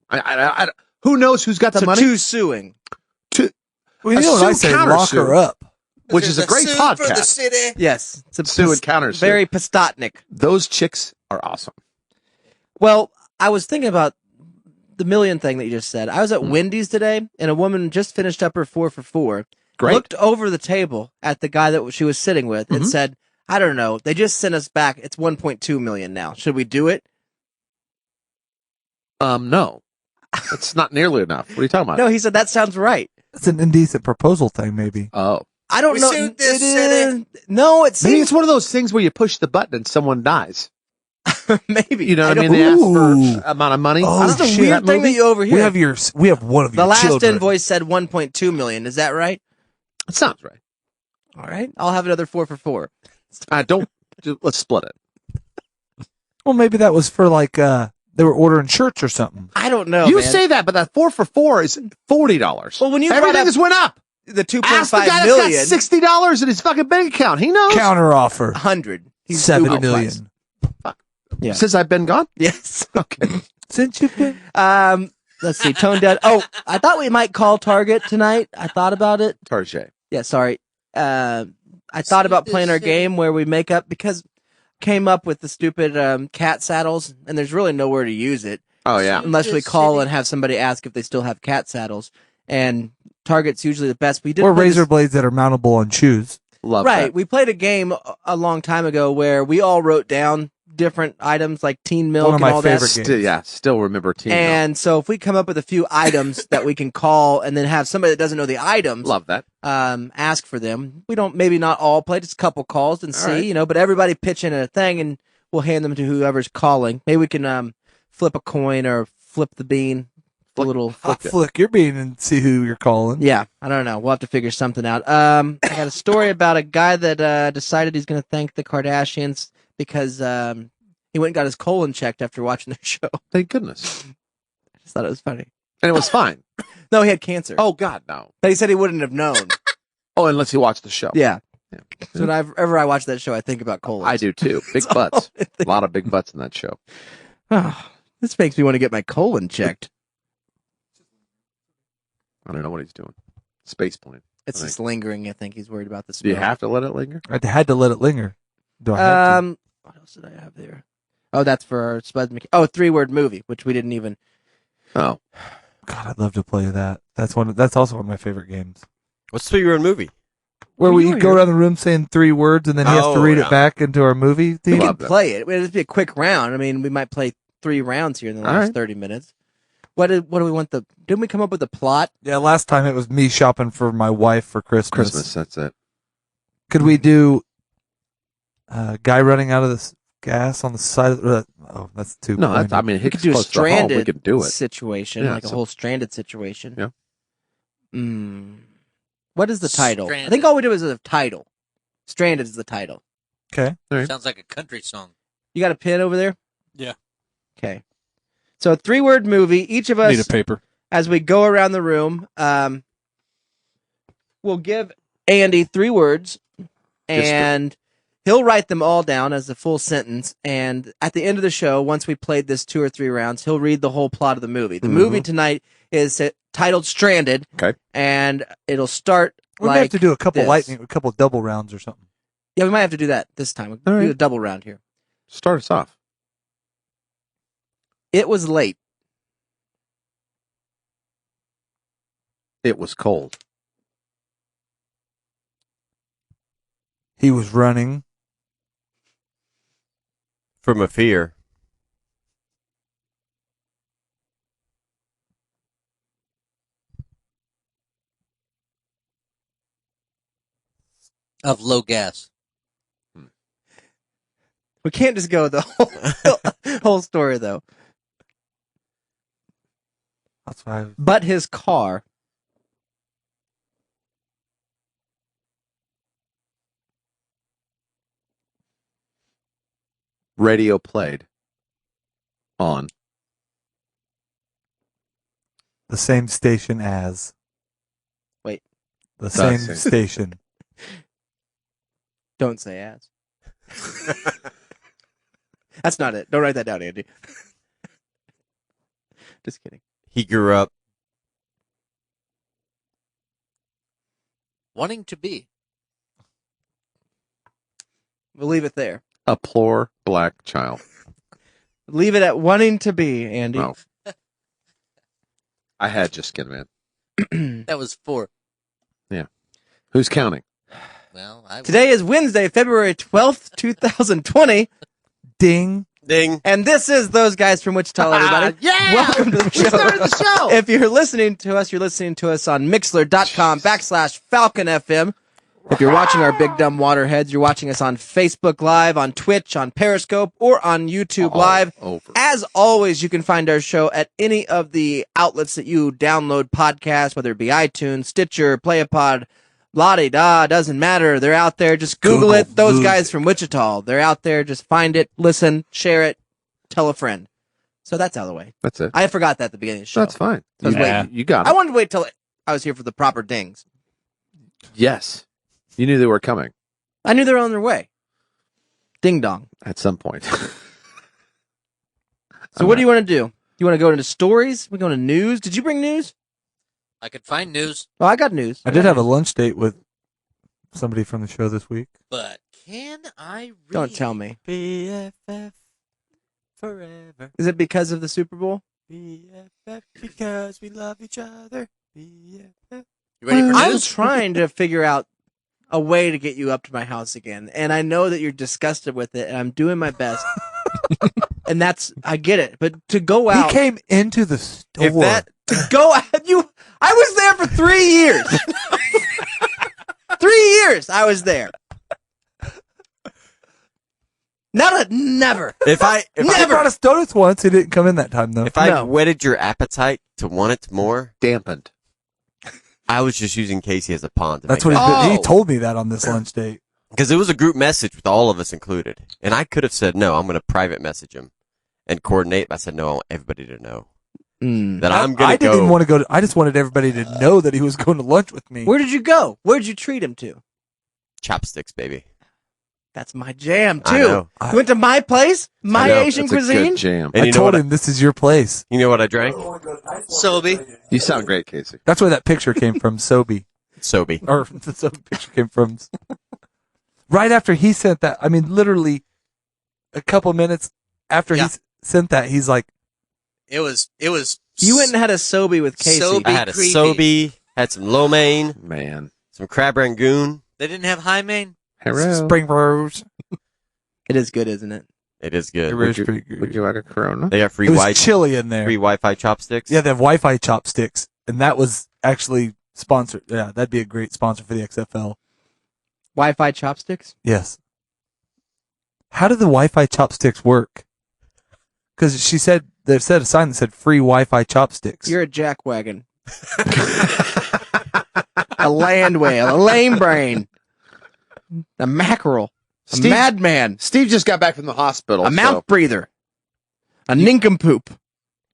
S12: I who knows who's got the
S1: So
S12: money?
S1: two suing.
S3: Well, you know what I
S12: Sue
S3: say? Lock her
S12: countersue.
S3: up.
S12: Which is a great podcast.
S5: City.
S1: Yes. It's a
S12: Sue and countersue.
S1: very Pistotnik.
S12: Those chicks are awesome.
S1: Well, I was thinking about the million thing that you just said. I was at Wendy's today, and a woman just finished up her 4 for $4.
S12: Great.
S1: Looked over the table at the guy that she was sitting with and said, I don't know. They just sent us back. It's 1.2 million now. Should we do it?
S12: No. That's not nearly enough. What are you talking about?
S1: No, he said, that sounds right.
S3: It's an indecent proposal thing, maybe.
S12: Oh.
S1: I don't
S5: We
S1: know.
S5: sued this
S1: It
S5: city.
S1: is- No, it
S12: Maybe
S1: seems
S12: it's one of those things where you push the button and someone dies.
S1: maybe.
S12: You know what I
S1: don't-
S12: mean? They ask
S3: Ooh.
S12: for amount of money.
S3: Oh,
S1: That's a
S3: shit.
S1: weird thing that you overhear.
S3: We have one of
S1: The
S3: your
S1: last
S3: children.
S1: invoice said 1.2 million. Is that right?
S12: It sounds right.
S1: All right. I'll have another 4 for $4.
S12: Let's split it.
S3: Well, maybe that was for like they were ordering shirts or something.
S1: I don't know.
S12: You
S1: man.
S12: say that, but that 4 for $4 is $40.
S1: Well, when you brought
S12: everything
S1: up
S12: has went up.
S1: the
S12: Ask the
S1: 2.5
S12: guy
S1: million,
S12: that's got $60 in his fucking bank account. He knows.
S3: Counter offer.
S1: 100. He's
S3: 7
S1: Uber
S3: million.
S1: price. Yeah.
S12: Since I've been gone?
S1: Yes.
S12: Okay.
S3: Since you've been.
S1: Let's see. Tone dead. Oh, I thought we might call Target tonight. I thought about it.
S12: Target.
S1: Yeah, sorry. I thought about playing our game where we make up because came up with the stupid cat saddles, and there's really nowhere to use it.
S12: Oh, yeah.
S1: Unless we call and have somebody ask if they still have cat saddles. And Target's usually the best. We did
S3: Or
S1: play
S3: razor
S1: this-
S3: blades that are mountable on shoes.
S12: Love
S1: right.
S12: that.
S1: We played a game a long time ago where we all wrote down different items like teen milk
S3: One of
S1: and
S3: my
S1: all
S3: favorite
S1: that.
S3: games.
S12: Still remember Team Milk.
S1: And so if we come up with a few items that we can call and then have somebody that doesn't know the items,
S12: Love that.
S1: ask for them. We don't, maybe not all play, just a couple calls and see,
S12: right.
S1: but everybody pitch in a thing and we'll hand them to whoever's calling. Maybe we can, flip a coin or flip the bean. A little
S3: Flick your bean and see who you're calling.
S1: Yeah, I don't know. We'll have to figure something out. I got a story about a guy that decided he's going to thank the Kardashians because he went and got his colon checked after watching their show.
S12: Thank goodness.
S1: I just thought it was funny.
S12: And it was fine.
S1: No, he had cancer.
S12: Oh, God, no.
S1: But he said he wouldn't have known.
S12: Oh, unless you watch the show.
S1: Yeah.
S12: Yeah.
S1: So whenever I watch that show, I think about colons.
S12: I do, too. Big butts. A lot of big butts in that show.
S1: Oh, this makes me want to get my colon checked.
S12: I don't know what he's doing. Space plane.
S1: It's just lingering. I think he's worried about the
S12: Do
S1: smell.
S12: you have to let it linger?
S3: I had to let it linger. Do I have to?
S1: What else did I have there? Oh, that's for our Spud McKay. Oh, 3-word movie, which we didn't even.
S12: Oh,
S3: God, I'd love to play that. That's also one of my favorite games.
S13: What's 3-word movie?
S3: Where
S1: Well,
S3: we
S1: you were
S3: go
S1: here.
S3: around the room saying 3 words and then he has to
S13: Oh,
S3: read
S13: yeah.
S3: it back into our movie
S1: We
S3: theme.
S1: can play it. It'll just be a quick round. I mean, we might play 3 rounds here in the
S12: All
S1: last
S12: right.
S1: 30 minutes. What do we want didn't we come up with a plot?
S3: Yeah, last time it was me shopping for my wife for Christmas.
S12: Christmas. That's it.
S3: Could we do guy running out of this gas on the side of the... Oh, that's too...
S12: No, that's, I mean,
S1: We
S12: Hicks
S1: could do a
S12: close to home. We
S1: stranded
S12: could do it.
S1: situation,
S12: Yeah,
S1: like a whole stranded situation.
S12: Yeah.
S1: What is the title? I
S5: Stranded.
S1: think all we do is the title. Stranded is the title.
S3: Okay.
S5: Sounds like a country song.
S1: You got a pen over there?
S4: Yeah.
S1: Okay. So 3-word movie. Each of us,
S4: Need a paper.
S1: as we go around the room, we'll give Andy 3 words, and he'll write them all down as a full sentence. And at the end of the show, once we played this 2 or 3 rounds, he'll read the whole plot of the movie. The movie tonight is titled Stranded.
S12: Okay.
S1: And it'll start
S3: We
S1: like
S3: may have to do a couple
S1: this.
S3: a couple double rounds or something.
S1: Yeah, we might have to do that this time. We'll
S12: All
S1: do
S12: right.
S1: a double round here.
S12: Start us off.
S1: It was late.
S12: It was cold.
S3: He was running.
S13: From a fear.
S5: Of low gas.
S1: We can't just go the whole story, though.
S3: That's why.
S1: But his car.
S12: Radio played on
S3: The same station as.
S1: Wait.
S3: The same
S12: same.
S3: station.
S1: Don't say ass. That's not it. Don't write that down, Andy. Just kidding.
S13: He grew up.
S5: Wanting to be.
S1: We'll leave it there.
S12: a poor black child.
S1: Leave it at wanting to be, Andy.
S12: Oh. I had just Skinman.
S5: That was 4.
S12: Yeah. Who's counting?
S5: Well,
S1: Today is Wednesday, February 12th, 2020.
S3: Ding.
S13: Ding.
S1: And this is Those Guys from Wichita, everybody.
S12: Yeah!
S1: Welcome to the show.
S12: We started the show!
S1: If you're listening to us on Mixler.com/Falcon FM. If you're watching our big dumb waterheads, you're watching us on Facebook Live, on Twitch, on Periscope, or on YouTube Live. As always, you can find our show at any of the outlets that you download podcasts, whether it be iTunes, Stitcher, Playapod, la-di-da, doesn't matter. They're out there. Just Google it. Those Guys from Wichita. They're out there. Just find it, listen, share it, tell a friend. So that's out of the way.
S12: That's it.
S1: I forgot that at the beginning of the show.
S12: That's fine.
S1: So
S12: You got it.
S1: I wanted to wait till I was here for the proper dings.
S12: Yes. You knew they were coming.
S1: I knew they were on their way. Ding dong.
S12: At some point.
S1: So what do you want to do? You want to go into stories? We go into news? Did you bring news?
S5: I could find news.
S1: Well, I got news.
S3: I did have a lunch date with somebody from the show this week.
S5: But can I read?
S1: Don't tell me.
S13: BFF forever.
S1: Is it because of the Super Bowl?
S13: BFF because we love each other. BFF.
S5: You ready for
S1: I'm
S5: news?
S1: trying to figure out a way to get you up to my house again. And I know that you're disgusted with it, and I'm doing my best. And I get it. But to go out.
S3: He came into the store.
S1: To go out, I was there for 3 years. 3 years I was there. Never.
S3: If I brought us donuts once, he didn't come in that time though.
S13: If I whetted your appetite to want it more,
S12: dampened.
S13: I was just using Casey as a pawn.
S3: That's what he told me that on this lunch date.
S13: Because it was a group message with all of us included. And I could have said, no, I'm going to private message him and coordinate. But I said, no, I want everybody to know that I'm going to go.
S3: I didn't want to go. I just wanted everybody to know that he was going to lunch with me.
S1: Where did you go? Where did you treat him to?
S13: Chopsticks, baby.
S1: That's my jam, too.
S13: I know.
S1: You went to my place? My Asian cuisine?
S12: Good jam.
S13: And
S3: I told him this is your place.
S13: You know what I drank?
S5: Sobe.
S12: You sound great, Casey.
S3: That's where that picture came from, Sobe.
S13: Sobe.
S3: Or the Sobe picture came from. Right after he sent that, I mean, literally a couple minutes after he sent that, he's like,
S5: It was.
S1: You went and had a Sobe with Casey.
S5: Sobe
S13: I had a
S5: creepy.
S13: Sobe, had some lo mein,
S12: Man.
S13: some crab rangoon.
S5: They didn't have high main.
S12: Hello.
S3: Spring Rose.
S1: It is good, isn't it?
S13: It is good.
S3: It is pretty good.
S12: Would you like a Corona?
S13: They got free
S3: It was chili in there.
S13: free Wi-Fi chopsticks.
S3: Yeah, they have Wi-Fi chopsticks, and that was actually sponsored. Yeah, that'd be a great sponsor for the XFL.
S1: Wi-Fi chopsticks?
S3: Yes. How do the Wi-Fi chopsticks work? Because they said a sign that said free Wi-Fi chopsticks.
S1: You're a jackwagon. A land whale. A lame brain. A mackerel. A madman.
S12: Steve just got back from the hospital.
S1: A mouth breather. A nincompoop.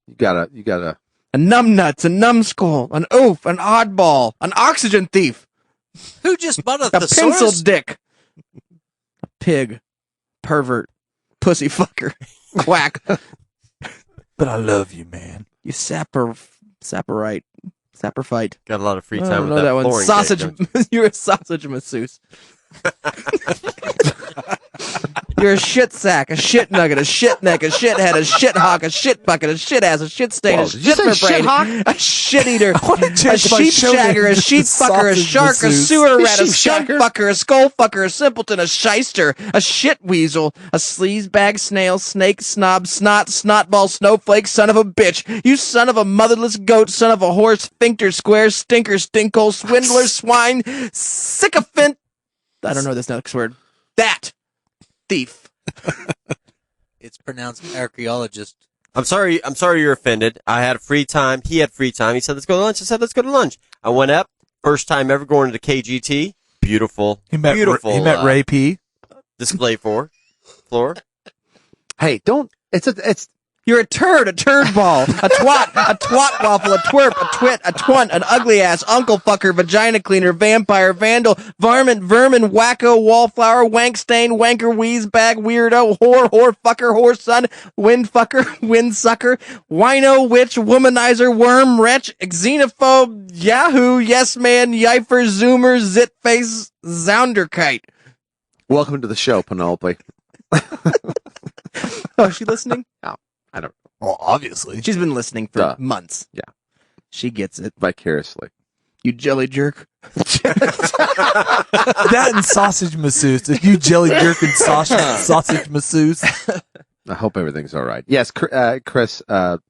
S12: You gotta.
S1: A numbnuts. A numbskull. An oaf. An oddball. An oxygen thief.
S5: Who just bought a
S1: A pencil
S5: thesaurus?
S1: dick. A pig. Pervert. Pussy fucker. Quack.
S3: But I love you, man.
S1: You sapperite. Sapper fight.
S13: Got a lot of free
S1: I
S13: time
S1: don't
S13: with
S1: know that one.
S13: flooring
S1: Sausage.
S13: cake, don't you?
S1: You're a sausage masseuse. You're a shit sack, a shit nugget, a shit neck, a shit head, a shit hawk, a shit bucket, a shit ass, a shit stain, a
S12: Whoa, did you
S1: shit
S12: say shit hawk?
S1: a shit eater, a
S3: change my
S1: sheep
S3: show name
S1: shagger, a
S3: to
S1: sheep fucker, a
S3: sausage
S1: shark, a
S3: masseuse.
S1: sewer rat, a
S12: Sheep
S1: skunk
S12: shagger?
S1: fucker, a skull fucker, a simpleton, a shyster, a shit weasel, a sleazebag, snail, snake, snob, snotball, snowflake, son of a bitch, you son of a motherless goat, son of a horse, sphincter, square, stinker, stinkhole, swindler, swine, sycophant. I don't know this next word. That thief.
S5: It's pronounced archaeologist.
S13: I'm sorry you're offended. I had free time. He had free time. He said, let's go to lunch. I said, let's go to lunch. I went up. First time ever going to the KGT. Beautiful.
S3: He met Ray P.
S13: Display floor.
S12: Hey, don't.
S1: You're a turd ball, a twat waffle, a twerp, a twit, a twunt, an ugly ass, uncle fucker, vagina cleaner, vampire, vandal, varmint, vermin, wacko, wallflower, wank stain, wanker, wheeze bag, weirdo, whore fucker, whore son, wind fucker, wind sucker, wino, witch, womanizer, worm, wretch, xenophobe, yahoo, yes man, yifer, zoomer, zit face, zounderkite.
S12: Welcome to the show, Penelope.
S1: Oh, is she listening?
S12: No, I don't.
S3: Well, obviously.
S1: She's been listening for months.
S12: Yeah.
S1: She gets it.
S12: Vicariously.
S1: You jelly jerk.
S3: That and sausage masseuse. If you jelly jerk and sausage masseuse.
S12: I hope everything's all right. Yes, Chris,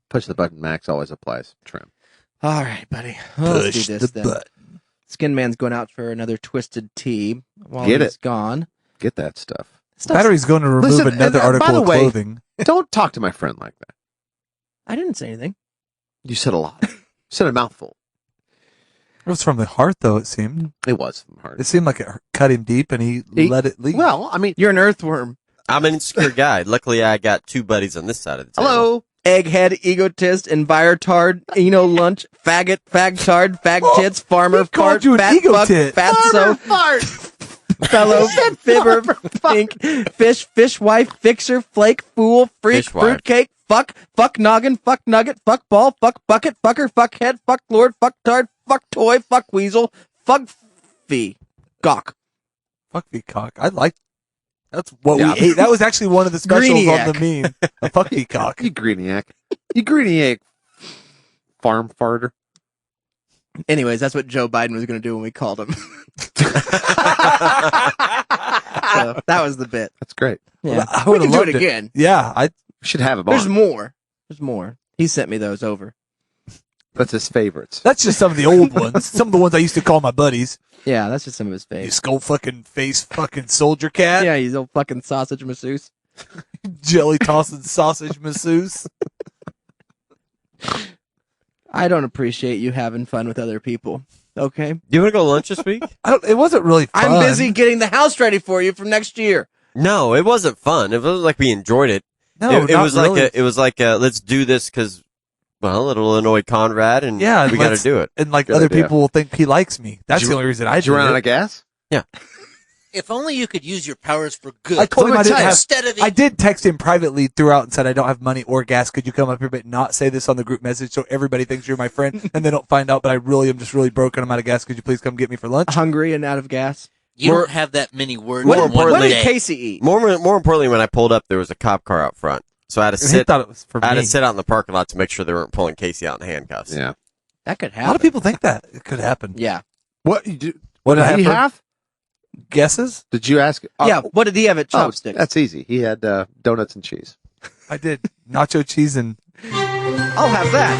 S12: push the button. Max always applies. Trim.
S1: All right, buddy. Let's
S3: Push
S1: do this
S3: the
S1: then.
S3: button.
S1: Skin Man's going out for another twisted tea while
S12: Get
S1: he's
S12: it.
S1: gone.
S12: Get that stuff.
S3: Battery's going to remove
S12: Listen,
S3: another
S12: and, by
S3: article
S12: the
S3: of
S12: way,
S3: clothing.
S12: Don't talk to my friend like that.
S1: I didn't say anything.
S12: You said a lot. You said a mouthful.
S3: It was from the heart, though, it seemed.
S12: It was from the heart.
S3: It seemed like it cut him deep, and he let it leak.
S12: Well, I mean,
S1: you're an earthworm.
S13: I'm an insecure guy. Luckily, I got two buddies on this side of the table.
S1: Hello. Egghead, egotist, envirotard, lunch, faggot, fagtard, fag tits, farmer, fart,
S3: you an
S1: fat fuck,
S3: egotist.
S1: fatso,
S12: fart.
S1: fellow, fibber, pink, fish wife, fixer, flake, fool, freak,
S13: Fish wife.
S1: fruitcake, fuck noggin, fuck nugget, fuck ball, fuck bucket, fucker, fuck head, fuck lord, fuck tard, fuck toy, fuck weasel, fuck fee, gawk.
S3: Fuck me cock. I like. That's what we ate. That was actually one of the specials on the meme. A fuck me cock.
S12: You greeniac. You greeniac. Farm farter.
S1: Anyways, that's what Joe Biden was going to do when we called him. So, that was the bit.
S12: That's great.
S1: Yeah.
S3: Well, I
S1: We
S3: would've
S1: can do
S3: loved
S1: it again.
S3: Yeah, I
S12: should have him
S1: There's
S12: on.
S1: more. There's more. He sent me those over.
S12: That's his favorites.
S3: That's just some of the old ones. Some of the ones I used to call my buddies.
S1: Yeah, that's just some of his
S3: You
S1: face.
S3: skull fucking face fucking soldier cat.
S1: Yeah, he's old fucking sausage masseuse.
S3: Jelly tossing sausage masseuse.
S1: I don't appreciate you having fun with other people. Okay?
S13: You want to go lunch this week?
S3: It wasn't really fun.
S1: I'm busy getting the house ready for you for next year.
S13: No, it wasn't fun. It wasn't like we enjoyed it.
S3: No,
S13: it
S3: not
S13: was
S3: really.
S13: like let's do this because, well, it'll annoy Conrad and
S3: Yeah,
S13: we got to
S3: let's-
S13: do it.
S3: And like
S12: Good
S3: other
S12: idea.
S3: people will think he likes me. That's
S12: Did
S3: the
S12: you-
S3: only reason I
S12: Did you
S3: do
S12: run out
S3: it.
S12: of gas?
S13: Yeah.
S5: If only you could use your powers for good.
S3: I told him I didn't have.
S5: Instead of
S3: I did text him privately throughout and said I don't have money or gas. Could you come up here but not say this on the group message so everybody thinks you're my friend and they don't find out? But I really am just really broke and I'm out of gas. Could you please come get me for lunch?
S1: Hungry and out of gas.
S5: you
S13: More-
S5: don't have that many words
S13: More
S5: in one
S13: importantly-
S1: What did
S5: day.
S1: Casey eat?
S13: More importantly, when I pulled up, there was a cop car out front, so I had to
S3: And he
S13: sit.
S3: thought it was for
S13: I had
S3: me.
S13: to sit out in the parking lot to make sure they weren't pulling Casey out in handcuffs.
S12: Yeah.
S1: That could
S3: A
S1: happen.
S3: lot of people think that it could happen.
S1: Yeah.
S12: What you do?
S3: What
S12: What did he
S3: happened?
S12: have?
S3: Guesses?
S12: Did you ask?
S1: Yeah. What did he have at
S12: Oh,
S1: Chopstick?
S12: that's easy. He had donuts and cheese.
S3: I did nacho cheese and
S1: I'll have that.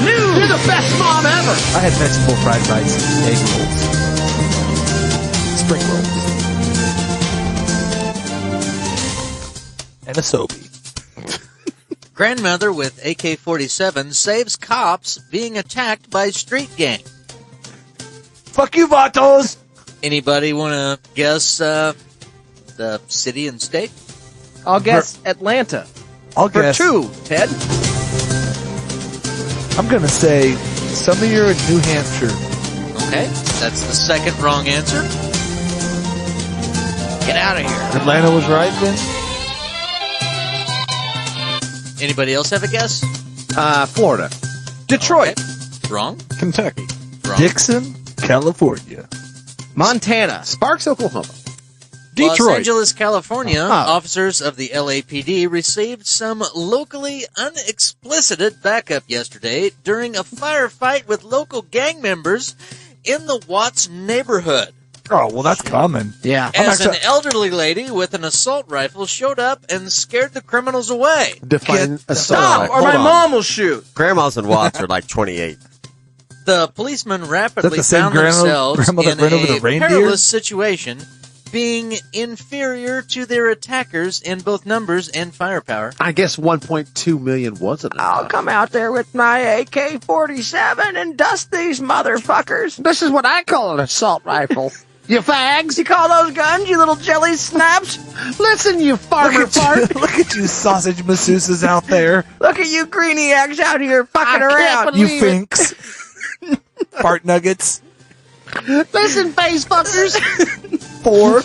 S12: You're the best mom ever.
S3: I had vegetable fried rice, egg rolls, spring rolls, and a Sobe.
S5: Grandmother with AK-47 saves cops being attacked by street gang.
S3: Fuck you, vatos!
S5: Anybody want to guess the city and state?
S1: I'll guess Atlanta.
S3: I'll
S1: For
S3: guess.
S1: 2, Ted.
S3: I'm gonna say somewhere in New Hampshire.
S5: Okay, that's the second wrong answer.
S1: Get out of here.
S3: Atlanta was right then.
S5: Anybody else have a guess?
S12: Florida.
S1: Detroit.
S5: Okay. Wrong.
S4: Kentucky.
S5: Wrong.
S3: Dixon, California.
S1: Montana.
S12: Sparks, Oklahoma.
S5: Los
S4: Detroit.
S5: Angeles, California,
S1: Oh.
S5: officers of the LAPD received some locally unexplicited backup yesterday during a firefight with local gang members in the Watts neighborhood.
S3: Oh, well, that's common.
S1: Yeah.
S5: As an elderly lady with an assault rifle showed up and scared the criminals away.
S12: Define assault.
S1: Stop,
S12: rifle.
S1: or my
S13: Hold on.
S1: mom will shoot.
S13: Grandmas and Watts are like 28.
S5: The policemen rapidly
S3: the same
S5: found
S3: grandma
S5: themselves
S3: that
S5: in
S3: ran over the
S5: a
S3: reindeer?
S5: perilous situation, being inferior to their attackers in both numbers and firepower.
S12: I guess 1.2 million wasn't enough.
S1: I'll come out there with my AK-47 and dust these motherfuckers.
S12: This is what I call an assault rifle. You fags.
S1: You call those guns, you little jelly snaps?
S12: Listen, you farmer fart.
S3: Look at you sausage masseuses out there.
S1: Look at you greeniacs out here fucking around.
S3: You finks. Fart nuggets.
S12: Listen, face fuckers.
S3: 4.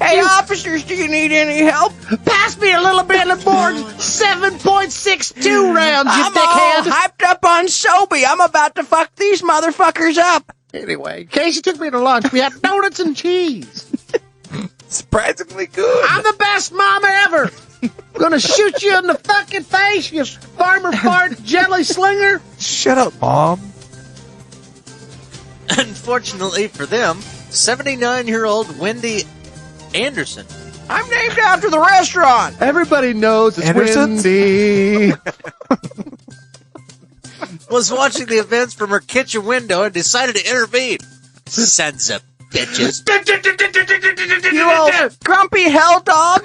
S1: Hey, officers, do you need any help?
S12: Pass me a little bit of board. 7.62 rounds, you
S1: I'm all
S12: dickhead.
S1: hyped up on Sobe. I'm about to fuck these motherfuckers up.
S12: Anyway, Casey took me to lunch. We had donuts and cheese.
S3: Surprisingly good.
S12: I'm the best mom ever. Gonna shoot you in the fucking face, you farmer fart jelly slinger.
S3: Shut up, Mom.
S5: Unfortunately for them, 79-year-old Wendy Anderson.
S1: I'm named after the restaurant.
S12: Everybody knows it's
S3: Anderson's?
S12: Wendy.
S5: Was watching the events from her kitchen window and decided to intervene. Sons of bitches.
S1: You old grumpy hell dog.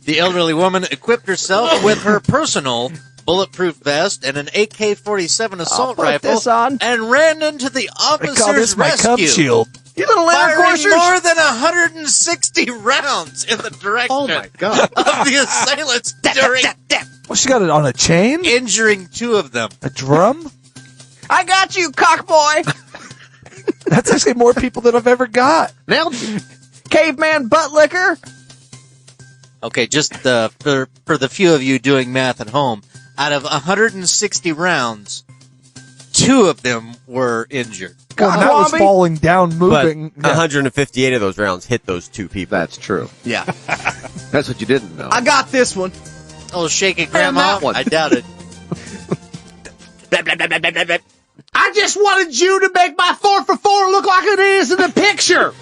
S5: The elderly woman equipped herself with her personal bulletproof vest and an AK-47 assault
S1: put
S5: rifle
S1: this on.
S5: and ran into the
S3: I call
S5: officer's
S3: this my cub
S5: rescue,
S3: shield.
S1: You little
S5: firing
S1: intercourses.
S5: more than 160 rounds in the direction
S12: Oh my God.
S5: of the assailants during
S3: Well, she got it on a chain?
S5: injuring two of them.
S3: A drum?
S1: I got you, cock boy.
S3: That's actually more people than I've ever
S12: Nailed
S1: Caveman butt licker.
S5: Okay, just for the few of you doing math at home, out of 160 rounds, 2 of them were injured.
S3: Well, that was falling down,
S13: But
S3: moving.
S13: 158 of those rounds hit those 2 people.
S12: That's true.
S1: Yeah.
S12: That's what you didn't know.
S1: I got this one.
S5: Oh, shaking
S12: And
S5: grandma?
S12: that one.
S5: I doubt it.
S12: I just wanted you to make my 4-for-4 look like it is in the picture.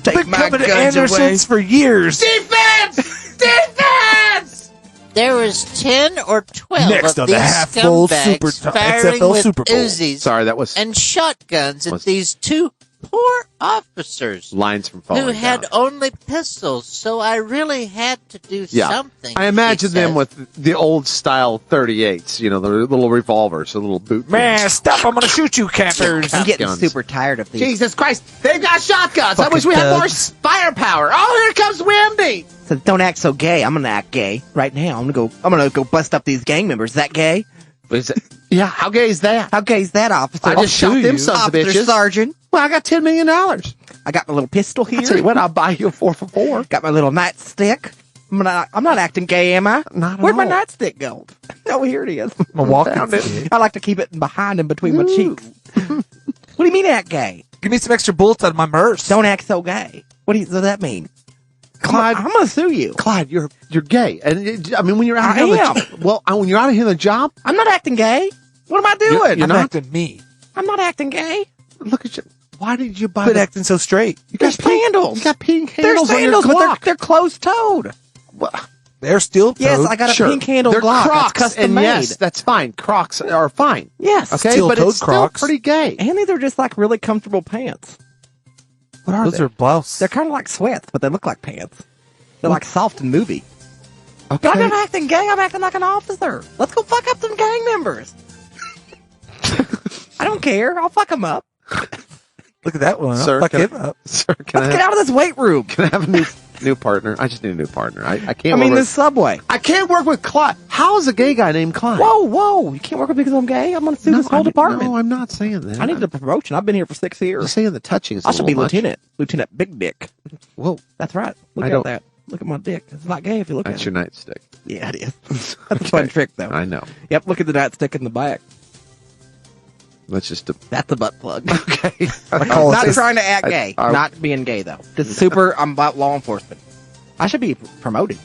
S1: Take
S3: Been
S1: my
S3: coming to
S1: guns away.
S3: Anderson's for years.
S12: Defense! Defense!
S5: There was 10 or 12
S3: Next
S5: of
S3: on the
S5: these
S3: half-full
S5: scumbags
S3: Super-
S5: firing
S3: XFL
S5: with
S3: Super Bowl.
S5: Uzis
S12: Sorry, that was
S5: and shotguns at
S12: Was-
S5: these 2 poor officers
S12: lines from
S5: who
S12: falling
S5: had
S12: down.
S5: only pistols, so I really had to do something.
S12: I imagine
S5: she
S12: them
S5: says.
S12: with the old style 38s, the little revolvers, the little boot.
S3: Man,
S12: guns.
S3: stop. I'm going to shoot you, campers.
S1: I'm getting
S12: Guns.
S1: super tired of these.
S12: Jesus Christ, they've got shotguns. I
S3: Fucking
S12: wish we had more
S3: thugs.
S12: firepower. Oh, here comes Wendy.
S1: So don't act so gay. I'm gonna act gay right now. I'm gonna go bust up these gang members. Is that gay?
S12: Is it? Yeah, how gay is that?
S1: How gay is that, officer?
S12: I just shot
S3: sue
S12: them
S3: you.
S12: sons of
S1: Officer
S12: bitches.
S1: Sergeant.
S12: Well, I got $10 million. I'll
S1: I got my little pistol here.
S12: tell you what, I'll buy you a 4-for-4.
S1: Got my little nightstick. I'm not acting gay, am I?
S12: Not at
S1: Where'd my
S12: all.
S1: nightstick go? Oh, here it is.
S3: My walking
S12: Found it.
S3: stick.
S1: I like to keep it behind and between my cheeks. What do you mean act gay?
S3: Give me some extra bullets out of my merce.
S1: Don't act so gay. What does that mean?
S12: Clyde,
S1: I'm gonna sue you.
S12: Clyde, you're gay, and when you're out
S1: I
S12: here,
S1: am.
S12: when you're out here on the job,
S1: I'm not acting gay. What am I doing?
S3: You're
S12: not?
S3: acting me.
S1: I'm not acting gay.
S12: look at you. Why did you buy?
S3: Quit acting so straight.
S12: You
S1: There's sandals.
S12: You got pink
S1: There's
S12: handles on your
S1: sandals, but
S12: Glock.
S1: they're closed-toed.
S3: They're still
S1: Yes,
S3: toed.
S1: I got a
S12: Sure.
S1: pink handle
S12: They're
S1: Glock.
S12: Crocs,
S1: That's custom
S12: and
S1: made.
S12: yes, that's fine. Crocs are fine.
S1: Yes.
S12: Okay,
S3: Steel
S12: but
S3: toed
S12: it's still
S3: Crocs.
S12: pretty gay.
S1: And these are just like really comfortable pants.
S12: What are
S3: Those
S12: they?
S3: are blouse.
S1: They're kind of like sweats, but they look like pants. They're like soft and movie.
S12: Okay.
S1: But I'm not acting gay. I'm acting like an officer. Let's go fuck up some gang members. I don't care. I'll fuck them up.
S3: Look at that one.
S12: Sir,
S3: Fuck
S12: can
S3: him
S12: I-
S3: up.
S12: Sir, can
S1: Let's
S12: I
S1: get out of this weight room.
S12: can I have a new partner? I just need a new partner. I can't.
S1: I mean,
S12: work
S1: this subway.
S12: I can't work with Clyde. How is a gay guy named Clyde?
S1: Whoa. You can't work with me because I'm gay? I'm going to sue this whole department.
S12: No, I'm not saying that.
S1: I need a promotion. I've been here for 6
S12: I'm
S1: years.
S12: saying the touching's.
S1: I should be
S12: a little much.
S1: Lieutenant Big Dick.
S12: Whoa,
S1: That's right. Look
S12: I
S1: at
S12: don't-
S1: that. Look at my dick. It's not gay if you look
S12: that's
S1: at
S12: your
S1: it.
S12: nightstick.
S1: Yeah, it is. That's a fun trick, though.
S12: I know.
S1: Yep, look at the nightstick in the back.
S12: Let's just.
S1: That's a butt plug.
S12: Okay.
S3: call it
S1: Not
S3: this.
S1: trying to act gay.
S12: I-
S1: Not being gay, though. Just super, I'm about law enforcement. I should be promoted.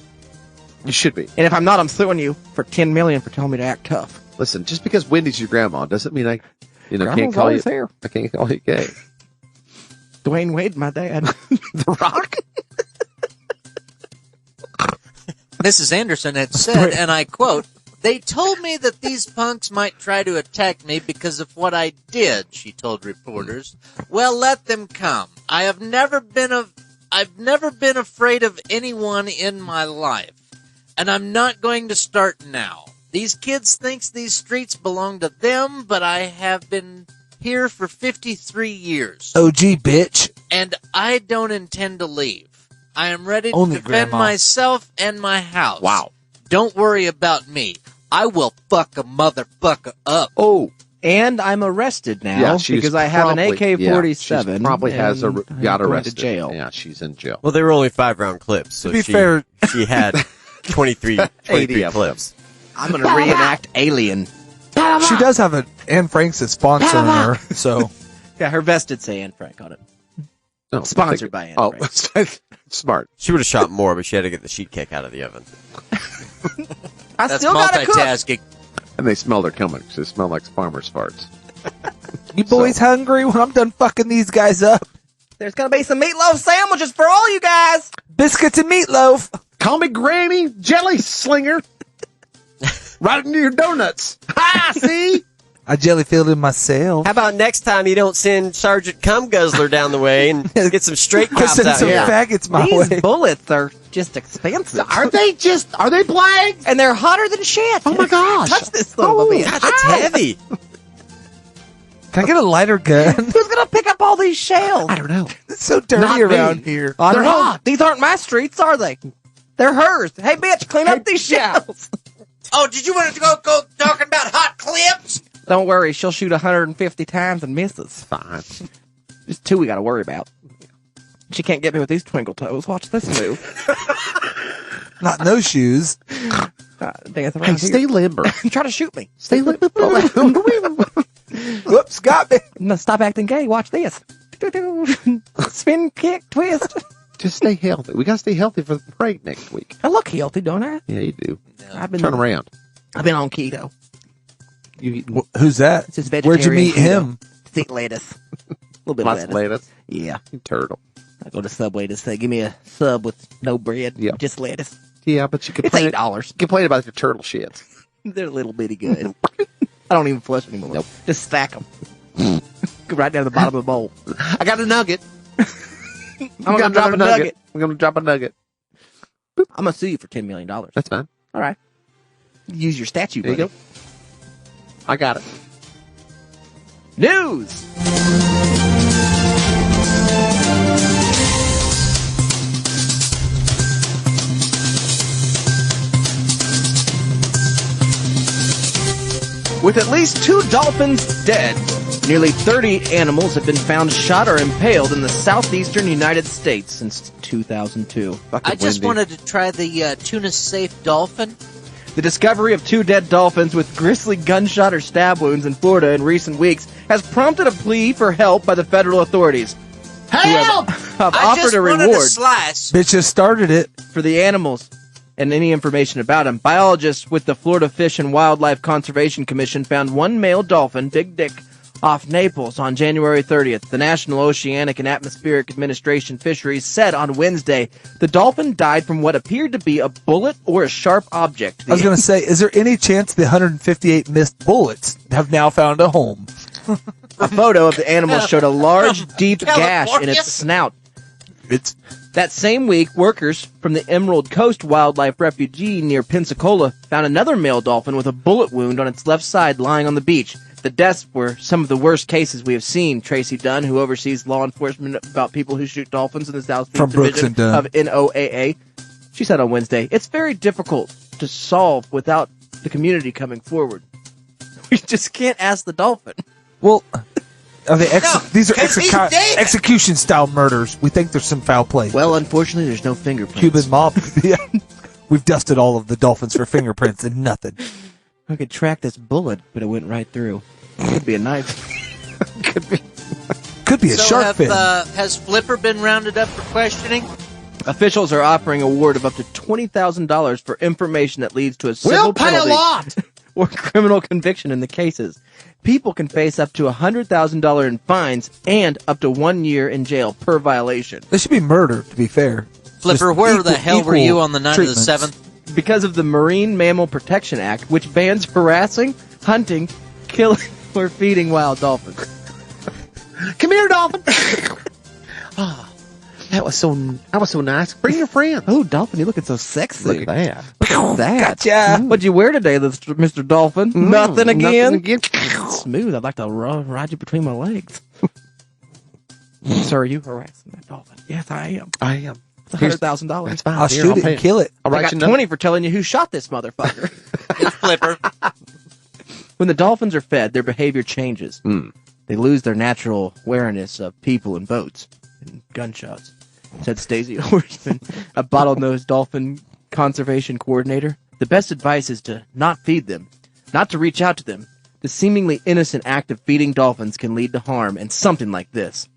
S12: You should be.
S1: And if I'm not, I'm suing you for $10 million for telling me to act tough.
S12: Listen, just because Wendy's your grandma doesn't mean I, can't
S1: Grandma's
S12: call you.
S1: always here.
S12: I can't call you gay.
S1: Dwayne Wade, my dad.
S12: The Rock.
S5: Mrs. Anderson had said, and I quote, "They told me that these punks might try to attack me because of what I did," she told reporters. "Well, let them come. I've never been afraid of anyone in my life, and I'm not going to start now. These kids thinks these streets belong to them, but I have been here for 53 years.
S3: OG bitch.
S5: And I don't intend to leave. I am ready to
S3: Only
S5: defend
S3: grandma.
S5: myself and my house.
S12: Wow.
S5: Don't worry about me. I will fuck a motherfucker up."
S12: Oh,
S1: And I'm arrested now
S12: yeah, she's
S1: because I have an
S12: promptly-
S1: AK-47.
S12: Yeah, she probably has
S1: and
S12: got
S1: I'm going
S12: arrested.
S1: to jail.
S12: Yeah, she's in jail.
S13: Well, they were only 5-round clips, so
S3: To be
S13: she,
S3: fair-
S13: she had 23
S12: 80 of them.
S13: clips.
S1: I'm going to reenact Alien.
S3: She does have an Anne Frank's is sponsoring her, so
S1: Yeah, her vest did say Anne Frank on it.
S12: No,
S1: Sponsored by Andy.
S12: Oh,
S1: right?
S12: smart.
S13: She would have shot more, but she had to get the sheet cake out of the oven.
S1: I
S5: That's
S1: still gotta cook.
S5: multitasking.
S12: And they smell their coming because they smell like farmers' farts.
S3: You boys hungry when I'm done fucking these guys up?
S1: There's gonna be some meatloaf sandwiches for all you guys.
S3: Biscuits and meatloaf.
S12: Call me Granny Jelly Slinger. Right into your donuts. Ha! See?
S3: I jelly filled in myself.
S13: How about next time you don't send Sergeant Cum Guzzler down the way and get some straight cops
S3: Send
S13: out
S3: some
S13: here?
S3: faggots my
S1: These
S3: way.
S1: bullets are just expensive.
S12: Are they blank?
S1: And they're hotter than shit.
S12: Oh my gosh.
S1: Touch this little bit.
S13: God, that's heavy.
S3: Can I get a lighter gun?
S1: Who's gonna pick up all these shells?
S12: I don't know.
S3: It's so dirty
S12: Not me.
S3: around here.
S1: I don't
S12: They're
S1: know.
S12: hot.
S1: These aren't my streets, are they? They're hers. Hey, bitch, clean up these shells.
S5: Oh, did you want to go talking about hot clips?
S1: Don't worry, she'll shoot 150 times and misses.
S12: Fine.
S1: Just 2 we gotta worry about. She can't get me with these twinkle toes. Watch this move.
S3: Not no shoes.
S1: Dance around
S12: Hey, stay limber.
S1: Try to shoot me.
S12: Stay limber.
S3: Whoops, got me.
S1: No, stop acting gay. Watch this. Spin, kick, twist.
S12: Just stay healthy. We got to stay healthy for the break next week.
S1: I look healthy, don't I?
S12: Yeah, you do.
S1: I've been
S12: Turn around.
S1: I've been on keto.
S3: Who's that?
S1: It's just
S3: Where'd you meet
S1: vegetarian keto.
S3: him?
S1: Just eat lettuce. A little bit
S12: Lots
S1: of
S12: of
S1: lettuce.
S12: lettuce.
S1: Yeah.
S12: You turtle.
S1: I go to Subway to say, give me a sub with no bread.
S12: Yep.
S1: Just lettuce.
S12: Yeah, but you
S1: It's
S12: complain.
S1: $8.
S12: Complain about your turtle shit.
S1: They're a little bitty good. I don't even flush anymore.
S12: Nope.
S1: Just stack them. Go right down to the bottom of the bowl.
S12: I got a nugget.
S1: I'm gonna drop a nugget.
S12: I'm gonna drop a nugget.
S1: I'm gonna sue you for $10 million.
S12: That's fine.
S1: All right. Use your statue,
S12: There you
S1: buddy.
S12: go. I got it.
S1: News. With at least 2 dolphins dead, nearly 30 animals have been found shot or impaled in the southeastern United States since 2002.
S5: I just wanted to try the tuna-safe dolphin.
S1: The discovery of 2 dead dolphins with grisly gunshot or stab wounds in Florida in recent weeks has prompted a plea for help by the federal authorities.
S5: Help!
S1: Have
S5: I
S1: offered
S5: just
S1: a
S5: wanted a
S1: reward
S5: slice.
S3: Bitch just started it.
S1: for the animals and any information about them. Biologists with the Florida Fish and Wildlife Conservation Commission found 1 male dolphin, Big Dick, off Naples on January 30th. The National Oceanic and Atmospheric Administration Fisheries said on Wednesday the dolphin died from what appeared to be a bullet or a sharp object.
S3: I was going to say, is there any chance the 158 missed bullets have now found a home?
S1: A photo of the animal showed a large, deep gash in
S5: California?
S1: its snout.
S3: It's
S1: That same week, workers from the Emerald Coast Wildlife Refuge near Pensacola found another male dolphin with a bullet wound on its left side lying on the beach. The deaths were some of the worst cases we have seen. Tracy Dunn, who oversees law enforcement about people who shoot dolphins in the Southeast
S3: From Brooks
S1: Division
S3: and Dunn.
S1: of NOAA, she said on Wednesday, it's very difficult to solve without the community coming forward. We just can't ask the dolphin.
S3: Well, are they
S5: No,
S3: these are
S5: 'cause he's dead.
S3: execution style murders. We think there's some foul play.
S1: Well, unfortunately, there's no fingerprints.
S3: Cuban mob. Yeah. We've dusted all of the dolphins for fingerprints and nothing.
S1: I could track this bullet, but it went right through. Could be a knife.
S3: Could be a
S5: So
S3: shark fin.
S5: has Flipper been rounded up for questioning?
S1: Officials are offering a reward of up to $20,000 for information that leads to a civil
S12: We'll pay a
S1: penalty
S12: lot.
S1: or criminal conviction in the cases. People can face up to $100,000 in fines and up to 1 year in jail per violation.
S3: This should be murder, to be fair.
S5: Flipper,
S3: Just
S5: where the
S3: equal-
S5: hell were you
S3: equal
S5: on the night
S3: treatments.
S5: of the 7th?
S1: Because of the Marine Mammal Protection Act, which bans harassing, hunting, killing, or feeding wild dolphins.
S12: Come here, dolphin. That was so nice. Bring your friend.
S1: Oh, dolphin, you're looking so sexy.
S12: Look at that.
S1: Look at that.
S3: Gotcha.
S1: What'd you wear today, Mr. Dolphin? Nothing again?
S12: Nothing again.
S1: Smooth. I'd like to ride you between my legs. Sir, are you harassing that dolphin? Yes, I am.
S12: I am.
S1: It's $100,000.
S12: That's fine.
S3: I'll
S12: Here,
S3: shoot it
S12: pay
S3: and kill it.
S12: I'll
S1: I
S12: write
S1: got
S12: you another.
S1: 20 for telling you who shot this motherfucker.
S5: It's Flipper.
S1: When the dolphins are fed, their behavior changes.
S12: Mm.
S1: They lose their natural awareness of people and boats and gunshots, said Stacey Horseman, a bottlenose dolphin conservation coordinator. The best advice is to not feed them, not to reach out to them. The seemingly innocent act of feeding dolphins can lead to harm and something like this.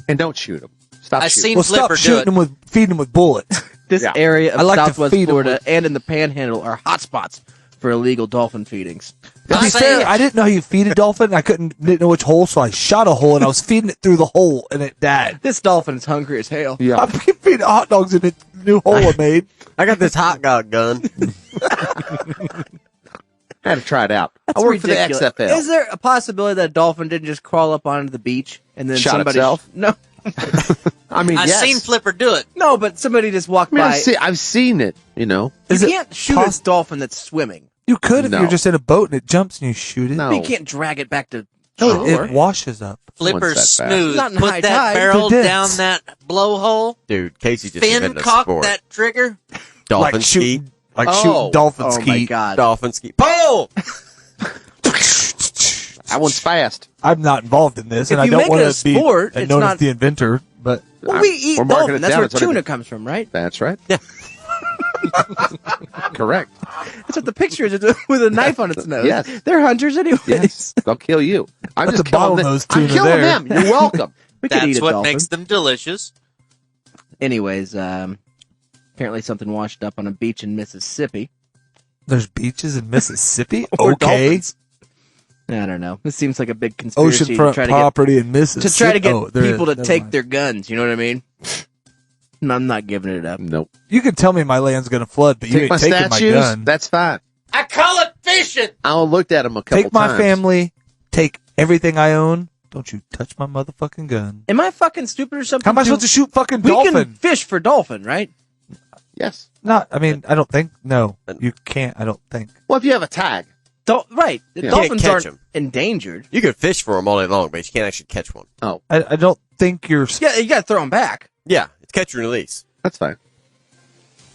S12: And don't shoot them. Stop
S5: I
S12: shooting.
S5: seen
S3: Well,
S5: Flipper
S3: stop shooting them with feeding them with bullets.
S1: This
S12: Yeah.
S1: area
S3: I
S1: of
S3: like to
S1: Southwest
S3: feed 'em
S1: Florida
S3: with-
S1: and in the Panhandle are hotspots for illegal dolphin feedings.
S3: To be fair, I didn't know how you feed a dolphin. Didn't know which hole, so I shot a hole and I was feeding it through the hole and it died.
S1: This dolphin is hungry as hell.
S12: Yeah.
S3: I'm feeding hot dogs in the new hole I made.
S13: I got this hot dog gun.
S12: I had to try it out.
S1: That's
S12: I work
S1: ridiculous.
S12: for the XFL.
S1: Is there a possibility that a dolphin didn't just crawl up onto the beach and then
S12: Shot
S1: somebody
S12: itself?
S1: No,
S12: I mean,
S5: I
S12: yes.
S5: seen Flipper do it.
S1: no, but somebody just walked
S12: I mean,
S1: by.
S12: I've seen it, you know.
S1: You
S3: Is it
S1: can't shoot a dolphin that's swimming.
S3: You could if
S12: No.
S3: you're just in a boat and it jumps and you shoot it.
S12: No.
S1: But you can't drag it back to
S3: No,
S1: shore.
S3: it washes up.
S5: Flipper's
S12: One's that
S5: smooth.
S1: Not in
S5: Put
S1: high
S5: that
S1: tide.
S5: barrel
S3: It is.
S5: down that blowhole.
S13: Dude, Casey just
S5: Fin
S13: invented a
S5: cock
S13: sport.
S5: that trigger.
S13: Dolphin
S3: like
S13: ski.
S3: shooting, like
S12: Oh.
S3: shooting dolphin
S1: Oh
S3: ski.
S1: my god!
S13: Dolphin ski. Pull!
S12: That one's fast.
S3: I'm not involved in this,
S1: If
S3: and I
S1: you
S3: don't
S1: make
S3: want
S1: it a
S3: to be
S1: sport, it's
S3: known
S1: not-
S3: as the inventor. But
S1: Well, we eat
S12: we're marking
S1: dolphin.
S12: it
S1: That's
S12: down.
S1: where
S12: It's what
S1: tuna
S12: it-
S1: comes from, right?
S12: That's right.
S13: Yeah.
S12: Correct.
S1: That's what the picture is with a knife on its nose.
S12: Yes.
S1: They're hunters anyways.
S12: Yes. They'll kill you. I'm
S3: That's
S12: just
S3: a
S12: killing them.
S3: bottlenose
S12: I'm
S3: tuna
S12: killing
S3: there.
S12: them. You're welcome.
S1: We could eat
S5: That's
S1: a
S5: what
S1: dolphin.
S5: makes them delicious.
S1: Anyways, apparently something washed up on a beach in Mississippi.
S3: there's beaches in Mississippi.
S1: Or
S3: Okay,
S1: dolphins. I don't know. This seems like a big conspiracy
S3: oceanfront
S1: to try
S3: property in Mississippi.
S1: to try to get
S3: Oh, there
S1: people
S3: is.
S1: to
S3: Never
S1: take
S3: mind.
S1: their guns. You know what I mean? No, I'm not giving it up.
S12: Nope.
S3: You can tell me my land's going to flood, but you
S12: Take
S3: ain't
S12: my
S3: taking my
S12: statues.
S3: gun.
S12: That's fine.
S5: I call it fishing.
S12: I looked at them a couple
S3: Take my
S12: times.
S3: family. Take everything I own. Don't you touch my motherfucking gun.
S1: Am I fucking stupid or something?
S3: How am I supposed to shoot fucking
S1: We
S3: dolphin?
S1: can fish for dolphin, right?
S12: Yes.
S3: Not. I mean, I don't think. No, you can't. I don't think.
S12: Well, if you have a tag.
S1: Right. The
S12: Yeah.
S1: dolphins
S13: Can't
S1: aren't
S13: catch 'em.
S1: endangered.
S13: You can fish for them all day long, but you can't actually catch one.
S12: Oh,
S3: I don't think you're.
S1: Yeah, you got to throw them back.
S13: Yeah, it's catch and release.
S12: that's fine.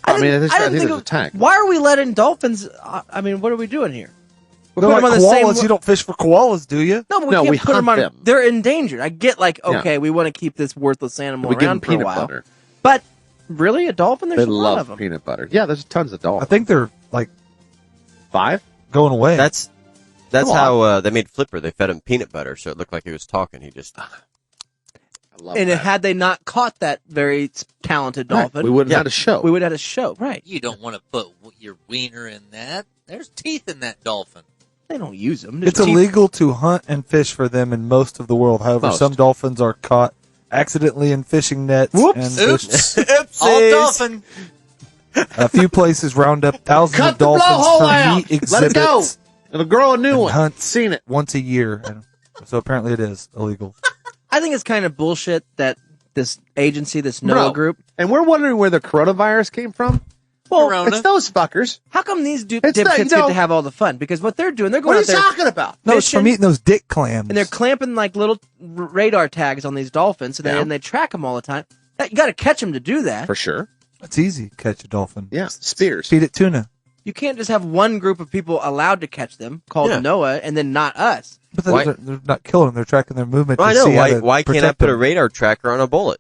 S1: I
S12: mean,
S1: didn't-
S12: I
S1: I didn't
S12: think
S1: think
S12: there's a tag.
S1: Why are we letting dolphins? I mean, what are we doing here? We're
S3: They're
S1: putting
S3: like
S1: them on the
S3: koalas.
S1: same.
S3: You don't fish for koalas, do you?
S1: No, but we
S12: No,
S1: can't
S12: we
S1: put them
S12: hunt
S1: on.
S12: them.
S1: They're endangered. I get like,
S12: Yeah.
S1: okay, we want to keep this worthless animal
S12: We give them
S1: around for a
S12: peanut
S1: while.
S12: butter.
S1: But really, a dolphin? There's
S12: They
S1: a lot of
S12: love
S1: them.
S12: peanut butter. Yeah, there's tons of
S3: I
S12: dolphins.
S3: think they're like
S12: 5?
S3: going away.
S13: That's
S12: Come on.
S13: how they made Flipper. They fed him peanut butter, so it looked like he was talking. He just
S12: I love
S1: And
S12: that.
S1: had they not caught that very talented
S12: Right.
S1: dolphin,
S12: We wouldn't have had a show.
S1: we would have had a show. Right?
S5: You don't want to put your wiener in that. There's teeth in that dolphin.
S1: They don't use them.
S3: It's illegal to hunt and fish for them in most of the world. However,
S12: Most.
S3: some dolphins are caught accidentally in fishing nets.
S1: Whoops.
S3: And
S5: Oops. All dolphin.
S3: a few places round up thousands
S12: Cut
S3: of
S12: the
S3: dolphins
S12: blowhole
S3: for
S12: out.
S3: meat
S12: Let it go.
S3: exhibits
S12: It'll grow a new
S3: and
S12: one.
S3: hunts
S12: Seen it.
S3: once a year. And so apparently it is illegal.
S1: I think it's kind of bullshit that this agency, this NOAA
S12: Bro.
S1: group.
S12: And we're wondering where the coronavirus came from.
S1: Well,
S5: Corona.
S12: It's those fuckers.
S1: how come these
S12: It's not-
S1: dipshits
S12: you
S1: get
S12: know-
S1: to have all the fun? Because what they're doing, they're
S12: What
S1: going
S12: are
S1: out
S12: you
S1: there
S12: talking about?
S3: No, it's from
S1: Fishing.
S3: eating those dick clams.
S1: and they're clamping like little radar tags on these dolphins, and,
S12: Yeah.
S1: and they track them all the time. You got to catch them to do that.
S12: For sure.
S3: It's easy to catch a dolphin.
S12: Yeah. Spears.
S3: Feed it tuna.
S1: You can't just have one group of people allowed to catch them, called
S13: Yeah.
S1: NOAA, and then not us.
S3: But
S13: Why-
S3: they're not killing them. They're tracking their movement.
S13: Well, I
S3: to
S13: know.
S3: see how to
S13: Why can't I
S3: protect
S13: put a
S3: them.
S13: radar tracker on a bullet?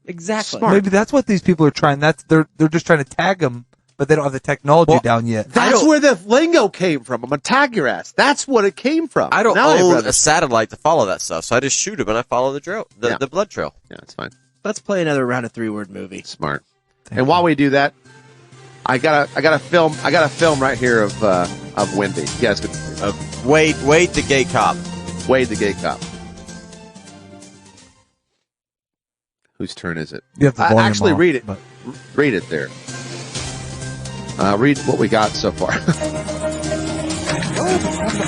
S1: Exactly.
S12: Smart.
S3: Maybe that's what these people are trying. They're just trying to tag them, but they don't have the technology
S13: Well,
S3: down yet.
S12: That's where the lingo came from. I'm going to tag your ass. That's what it came from.
S13: I don't
S12: Now I've
S13: own
S12: read
S13: a
S12: it.
S13: satellite to follow that stuff, so I just shoot them and I follow the trail,
S12: Yeah.
S13: the blood trail.
S12: Yeah, it's fine.
S1: Let's play another round of 3-word movie.
S12: Smart. And while we do that, I got a film right here of Wendy. You guys can
S13: Wade the gay cop.
S12: Wade the gay cop. Whose turn is it?
S3: You have the volume
S12: actually
S3: off,
S12: read it.
S3: but-
S12: Read it there. Read what we got so far.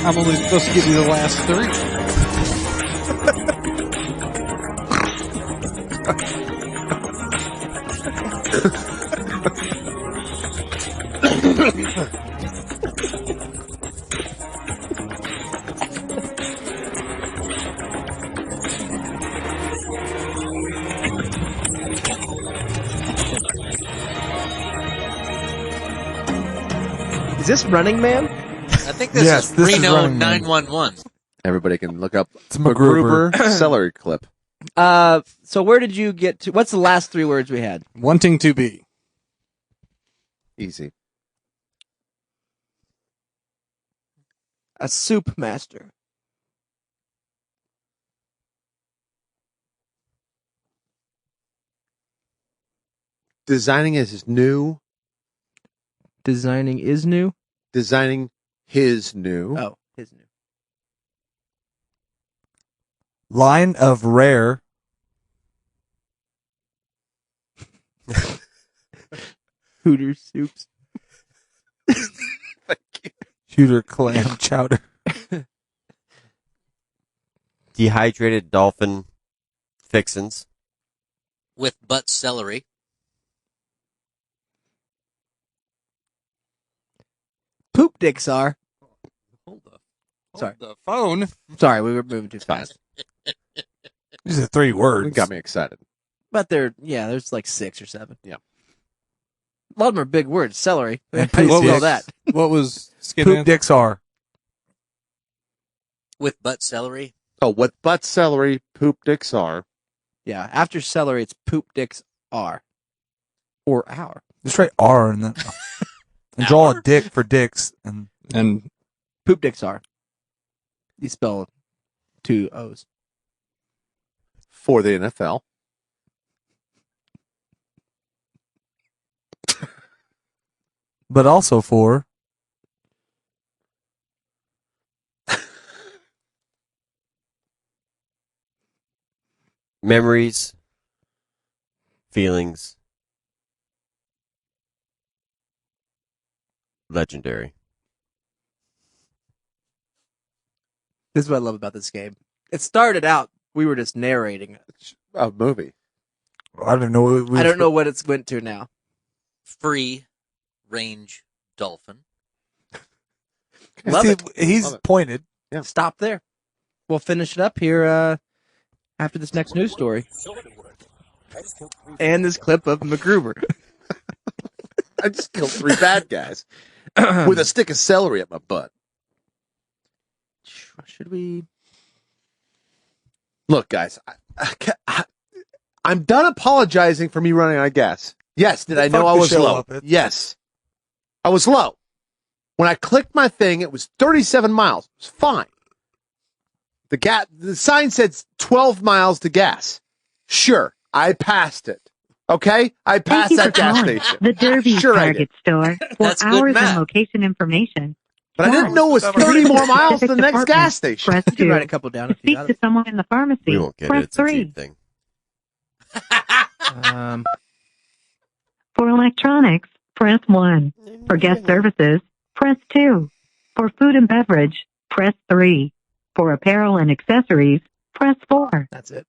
S4: I'm only supposed to give you the last 3.
S1: Is this Running Man?
S5: I think this
S3: Yes,
S5: is
S3: this is
S5: Reno
S3: Running Man.
S5: 911.
S12: Everybody can look up
S3: It's MacGruber.
S12: celery clip.
S1: So where did you get to? What's the last 3 words we had?
S4: Wanting to be.
S12: Easy.
S1: A soup master.
S12: Designing is new.
S1: Designing is new.
S12: Designing his new.
S1: Oh, his new.
S3: Line of rare.
S1: Hooters soups.
S3: Shooter clam chowder.
S13: Dehydrated dolphin fixins.
S5: With butt celery.
S1: Poop dicks are.
S4: Sorry. The phone.
S1: Sorry, we were moving too fast.
S3: These are 3 words.
S12: It got me excited.
S1: But there's like 6 or 7.
S12: Yeah.
S1: A lot of them are big words. Celery.
S3: And
S1: How do you
S3: poop
S1: spell
S3: dicks.
S1: that?
S4: What was
S3: Poop dicks are.
S5: With butt celery.
S12: Oh, what butt celery poop dicks are.
S1: Yeah, after celery, it's poop dicks are. Or our.
S3: Just write R in that. And draw a dick for dicks.
S4: And
S1: poop dicks are. You spell 2 O's.
S12: For the NFL.
S3: But also for
S13: memories, feelings, legendary.
S1: This is what I love about this game. It started out, we were just narrating
S12: a movie.
S3: I don't know.
S1: I don't know what it's went to now.
S5: Free range dolphin.
S1: Love
S3: See,
S1: it.
S3: He's
S1: Love it.
S3: pointed.
S12: Yeah.
S1: Stop there. We'll finish it up here after this next news story. And this clip of MacGruber.
S12: I just killed 3 bad guys with a stick of celery up my butt.
S1: Should we?
S12: Look, guys, I'm done apologizing for me running out of gas. Yes, did I know I was low? Yes. I was low. When I clicked my thing, it was 37 miles. It was fine. The sign said 12 miles to gas. Sure, I passed it. Okay? I passed that gas station.
S14: The Derby
S12: Sure I
S14: Target
S12: did.
S14: store for
S5: That's good
S14: hours
S5: math.
S14: and location information.
S12: But I didn't know it was 30 more miles to the next gas station.
S14: Press
S1: You can
S14: 2.
S1: write a couple down
S14: To
S1: if you
S14: speak
S1: got
S14: to
S1: it.
S14: someone in the pharmacy,
S13: We won't get
S14: press
S13: it. It's a
S14: 3.
S13: cheap thing.
S14: For electronics, press 1. For guest services, press 2. For food and beverage, press 3. For apparel and accessories, press 4.
S1: That's it.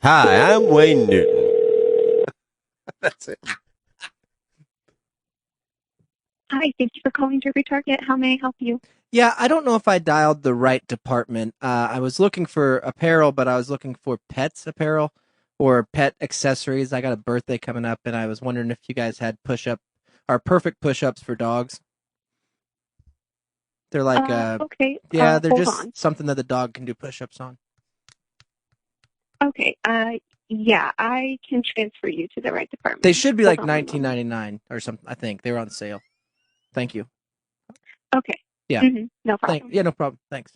S13: Hi, I'm Wayne Newton.
S12: That's it.
S15: Hi, thank you for calling Derby Target. How may I help you?
S1: Yeah, I don't know if I dialed the right department. I was looking for apparel, but I was looking for pets apparel or pet accessories. I got a birthday coming up, and I was wondering if you guys had perfect push-ups for dogs. They're like,
S15: okay.
S1: yeah, they're
S15: hold
S1: just
S15: on.
S1: something that the dog can do push-ups on.
S15: Okay. Yeah, I can transfer you to the right department.
S1: They should be
S15: Hold
S1: like
S15: on one moment.
S1: $19.99 or something. I think they were on sale. Thank you.
S15: Okay.
S1: Yeah.
S15: No problem.
S1: Yeah, no problem. Thanks.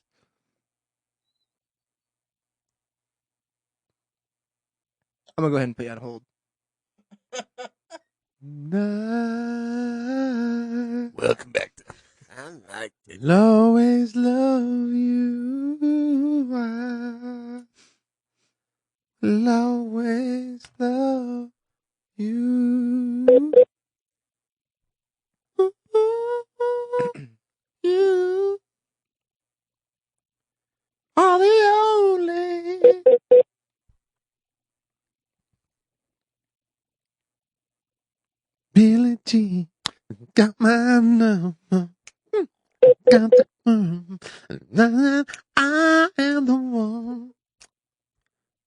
S1: I'm gonna go ahead and put you on hold.
S3: Welcome back.
S13: I liked it.
S12: I'll always love you. I'll always love you. You are the only. Billie Jean got my number. Got the I am the one.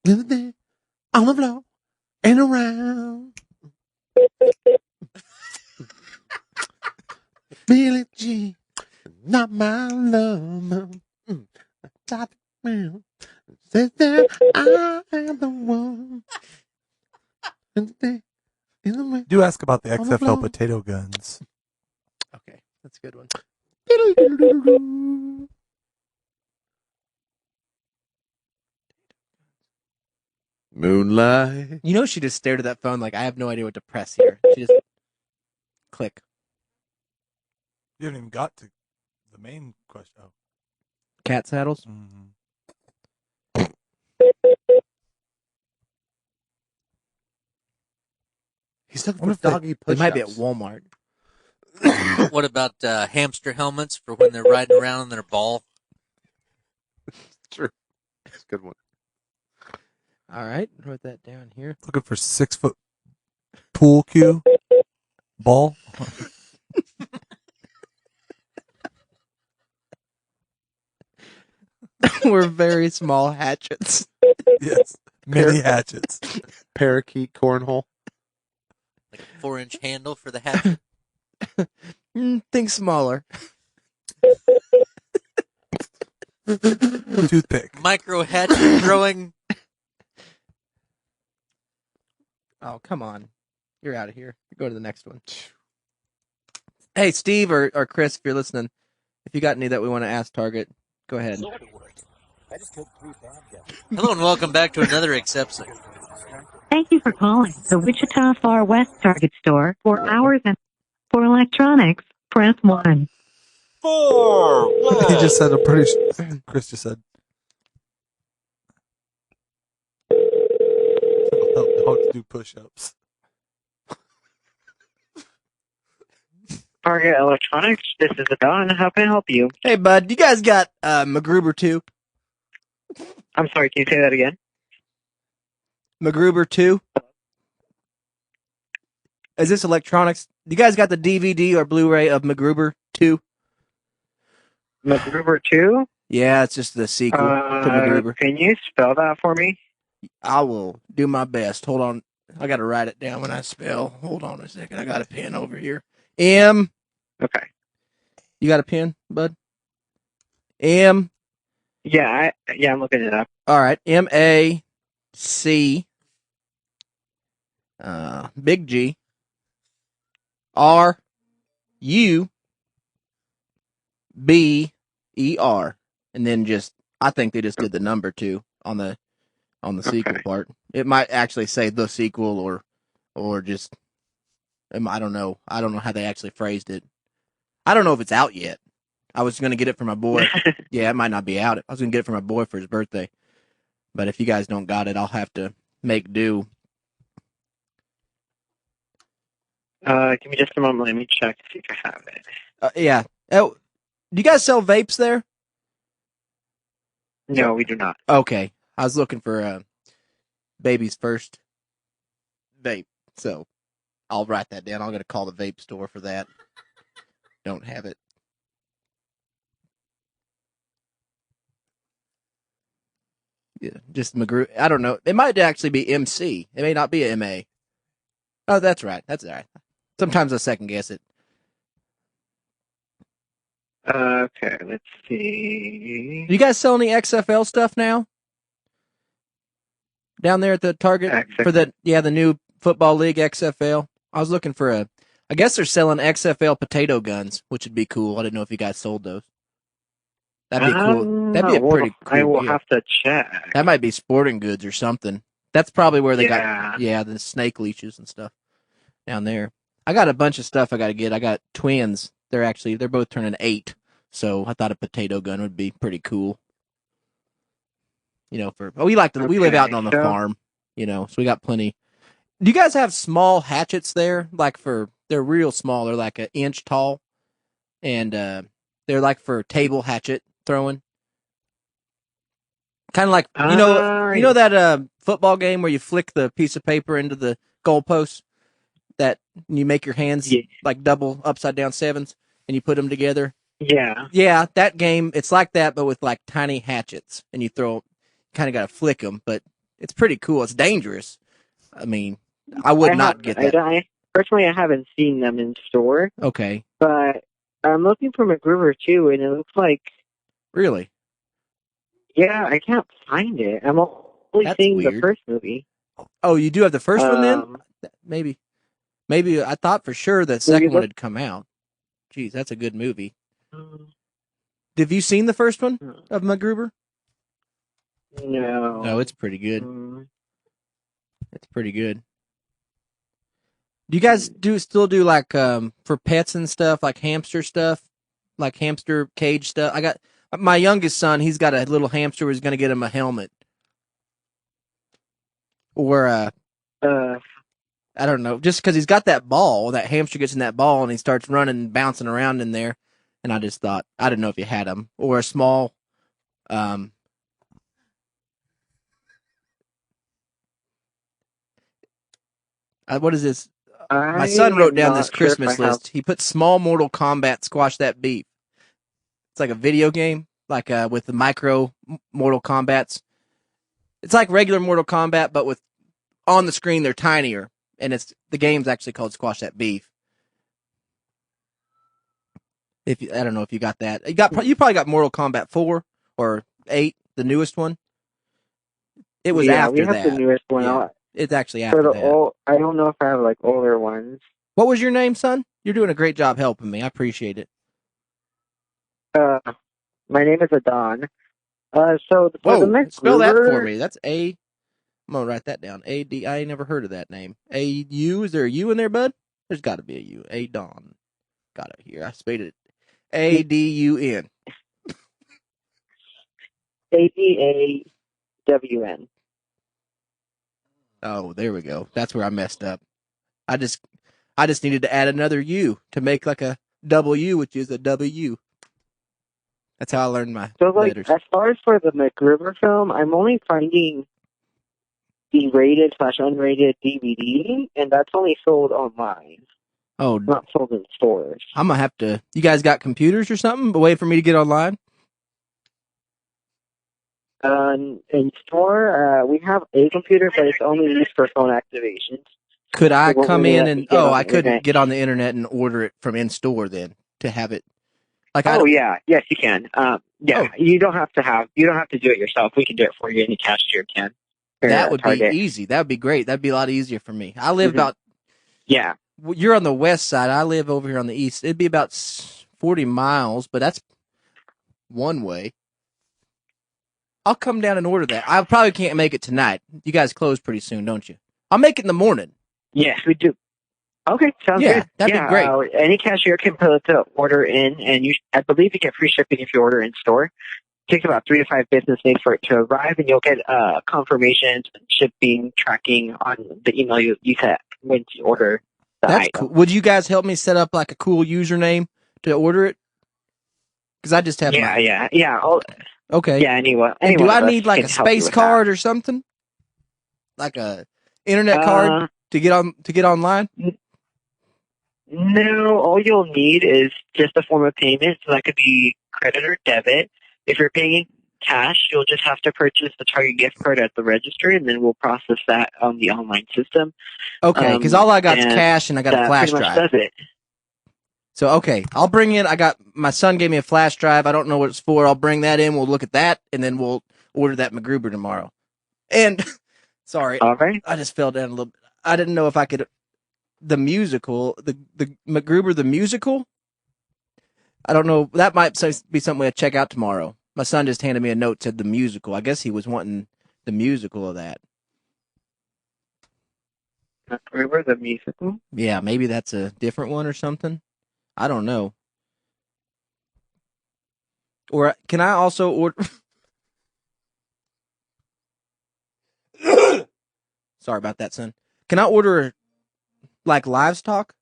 S12: Living on the floor and around. Billie Jean, not my love. Got the man. Says that I am the one.
S3: Do ask about the XFL potato guns.
S1: Okay, that's a good one.
S12: Moonlight.
S1: You know, she just stared at that phone like, I have no idea what to press here. She just click.
S3: You haven't even got to the main question. Oh.
S1: Cat saddles?
S3: Mm-hmm.
S12: He's looking for doggy push-ups.
S1: They might be at Walmart.
S5: What about hamster helmets for when they're riding around in their ball?
S12: True. That's a good one.
S1: All right. Wrote that down here.
S3: Looking for 6-foot pool cue ball.
S1: We're very small hatchets.
S3: Yes. Mini hatchets.
S12: Parakeet cornhole.
S5: Like a 4-inch handle for the hatchet?
S1: Think smaller.
S3: Toothpick.
S5: Micro hatchet throwing.
S1: Oh, come on. You're out of here. Go to the next one. Hey, Steve or Chris, if you're listening, if you got any that we want to ask Target, go ahead.
S5: Hello and welcome back to another Accepts.
S14: Thank you for calling the Wichita Far West Target store. For hours and for electronics, press 1.
S3: He just said, I'm pretty sure. Chris just said. How to do push-ups.
S16: Target Electronics, this is Don. How can I help you?
S1: Hey, bud, you guys got MacGruber 2?
S16: I'm sorry, can you say that again?
S1: MacGruber 2? Is this electronics? You guys got the DVD or Blu-ray of MacGruber 2?
S16: MacGruber 2?
S1: Yeah, it's just the sequel to MacGruber.
S16: Can you spell that for me?
S1: I will do my best. Hold on. I got to write it down when I spell. Hold on a second. I got a pen over here. M.
S16: Okay.
S1: You got a pen, bud? M.
S16: Yeah, I'm looking it up.
S1: All right. M-A-C. Big G. R-U-B-E-R. And then I think they just did the number 2 on the sequel part. It might actually say the sequel or just, I don't know. I don't know how they actually phrased it. I don't know if it's out yet. I was going to get it for my boy. Yeah, it might not be out. I was going to get it for my boy for his birthday. But if you guys don't got it, I'll have to make do.
S16: Give me just a moment. Let me check to see if I have it.
S1: Yeah. Oh, do you guys sell vapes there?
S16: No, we do not.
S1: Okay. I was looking for Baby's First vape. So I'll write that down. I'm going to call the vape store for that. Don't have it. Yeah, just MacGruber. I don't know. It might actually be MC. It may not be a MA. Oh, that's right. That's all right. Sometimes I second guess it.
S16: Okay, let's see.
S1: Do you guys sell any XFL stuff now? Down there at the Target for the new football league XFL. I was looking for I guess they're selling XFL potato guns, which would be cool. I didn't know if you guys sold those. That'd be cool. That'd be a pretty cool.
S16: I will have to check.
S1: That might be sporting goods or something. That's probably where they got the snake leashes and stuff down there. I got a bunch of stuff I got to get. I got twins. They're both turning 8, so I thought a potato gun would be pretty cool. You know, we live out on the farm, you know, so we got plenty. Do you guys have small hatchets there? They're real small. They're like 1 inch tall, and they're like for table hatchet throwing. Kind of like you know that football game where you flick the piece of paper into the goalpost, that you make your hands like double upside down sevens and you put them together. Yeah, that game. It's like that, but with like tiny hatchets, and you kind of got to flick them, but it's pretty cool. It's dangerous. I mean, I would not get that.
S16: Personally, I haven't seen them in store.
S1: Okay.
S16: But I'm looking for MacGruber too, and it looks like.
S1: Really?
S16: Yeah, I can't find it. I'm only seeing the first movie.
S1: Oh, you do have the first one then? Maybe I thought for sure the second one had come out. Jeez, that's a good movie. Have you seen the first one of MacGruber?
S16: No.
S1: No, it's pretty good. It's pretty good. Do you guys still do like for pets and stuff, like hamster stuff, like hamster cage stuff? I got my youngest son. He's got a little hamster. Who's going to get him a helmet, or I don't know, just because he's got that ball. That hamster gets in that ball and he starts running and bouncing around in there. And I just thought, I didn't know if you had them or a small. What is this? My son wrote down this Christmas list. He put small Mortal Kombat Squash That Beef. It's like a video game, like with the micro Mortal Kombats. It's like regular Mortal Kombat, but with on the screen they're tinier, and the game's actually called Squash That Beef. I don't know if you got that. You probably got Mortal Kombat 4 or 8, the newest one. It was after that.
S16: Yeah, we have the newest one.
S1: Yeah. It's actually after that.
S16: I don't know if I have like older ones.
S1: What was your name, son? You're doing a great job helping me. I appreciate it.
S16: My name is Adon.
S1: Whoa, spell that for me. That's A. I'm gonna write that down. A-D. I ain't never heard of that name. A-U. Is there a U in there, bud? There's got to be a U. Adon. Got it here. I spelled it. A-D-U-N.
S16: A-D-A-W-N.
S1: Oh, there we go. That's where I messed up. I just needed to add another U to make like a double U, which is a W. That's how I learned my letters.
S16: As far as for the MacGruber film, I'm only finding the rated/unrated DVD, and that's only sold online.
S1: Oh,
S16: not sold in stores.
S1: I'm gonna have to. You guys got computers or something? A way for me to get online?
S16: In store, we have a computer, but it's only used for phone activations.
S1: Could I come in and I couldn't get on the internet and order it from in store then to have it? Like
S16: yes, you can. You don't have to do it yourself. We can do it for you. Any cashier can.
S1: That would be easy. That would be great. That'd be a lot easier for me. I live about.
S16: Yeah.
S1: You're on the west side. I live over here on the east. It'd be about 40 miles, but that's one way. I'll come down and order that. I probably can't make it tonight. You guys close pretty soon, don't you? I'll make it in the morning.
S16: Yes, we do. Okay, sounds good.
S1: That'd be great.
S16: Any cashier can put the order in, and I believe you get free shipping if you order in store. It takes about 3 to 5 business days for it to arrive, and you'll get confirmations, shipping, tracking on the email you get when you order the
S1: That's
S16: item.
S1: cool. Would you guys help me set up like a cool username to order it? Because I just have
S16: Yeah.
S1: Okay.
S16: Yeah, anyway.
S1: And do I need like a space card or something? Like a internet card to get online?
S16: No, all you'll need is just a form of payment. So that could be credit or debit. If you're paying cash, you'll just have to purchase the Target gift card at the registry, and then we'll process that on the online system.
S1: Okay, because all I got is cash, and I got a flash drive.
S16: Does it.
S1: So, okay, I'll bring in, my son gave me a flash drive. I don't know what it's for. I'll bring that in. We'll look at that, and then we'll order that MacGruber tomorrow. And, sorry, I just fell down a little bit. I didn't know if I could, the musical, the MacGruber, the musical, I don't know. That might be something we'll check out tomorrow. My son just handed me a note, said the musical. I guess he was wanting the musical of that.
S16: MacGruber, the musical?
S1: Yeah, maybe that's a different one or something. I don't know. Or can I also order? Sorry about that, son. Can I order like livestock?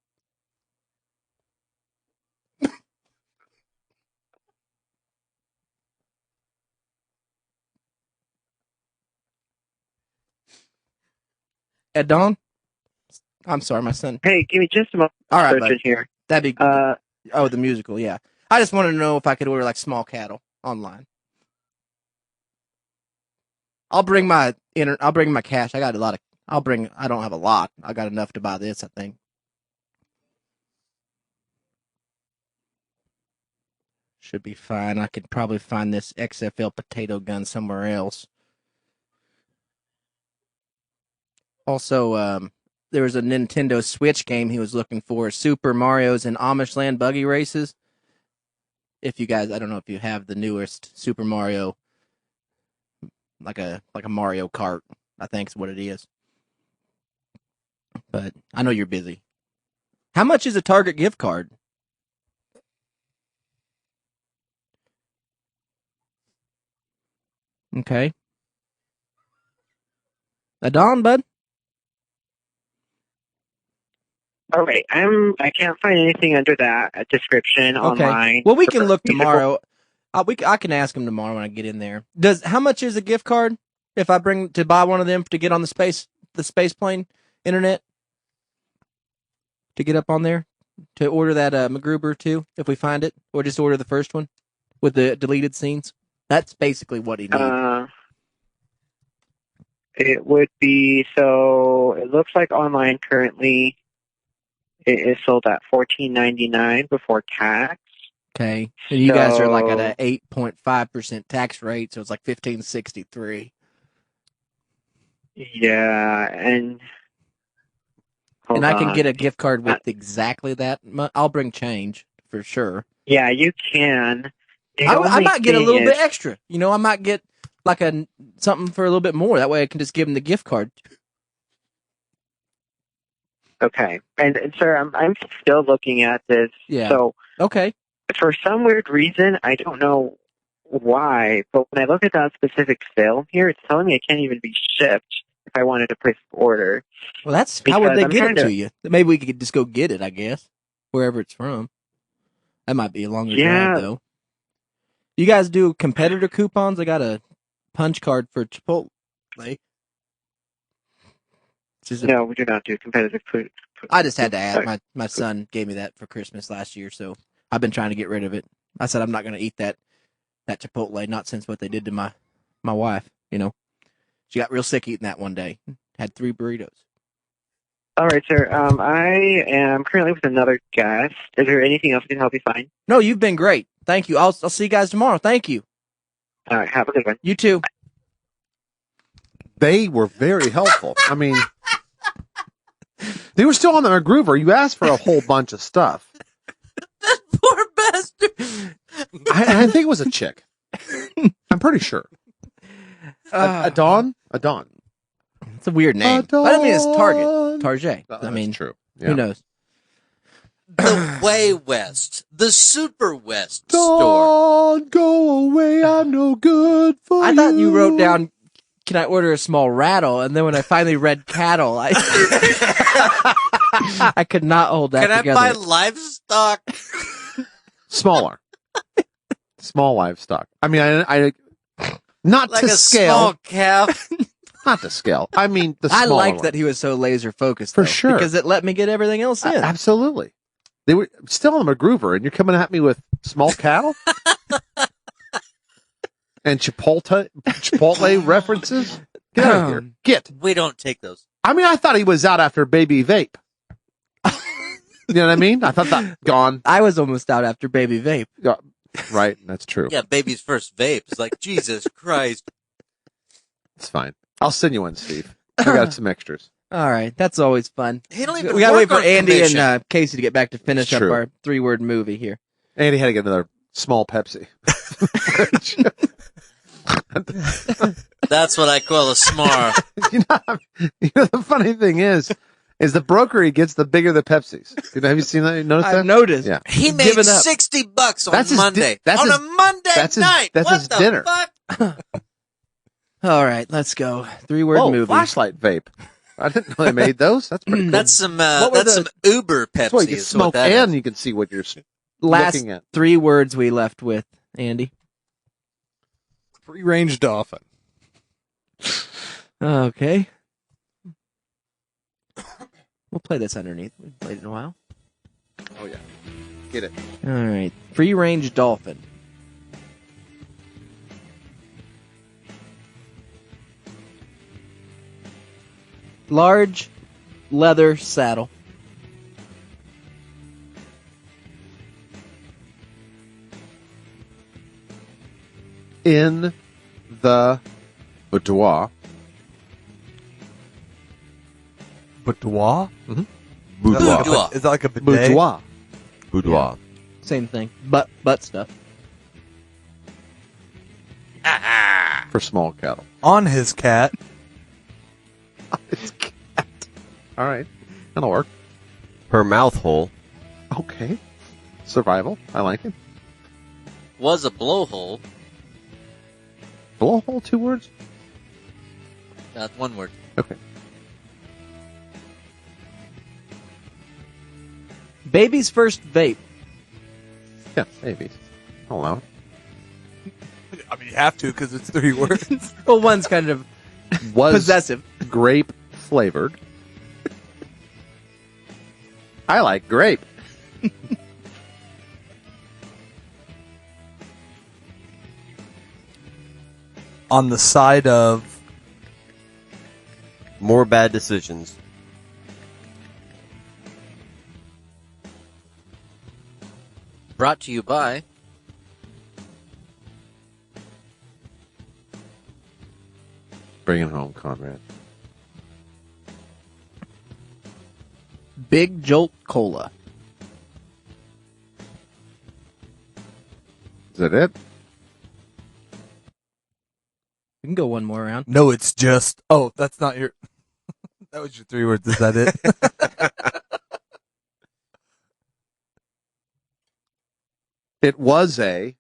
S1: At dawn? I'm sorry, my son.
S16: Hey, give me just a moment.
S1: All right,
S16: bud. Here.
S1: That'd be the musical, yeah. I just wanted to know if I could order like small cattle online. I'll bring my cash. I don't have a lot. I got enough to buy this, I think. Should be fine. I could probably find this XFL potato gun somewhere else. Also, there was a Nintendo Switch game he was looking for, Super Mario's and Amish Land Buggy Races. If you guys, I don't know if you have the newest Super Mario, like a Mario Kart, I think is what it is. but I know you're busy. How much is a Target gift card? Okay. Adon, bud?
S16: All right. I can't find anything under that description online.
S1: Well, we can look tomorrow. I can ask him tomorrow when I get in there. How much is a gift card if I bring to buy one of them to get on the space plane internet? To get up on there? To order that MacGruber too, if we find it? Or just order the first one with the deleted scenes? That's basically what he needs.
S16: It would be, so it looks like online currently it is sold at $14.99 before tax.
S1: Okay. And you guys are like at an 8.5% tax rate, so it's like $15.63.
S16: Yeah, and
S1: I can get a gift card with exactly that. I'll bring change for sure.
S16: Yeah, you can.
S1: I might get a little bit extra. I might get like something for a little bit more. That way I can just give them the gift card.
S16: Okay. And sir, I'm still looking at this.
S1: Yeah.
S16: So,
S1: okay.
S16: For some weird reason, I don't know why, but when I look at that specific film here, it's telling me it can't even be shipped if I wanted to place an order.
S1: Well, how would they get it to you? Maybe we could just go get it, I guess, wherever it's from. That might be a longer drive, though. You guys do competitor coupons? I got a punch card for Chipotle.
S16: No, we do not do competitive food.
S1: I just had to add. My son gave me that for Christmas last year, so I've been trying to get rid of it. I said I'm not going to eat that Chipotle, not since what they did to my wife. She got real sick eating that one day. Had 3 burritos.
S16: All right, sir. I am currently with another guest. Is there anything else I can help you find?
S1: No, you've been great. Thank you. I'll see you guys tomorrow. Thank you.
S16: All right, have a good one.
S1: You too.
S12: They were very helpful. I mean, they were still on the MacGruber. You asked for a whole bunch of stuff.
S5: Poor bastard.
S12: I think it was a chick. I'm pretty sure. Adon?
S1: It's a weird name. But I mean, it's Target.
S12: That's true. Yeah.
S1: Who knows?
S5: The Way West. The Super West
S12: store. Don't go away. I'm no good for you.
S1: I thought you wrote down, can I order a small rattle? And then when I finally read cattle, I could not hold that together.
S5: Can I buy livestock?
S12: Smaller. Small livestock. I mean, I not
S5: like
S12: to
S5: a
S12: scale.
S5: Small calf.
S12: Not to scale. I mean, the smaller
S1: I liked
S12: one.
S1: that he was so laser focused.
S12: For sure.
S1: Because it let me get everything else in.
S12: Absolutely. They were still on the MacGruber, and you're coming at me with small cattle? And Chipotle references? Get out of here. Get.
S5: We don't take those.
S12: I mean, I thought he was out after Baby Vape. You know what I mean? I thought that gone.
S1: I was almost out after Baby Vape.
S12: Yeah, right, that's true.
S5: Yeah, baby's first vape. It's like, Jesus Christ.
S12: It's fine. I'll send you one, Steve. I got some extras.
S1: All right, that's always fun.
S5: He don't even
S1: we gotta
S5: work
S1: wait for
S5: on
S1: Andy
S5: commission.
S1: and Casey to get back to finish
S12: It's
S1: up
S12: true.
S1: our 3-word movie here.
S12: Andy had to get another small Pepsi.
S5: That's what I call a smar.
S12: You know, the funny thing is the broker he gets, the bigger the Pepsis. Have you seen that? You noticed that?
S1: I've noticed.
S12: Yeah.
S5: He made
S1: Given up.
S5: $60 on
S12: That's his
S5: Monday.
S12: that's
S5: on
S12: his-
S5: a Monday
S12: that's his-
S5: night.
S12: that's
S5: what
S12: his
S5: the
S12: dinner.
S5: fuck?
S1: All right, let's go. 3-word movie.
S12: Flashlight vape. I didn't know they made those. That's pretty cool.
S5: That's some
S12: What were
S5: some Uber Pepsi.
S12: That's why you can
S5: is
S12: smoke
S5: what that
S12: and
S5: is.
S12: you can see what you're
S1: Last
S12: looking at.
S1: 3 words we left with, Andy.
S4: Free-range dolphin.
S1: Okay. We'll play this underneath. We've played it in a while.
S12: Oh, yeah. Get it.
S1: All right. Free-range dolphin. Large leather saddle.
S12: In the boudoir.
S3: Boudoir?
S12: Mm-hmm.
S13: Boudoir.
S3: Is that like a bidet?
S12: Boudoir.
S13: Boudoir.
S1: Same thing. Butt stuff.
S12: For small cattle.
S3: On his cat.
S12: It's cat. All right. That'll work.
S13: Her mouth hole.
S12: Okay. Survival. I like it.
S5: Was a blowhole.
S12: Blowhole, 2 words?
S5: That's 1 word.
S12: Okay.
S1: Baby's first vape.
S12: Yeah, babies. I'll allow it.
S3: I mean, you have to because it's 3 words.
S1: Well, one's kind of
S12: Was
S1: possessive.
S12: Grape flavored. I like grape.
S3: On the side of
S13: More bad decisions.
S5: Brought to you by
S12: Bring it home, Conrad.
S1: Big Jolt Cola.
S12: Is that it?
S1: We can go one more round.
S3: no, it's just. Oh, that's not your. That was your 3 words. Is that it?
S12: It was a.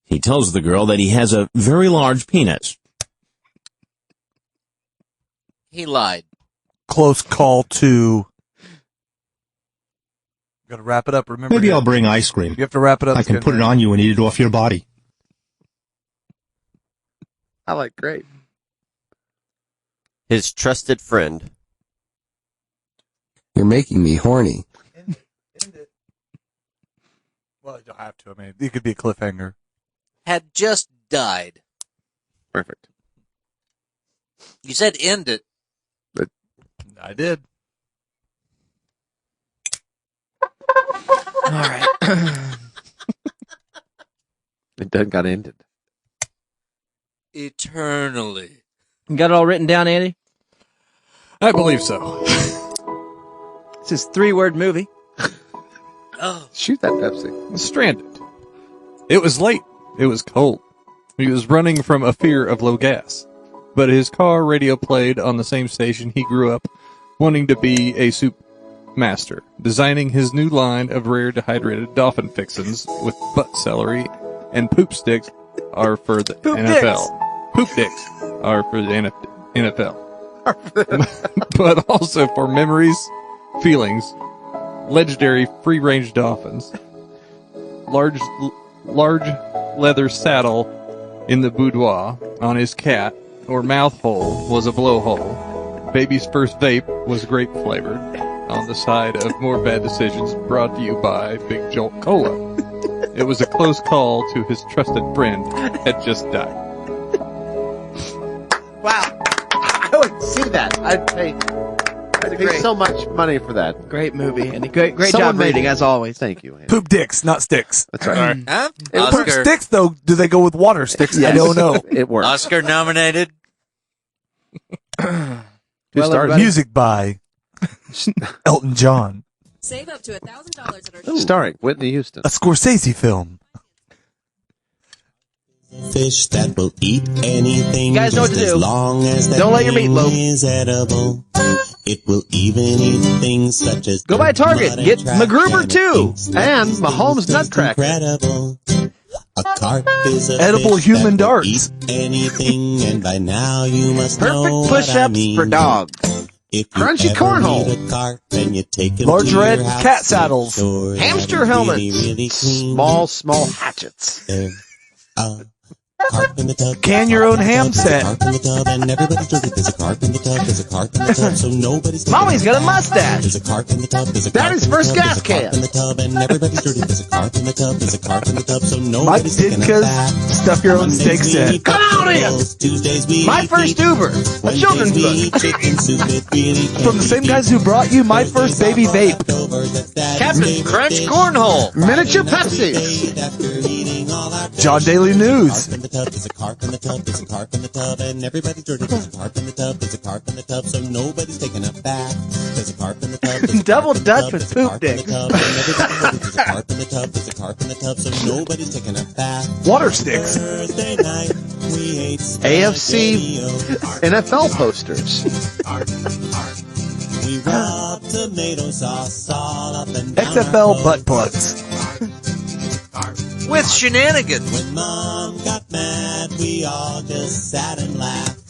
S11: He tells the girl that he has a very large penis.
S5: He lied.
S3: Close call to. Got to wrap it up. Remember,
S11: Maybe
S3: here.
S11: I'll bring ice cream.
S3: You have to wrap it up.
S11: I can
S3: Skinner.
S11: put it on you and eat it off your body.
S12: I like grape.
S13: His trusted friend.
S17: You're making me horny.
S3: Well, you don't have to. I mean, it could be a cliffhanger.
S5: Had just died.
S12: Perfect.
S5: You said end it.
S3: I did.
S1: All right.
S12: It done got ended.
S5: Eternally.
S1: You got it all written down, Andy?
S4: I believe so.
S1: It's his 3-word movie.
S5: Oh.
S12: Shoot that Pepsi.
S4: Stranded. It was late. It was cold. He was running from a fear of low gas. But his car radio played on the same station he grew up wanting to be a soup master, designing his new line of rare dehydrated dolphin fixins with butt celery and poop sticks are for the NFL. Poop dicks are for the NFL. But also for memories, feelings, legendary free-range dolphins, large leather saddle in the boudoir on his cat, or mouth hole was a blowhole. Baby's first vape was grape flavored. On the side of More Bad Decisions, brought to you by Big Jolt Cola. It was a close call to his trusted friend had just died.
S12: Wow. I would see that. I'd pay so much money for that.
S1: Great movie. And great
S12: Someone
S1: job
S12: made
S1: reading,
S12: it.
S1: as always.
S12: Thank you, Andy.
S3: Poop dicks, not sticks.
S12: That's right.
S5: Huh?
S3: Poop
S5: Oscar,
S3: sticks, though. Do they go with water sticks?
S12: Yes.
S3: I don't know.
S12: It works.
S5: Oscar nominated.
S12: Who
S1: Well,
S12: started?
S1: everybody-
S3: Music by Elton John.
S18: Save up to $1,000 at our
S12: Starring Whitney Houston.
S3: A Scorsese film.
S11: Fish that will eat anything.
S1: You guys know what to
S11: just
S1: do.
S11: As long as that
S1: Don't let your meat loaf.
S11: is edible. It will even eat things such as
S1: Go by Target. Get MacGruber too.
S12: And Mahomes Nutcracker.
S11: Incredible. A carp is a
S3: Edible
S11: fish
S3: human
S11: that will
S3: darts.
S11: eat anything, and by now you must know
S1: Perfect
S11: what
S1: push-ups
S11: I mean.
S1: for dogs.
S11: If you
S12: Crunchy
S11: ever
S12: cornhole.
S11: meet a carp and you take it
S3: Large
S11: to
S3: red
S11: your house,
S3: cat
S11: make
S3: saddles.
S11: sure
S1: Hamster
S11: that it's
S1: helmets.
S11: really clean.
S12: Small hatchets.
S11: There's a carp in the tub.
S3: Can your own ham
S11: There's a
S3: set.
S11: carp in the tub, and everybody's dirty. There's a carp in the tub. There's a carp in the tub, so nobody's taking
S1: Mommy's got a
S11: bath.
S1: mustache.
S11: There's a carp in the tub. There's a carp
S12: Daddy's
S11: in the
S12: first
S11: tub.
S12: gas
S11: There's a carp
S12: can.
S11: in the tub, and everybody's dirty. There's a carp in the tub. There's a carp in the tub, so
S3: Mike
S11: nobody's taking a
S3: Ditka's
S11: bath.
S3: Stuff Your Own Steak
S11: Mondays we
S3: Set.
S11: eat
S1: Come on in.
S11: vegetables. Tuesdays we
S1: My
S11: eat
S1: First
S11: meat.
S1: Uber. A
S11: Wednesdays
S1: children's
S11: we
S1: book.
S11: eat chicken soup. It really
S3: From the same guys who brought you My First Baby Vape.
S5: Captain Crunch Cornhole.
S12: Miniature Pepsi.
S3: John Daily News.
S11: In the tub, there's a carp in the tub, there's a carp in the tub, and everybody's dirty. There's a carp in the tub, there's a carp in the tub, so nobody's taking a bath. There's a carp in the tub, there's a
S1: Double
S11: carp in the
S1: Dutch
S11: tub,
S1: with
S11: there's a
S1: poop
S11: carp in the
S1: dicks.
S11: tub, and everybody's dirty. There's a carp in the tub, there's a carp in the tub, so nobody's taking a bath.
S3: Water sticks.
S11: Thursday night, We ate
S12: AFC NFL posters.
S11: We rubbed tomato sauce all up and down
S3: XFL butt plugs.
S5: With shenanigans.
S11: When Mom got mad, we all just sat and laughed.